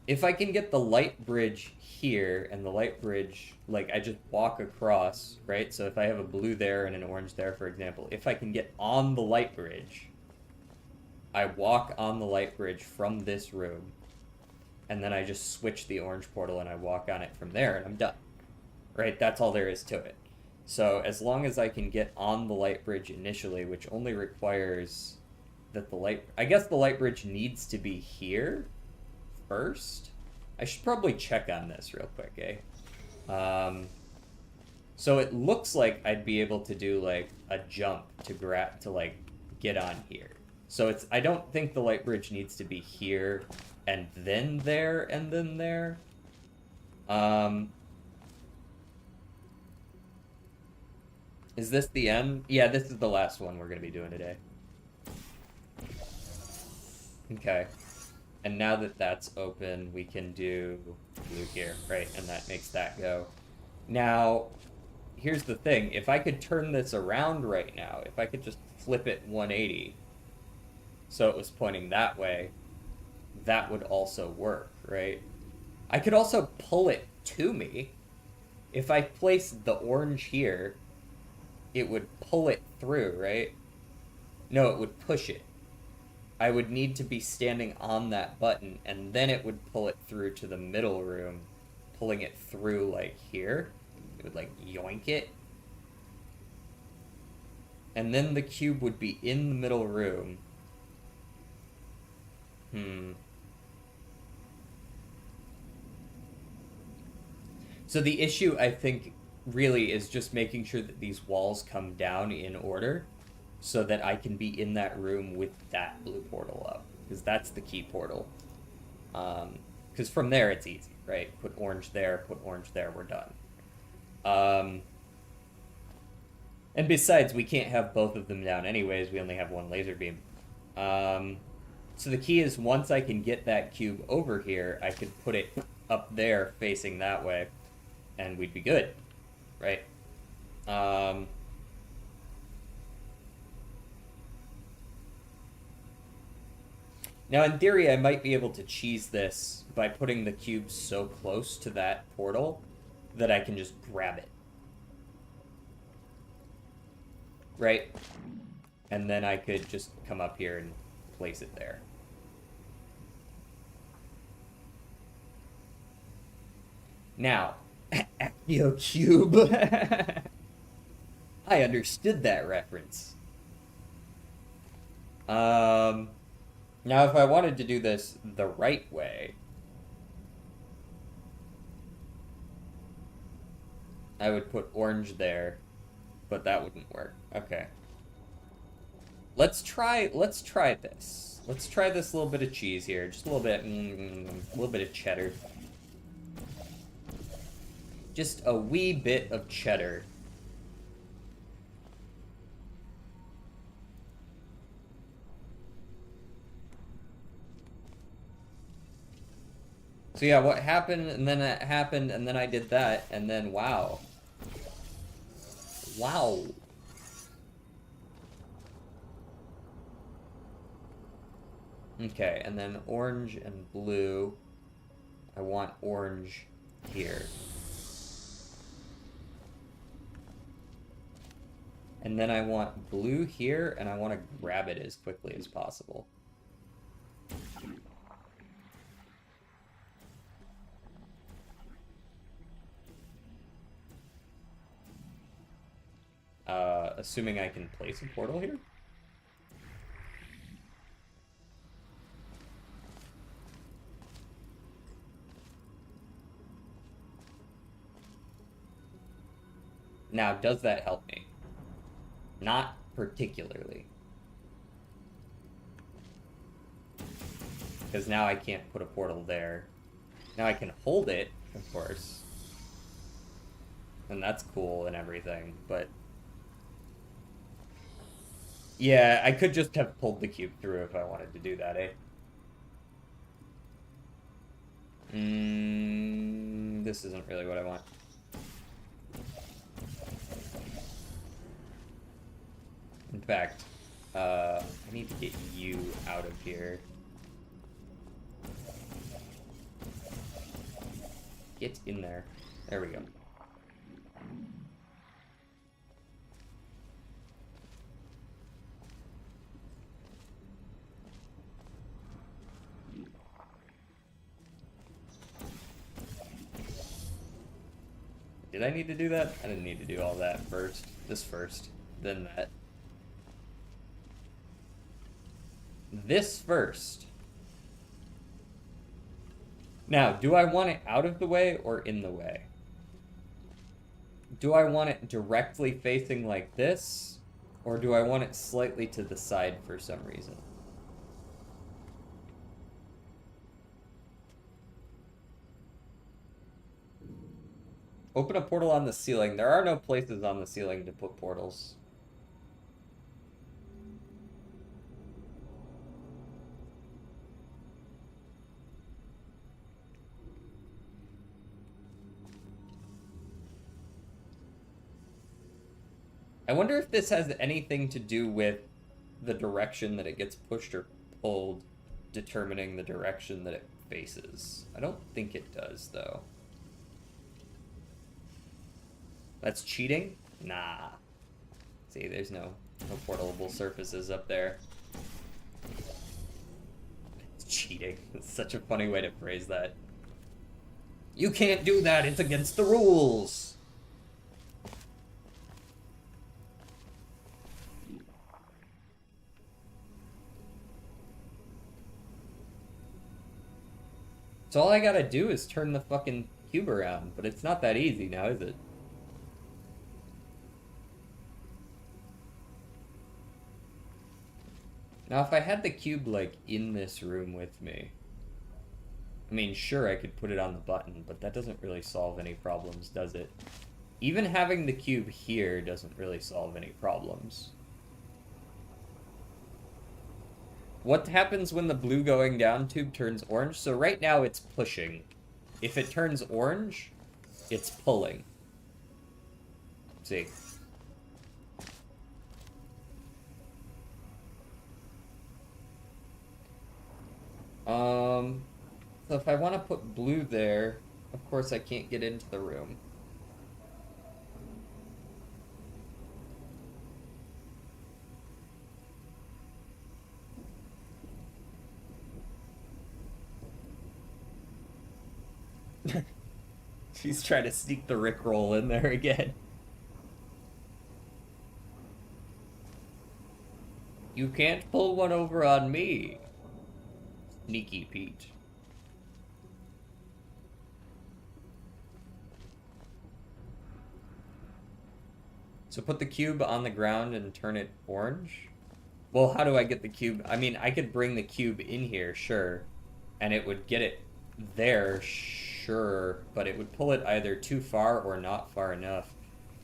If I can get the light bridge here, and the light bridge, like, I just walk across, right? So if I have a blue there and an orange there, for example, if I can get on the light bridge, I walk on the light bridge from this room, and then I just switch the orange portal and I walk on it from there, and I'm done. Right? That's all there is to it. So as long as I can get on the light bridge initially, which only requires that I guess the light bridge needs to be here first. I should probably check on this real quick, eh? So it looks like I'd be able to do, like, a jump to like, get on here. So I don't think the light bridge needs to be here, and then there, and then there. Is this the end? Yeah, this is the last one we're going to be doing today. Okay. And now that that's open, we can do blue here, right? And that makes that go. Now, here's the thing. If I could turn this around right now, if I could just flip it 180, so it was pointing that way, that would also work, right? I could also pull it to me. If I placed the orange here, it would pull it through, right? No, it would push it. I would need to be standing on that button, and then it would pull it through to the middle room, pulling it through, like, here. It would, like, yoink it. And then the cube would be in the middle room. So the issue, I think, really is just making sure that these walls come down in order so that I can be in that room with that blue portal up, because that's the key portal. Because from there, it's easy, right? Put orange there, we're done. And besides, we can't have both of them down anyways, we only have one laser beam. So the key is, once I can get that cube over here, I could put it up there facing that way, and we'd be good, right? Now, in theory, I might be able to cheese this by putting the cube so close to that portal that I can just grab it. Right? And then I could just come up here and place it there. Now, Actio Cube. I understood that reference. Now, if I wanted to do this the right way, I would put orange there, but that wouldn't work. Okay. Let's try this. Let's try this little bit of cheese here. Just a little bit of cheddar. Just a wee bit of cheddar. So yeah, what happened, and then that happened, and then I did that, and then wow. Wow. Okay, and then orange and blue. I want orange here. And then I want blue here, and I want to grab it as quickly as possible. Assuming I can place a portal here? Now, does that help me? Not particularly. Because now I can't put a portal there. Now I can hold it, of course. And that's cool and everything, but... yeah, I could just have pulled the cube through if I wanted to do that, eh? This isn't really what I want. In fact, I need to get you out of here. Get in there. There we go. Did I need to do that? I didn't need to do all that first. This first, then that. This first. Now, do I want it out of the way or in the way? Do I want it directly facing like this? Or do I want it slightly to the side for some reason? Open a portal on the ceiling. There are no places on the ceiling to put portals. I wonder if this has anything to do with the direction that it gets pushed or pulled, determining the direction that it faces. I don't think it does, though. That's cheating? Nah. See, there's no portable surfaces up there. It's cheating. It's such a funny way to phrase that. You can't do that, it's against the rules! So all I gotta do is turn the fucking cube around, but it's not that easy now, is it? Now, if I had the cube, like, in this room with me, I mean, sure, I could put it on the button, but that doesn't really solve any problems, does it? Even having the cube here doesn't really solve any problems. What happens when the blue going down tube turns orange? So right now it's pushing. If it turns orange, it's pulling. See? So if I want to put blue there, of course I can't get into the room. She's trying to sneak the Rickroll in there again. You can't pull one over on me. Sneaky Pete. So put the cube on the ground and turn it orange? Well, how do I get the cube? I mean, I could bring the cube in here, sure. And it would get it there, sure. But it would pull it either too far or not far enough.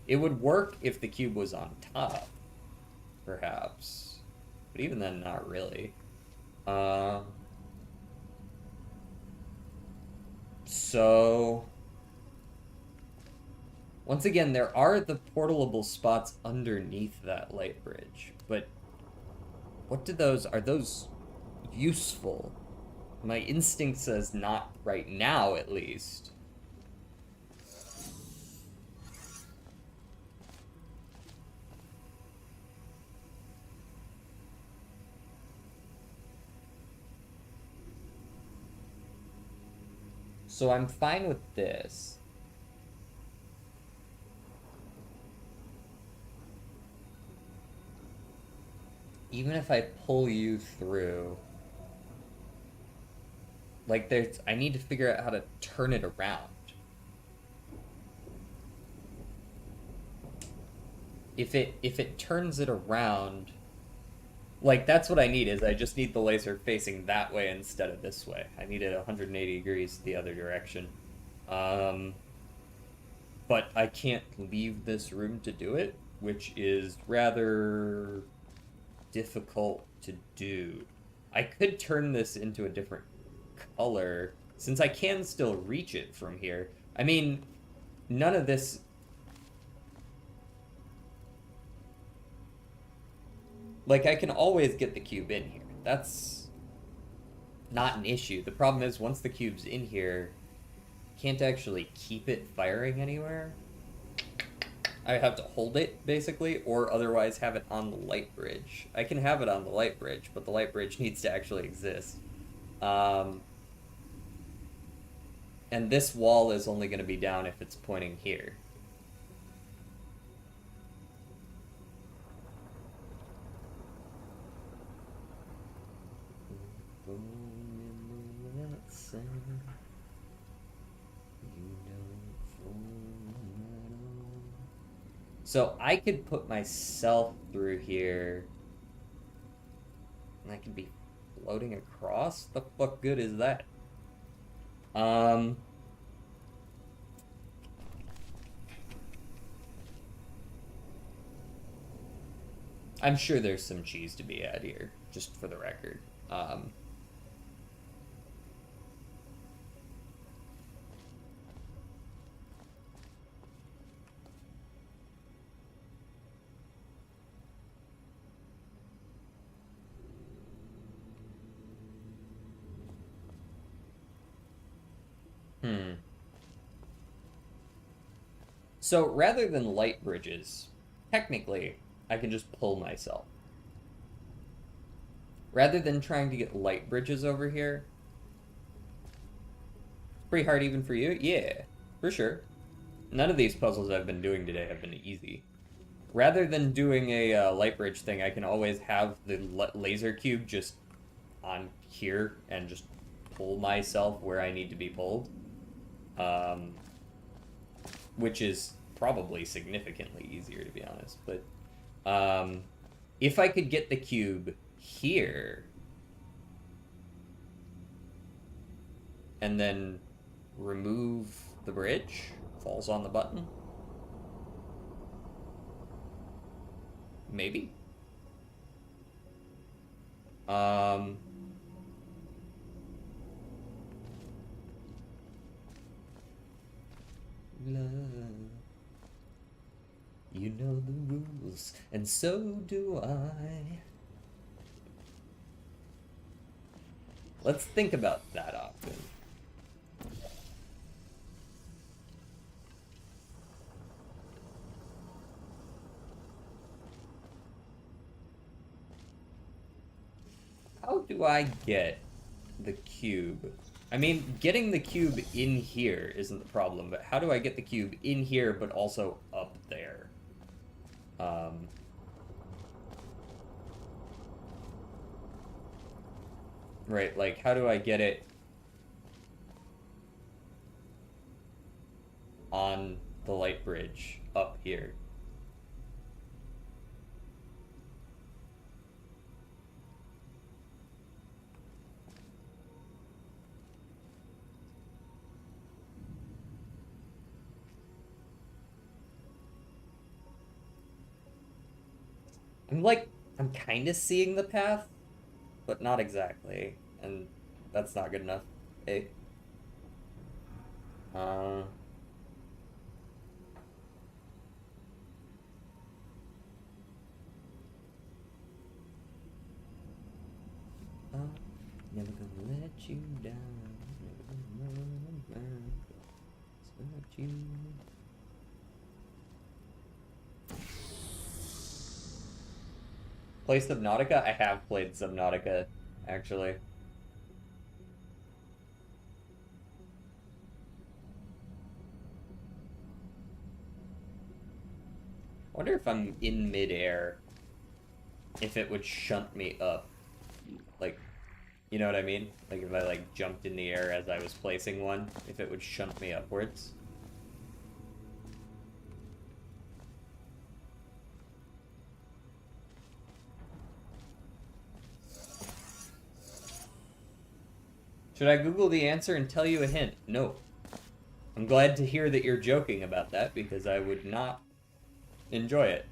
It would work if the cube was on top, perhaps. But even then, not really. So... Once again, there are the portalable spots underneath that light bridge, but what do those... Are those useful? My instinct says not right now, at least. So I'm fine with this. Even if I pull you through, like I need to figure out how to turn it around. If it turns it around, like that's what I need, is I just need the laser facing that way instead of this way. I need it 180 degrees the other direction. But I can't leave this room to do it, which is rather difficult to do. I could turn this into a different color, since I can still reach it from here. I mean, none of this... Like, I can always get the cube in here. That's not an issue. The problem is, once the cube's in here, can't actually keep it firing anywhere. I have to hold it, basically, or otherwise have it on the light bridge. I can have it on the light bridge, but the light bridge needs to actually exist. And this wall is only going to be down if it's pointing here. So I could put myself through here, and I could be floating across? The fuck good is that? I'm sure there's some cheese to be had here, just for the record. So rather than light bridges, technically, I can just pull myself. Rather than trying to get light bridges over here. Pretty hard even for you? Yeah, for sure. None of these puzzles I've been doing today have been easy. Rather than doing a light bridge thing, I can always have the laser cube just on here and just pull myself where I need to be pulled. Which is probably significantly easier, to be honest. But if I could get the cube here and then remove the bridge, falls on the button, maybe. Love, you know the rules, and so do I. Let's think about that option. How do I get the cube? I mean, getting the cube in here isn't the problem, but how do I get the cube in here but also up there? Right, like, how do I get it on the light bridge up here? I'm kind of seeing the path, but not exactly, and that's not good enough. Hey. Never gonna let you down. Never gonna let you. Play Subnautica? I have played Subnautica, actually. I wonder if I'm in midair, if it would shunt me up. Like, you know what I mean? Like if I like jumped in the air as I was placing one, if it would shunt me upwards. Should I Google the answer and tell you a hint? No. I'm glad to hear that you're joking about that because I would not enjoy it.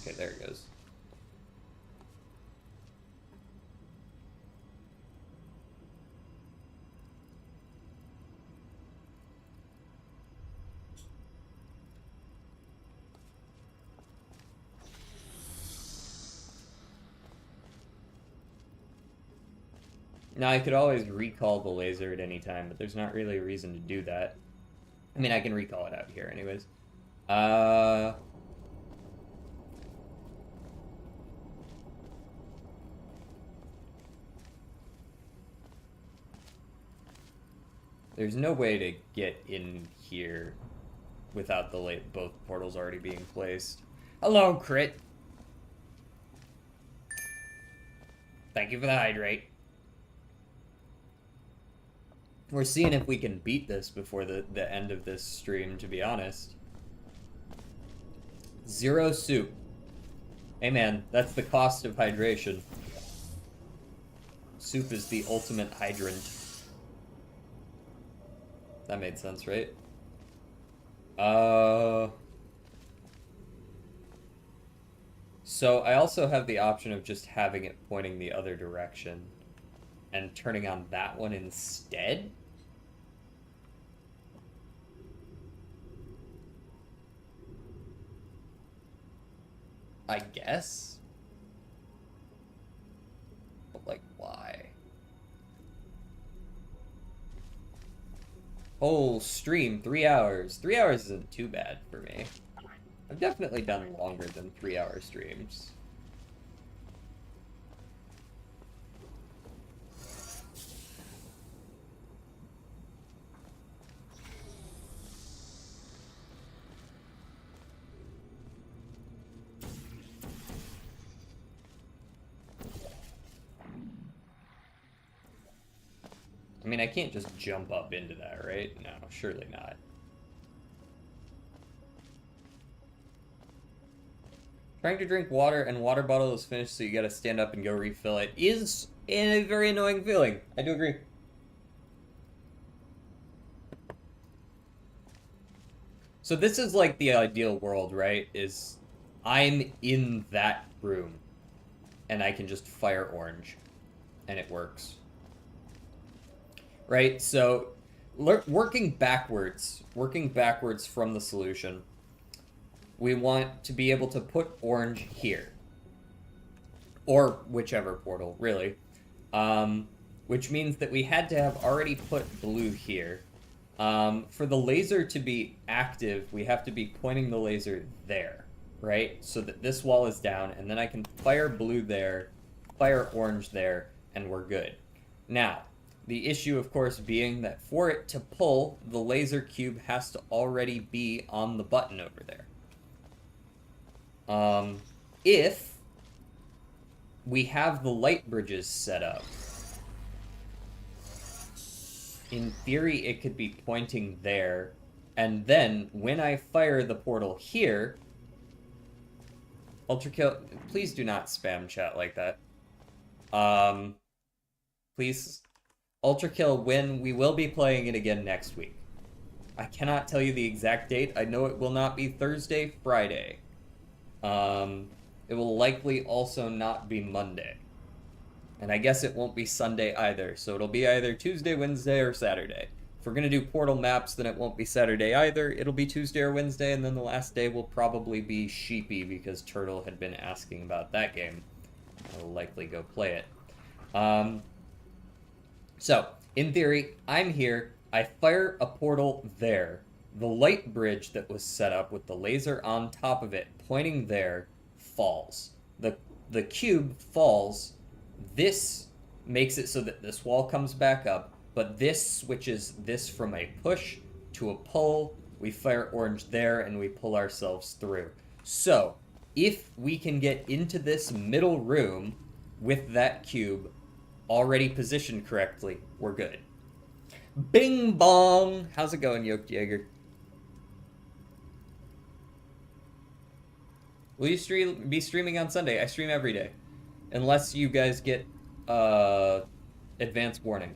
Okay, there it goes. Now, I could always recall the laser at any time, but there's not really a reason to do that. I mean, I can recall it out here anyways. There's no way to get in here without the both portals already being placed. Hello, Crit. Thank you for the hydrate. We're seeing if we can beat this before the end of this stream, to be honest. 0 soup. Hey man, that's the cost of hydration. Soup is the ultimate hydrant. That made sense, right? So I also have the option of just having it pointing the other direction and turning on that one instead. I guess. But like, why? Whole stream, 3 hours. 3 hours isn't too bad for me. I've definitely done longer than 3-hour streams. I mean, I can't just jump up into that, right? No, surely not. Trying to drink water and water bottle is finished, so you gotta stand up and go refill it is a very annoying feeling. I do agree. So this is like the ideal world, right? Is I'm in that room and I can just fire orange and it works. Right? So working backwards from the solution, we want to be able to put orange here. Or whichever portal, really. Which means that we had to have already put blue here. For the laser to be active, we have to be pointing the laser there, right? So that this wall is down, and then I can fire blue there, fire orange there, and we're good. Now, the issue, of course, being that for it to pull, the laser cube has to already be on the button over there. If we have the light bridges set up, in theory, it could be pointing there, and then when I fire the portal here, Ultrakill, please do not spam chat like that. Please, Ultrakill, when we will be playing it again next week. I cannot tell you the exact date. I know it will not be Thursday, Friday. It will likely also not be Monday. And I guess it won't be Sunday either, so it'll be either Tuesday, Wednesday, or Saturday. If we're going to do Portal maps, then it won't be Saturday either. It'll be Tuesday or Wednesday, and then the last day will probably be Sheepy, because Turtle had been asking about that game. I'll likely go play it. So, in theory, I'm here. I fire a portal there. The light bridge that was set up with the laser on top of it, pointing there, falls. The cube falls. This makes it so that this wall comes back up, but this switches this from a push to a pull. We fire orange there, and we pull ourselves through. So, if we can get into this middle room with that cube already positioned correctly, we're good. Bing bong! How's it going, Yoked Jaeger? Will you be streaming on Sunday? I stream every day. Unless you guys get advance warning.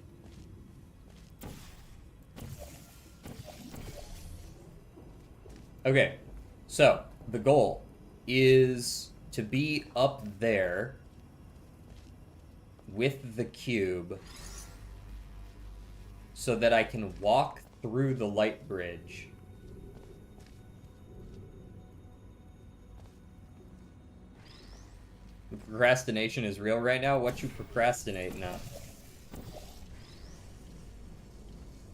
Okay, so the goal is to be up there with the cube so that I can walk through the light bridge. The procrastination is real right now. What you procrastinating on?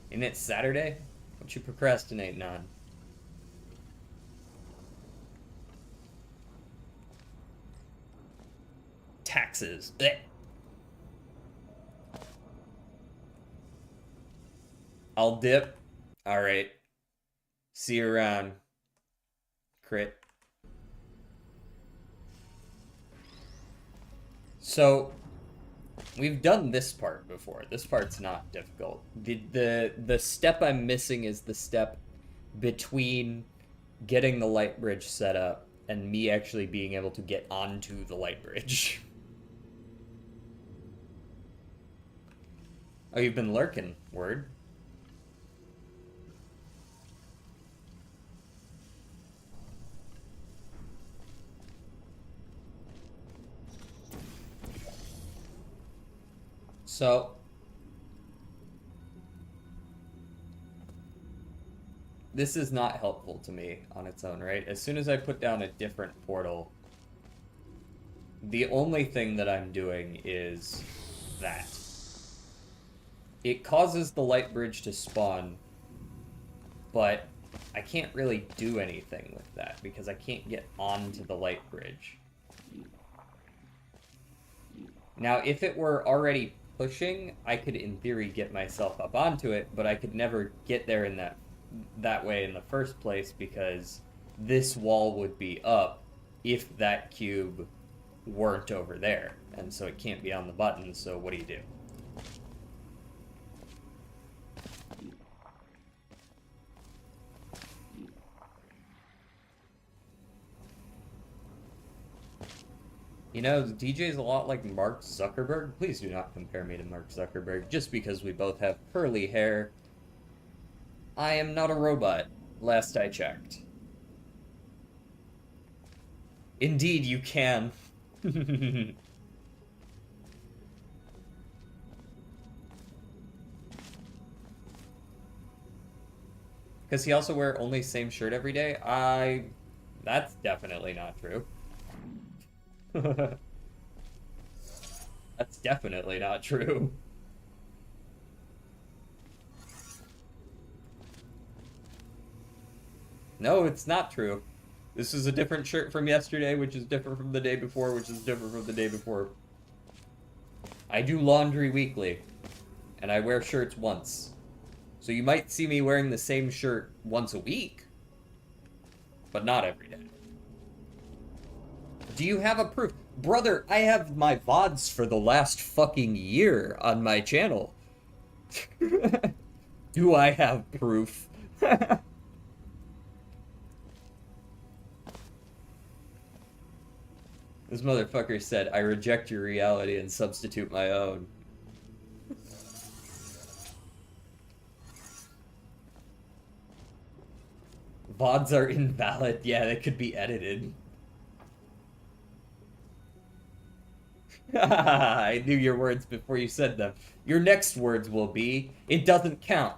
Isn't it Saturday? What you procrastinating on? Taxes. Blech. I'll dip. Alright. See you around. Crit. So, we've done this part before. This part's not difficult. The step I'm missing is the step between getting the light bridge set up and me actually being able to get onto the light bridge. Oh, you've been lurking. Word. So, this is not helpful to me on its own, right? As soon as I put down a different portal, the only thing that I'm doing is that. It causes the light bridge to spawn, but I can't really do anything with that because I can't get onto the light bridge. Now, if it were already pushing, I could in theory get myself up onto it, but I could never get there in that way in the first place because this wall would be up if that cube weren't over there, and so it can't be on the button, so what do you do? You know, DJ's a lot like Mark Zuckerberg. Please do not compare me to Mark Zuckerberg just because we both have curly hair. I am not a robot, last I checked. Indeed, you can. Because he also wear only same shirt every day? That's definitely not true. That's definitely not true. No, it's not true. This is a different shirt from yesterday, which is different from the day before, which is different from the day before. I do laundry weekly, and I wear shirts once. So you might see me wearing the same shirt once a week, but not every day. Do you have a proof? Brother, I have my VODs for the last fucking year on my channel. Do I have proof? This motherfucker said, I reject your reality and substitute my own. VODs are invalid. Yeah, they could be edited. I knew your words before you said them. Your next words will be, it doesn't count.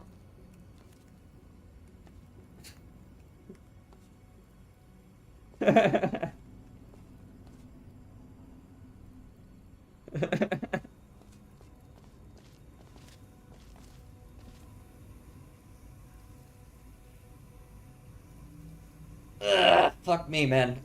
Ugh, fuck me, man.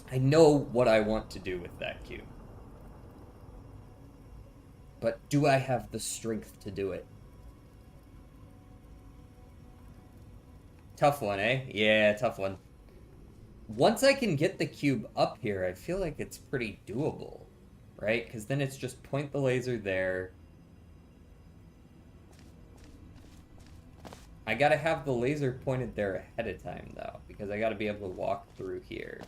I know what I want to do with that cube. But do I have the strength to do it? Tough one, eh? Yeah, tough one. Once I can get the cube up here, I feel like it's pretty doable, right? Because then it's just point the laser there. I gotta have the laser pointed there ahead of time, though, because I gotta be able to walk through here.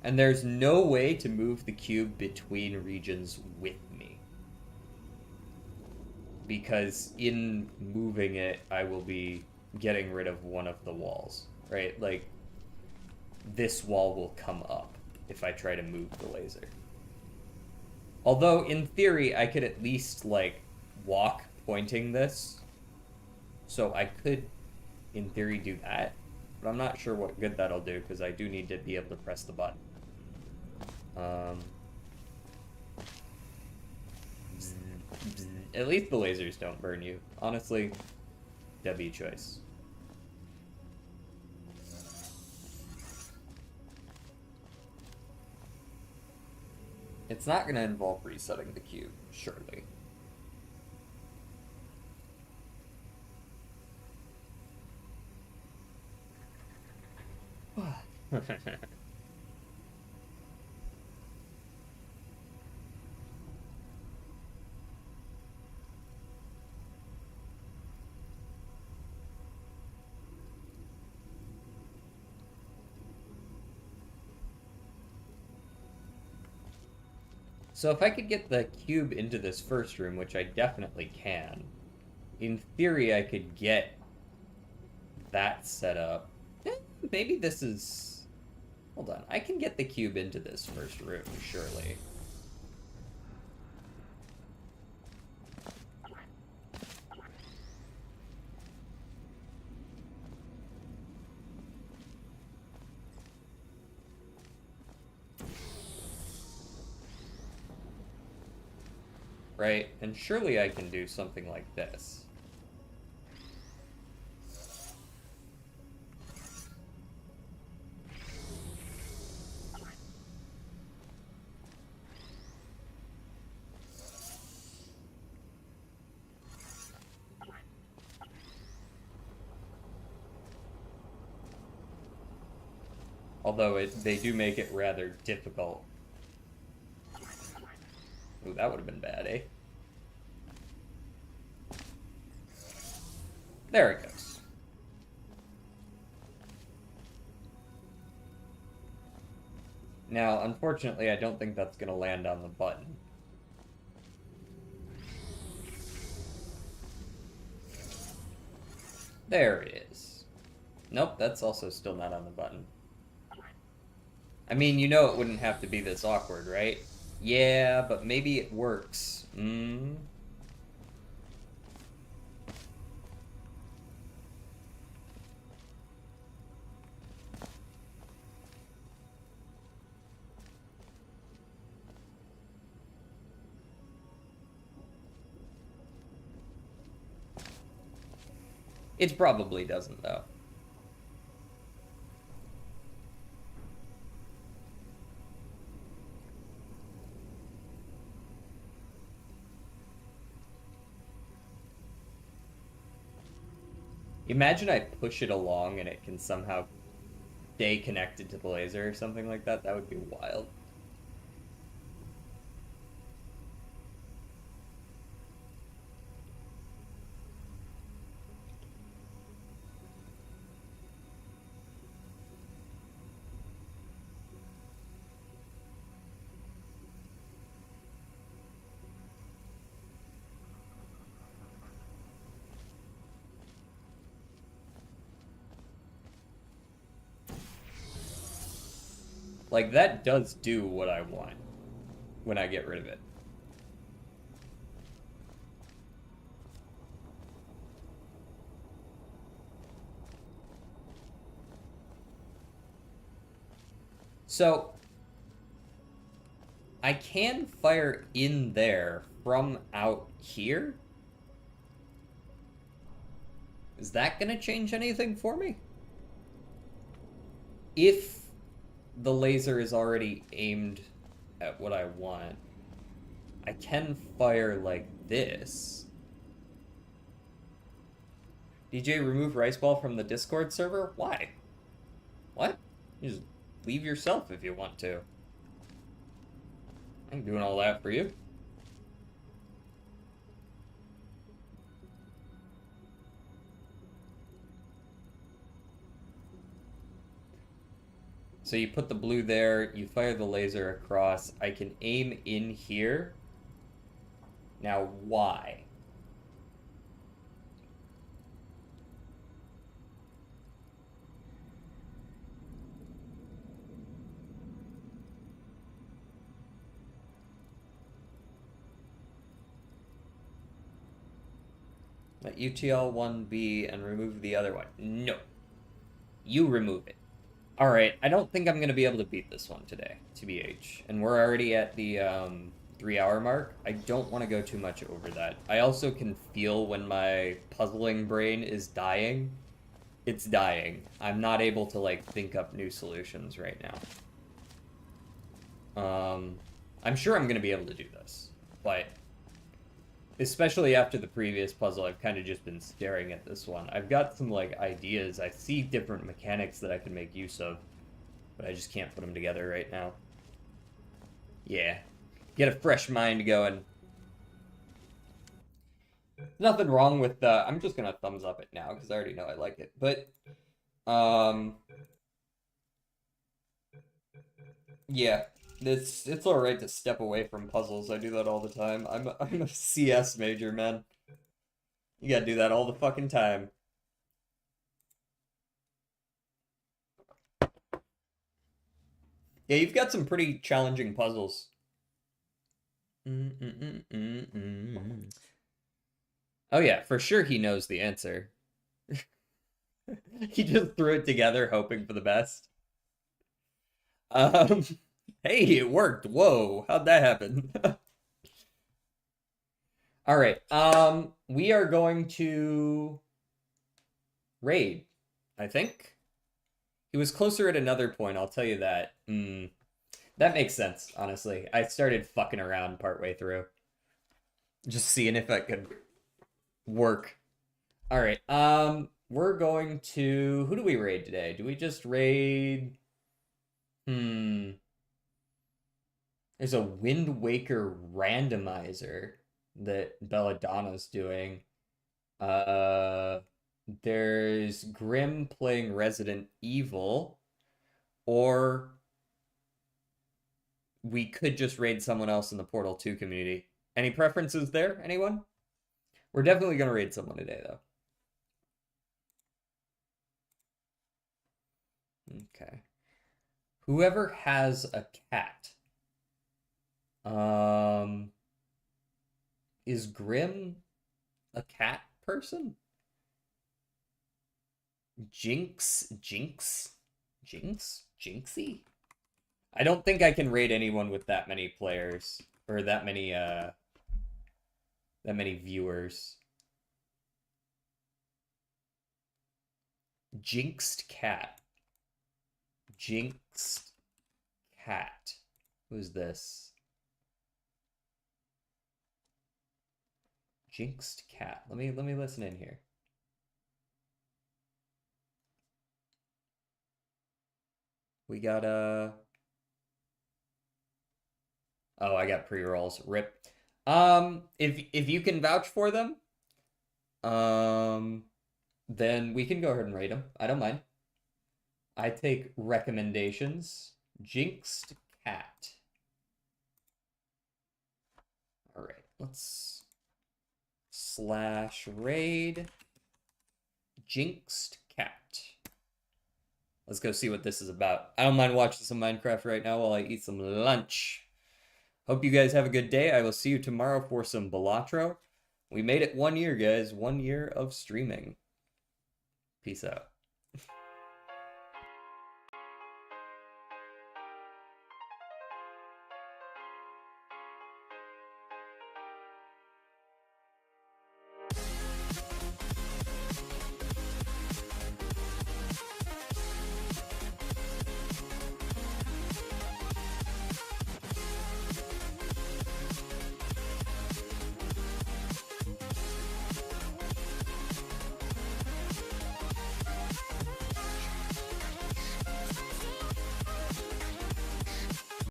And there's no way to move the cube between regions with me. Because in moving it, I will be getting rid of one of the walls, right? Like, this wall will come up if I try to move the laser. Although, in theory, I could at least, like, walk pointing this. So I could, in theory, do that. But I'm not sure what good that'll do, because I do need to be able to press the button. At least the lasers don't burn you. Honestly, W choice. It's not going to involve resetting the cube, surely. So if I could get the cube into this first room, which I definitely can, in theory I could get that set up. Maybe this is... Hold on, I can get the cube into this first room, surely. Right? And surely I can do something like this. Although they do make it rather difficult. Ooh, that would have been bad, eh? There it goes. Now, unfortunately, I don't think that's going to land on the button. There it is. Nope, that's also still not on the button. I mean, you know it wouldn't have to be this awkward, right? Yeah, but maybe it works. It probably doesn't, though. Imagine I push it along and it can somehow stay connected to the laser or something like that. That would be wild. Like, that does do what I want when I get rid of it. So, I can fire in there from out here? Is that gonna change anything for me? If the laser is already aimed at what I want, I can fire like this. DJ, remove Rice Ball from the Discord server? Why? What? You just leave yourself if you want to. I'm doing all that for you. So you put the blue there, you fire the laser across. I can aim in here. Now, why? Let UTL1 be and remove the other one. No. You remove it. Alright, I don't think I'm going to be able to beat this one today, TBH. And we're already at the 3-hour mark. I don't want to go too much over that. I also can feel when my puzzling brain is dying. It's dying. I'm not able to, like, think up new solutions right now. I'm sure I'm going to be able to do this, but especially after the previous puzzle, I've kind of just been staring at this one. I've got some, like, ideas. I see different mechanics that I can make use of, but I just can't put them together right now. Yeah. Get a fresh mind going. Nothing wrong with I'm just gonna thumbs up it now, because I already know I like it. But, yeah. It's alright to step away from puzzles. I do that all the time. I'm a CS major, man. You gotta do that all the fucking time. Yeah, you've got some pretty challenging puzzles. Oh yeah, for sure he knows the answer. He just threw it together hoping for the best. Um, hey, it worked. Whoa, how'd that happen? All right. We are going to raid, I think. He was closer at another point, I'll tell you that. That makes sense, honestly. I started fucking around partway through. Just seeing if I could work. All right. We're going to who do we raid today? Do we just raid There's a Wind Waker randomizer that Belladonna's doing. Uh there's Grim playing Resident Evil, or we could just raid someone else in the Portal 2 community. Any preferences there, anyone? We're definitely gonna raid someone today, though. Okay. Whoever has a cat Is Grim a cat person? Jinxie? I don't think I can rate anyone with that many players or that many viewers. Jinxed cat. Jinxed cat. Who's this? Jinxed cat. Let me listen in here. We got oh, I got pre-rolls. Rip. If you can vouch for them, then we can go ahead and rate them. I don't mind. I take recommendations. Jinxed cat. All right, let's /raid Jinxed cat. Let's go see what this is about. I don't mind watching some Minecraft right now while I eat some lunch. Hope you guys have a good day. I will see you tomorrow for some Balatro. We made it 1 year, guys. 1 year of streaming. Peace out.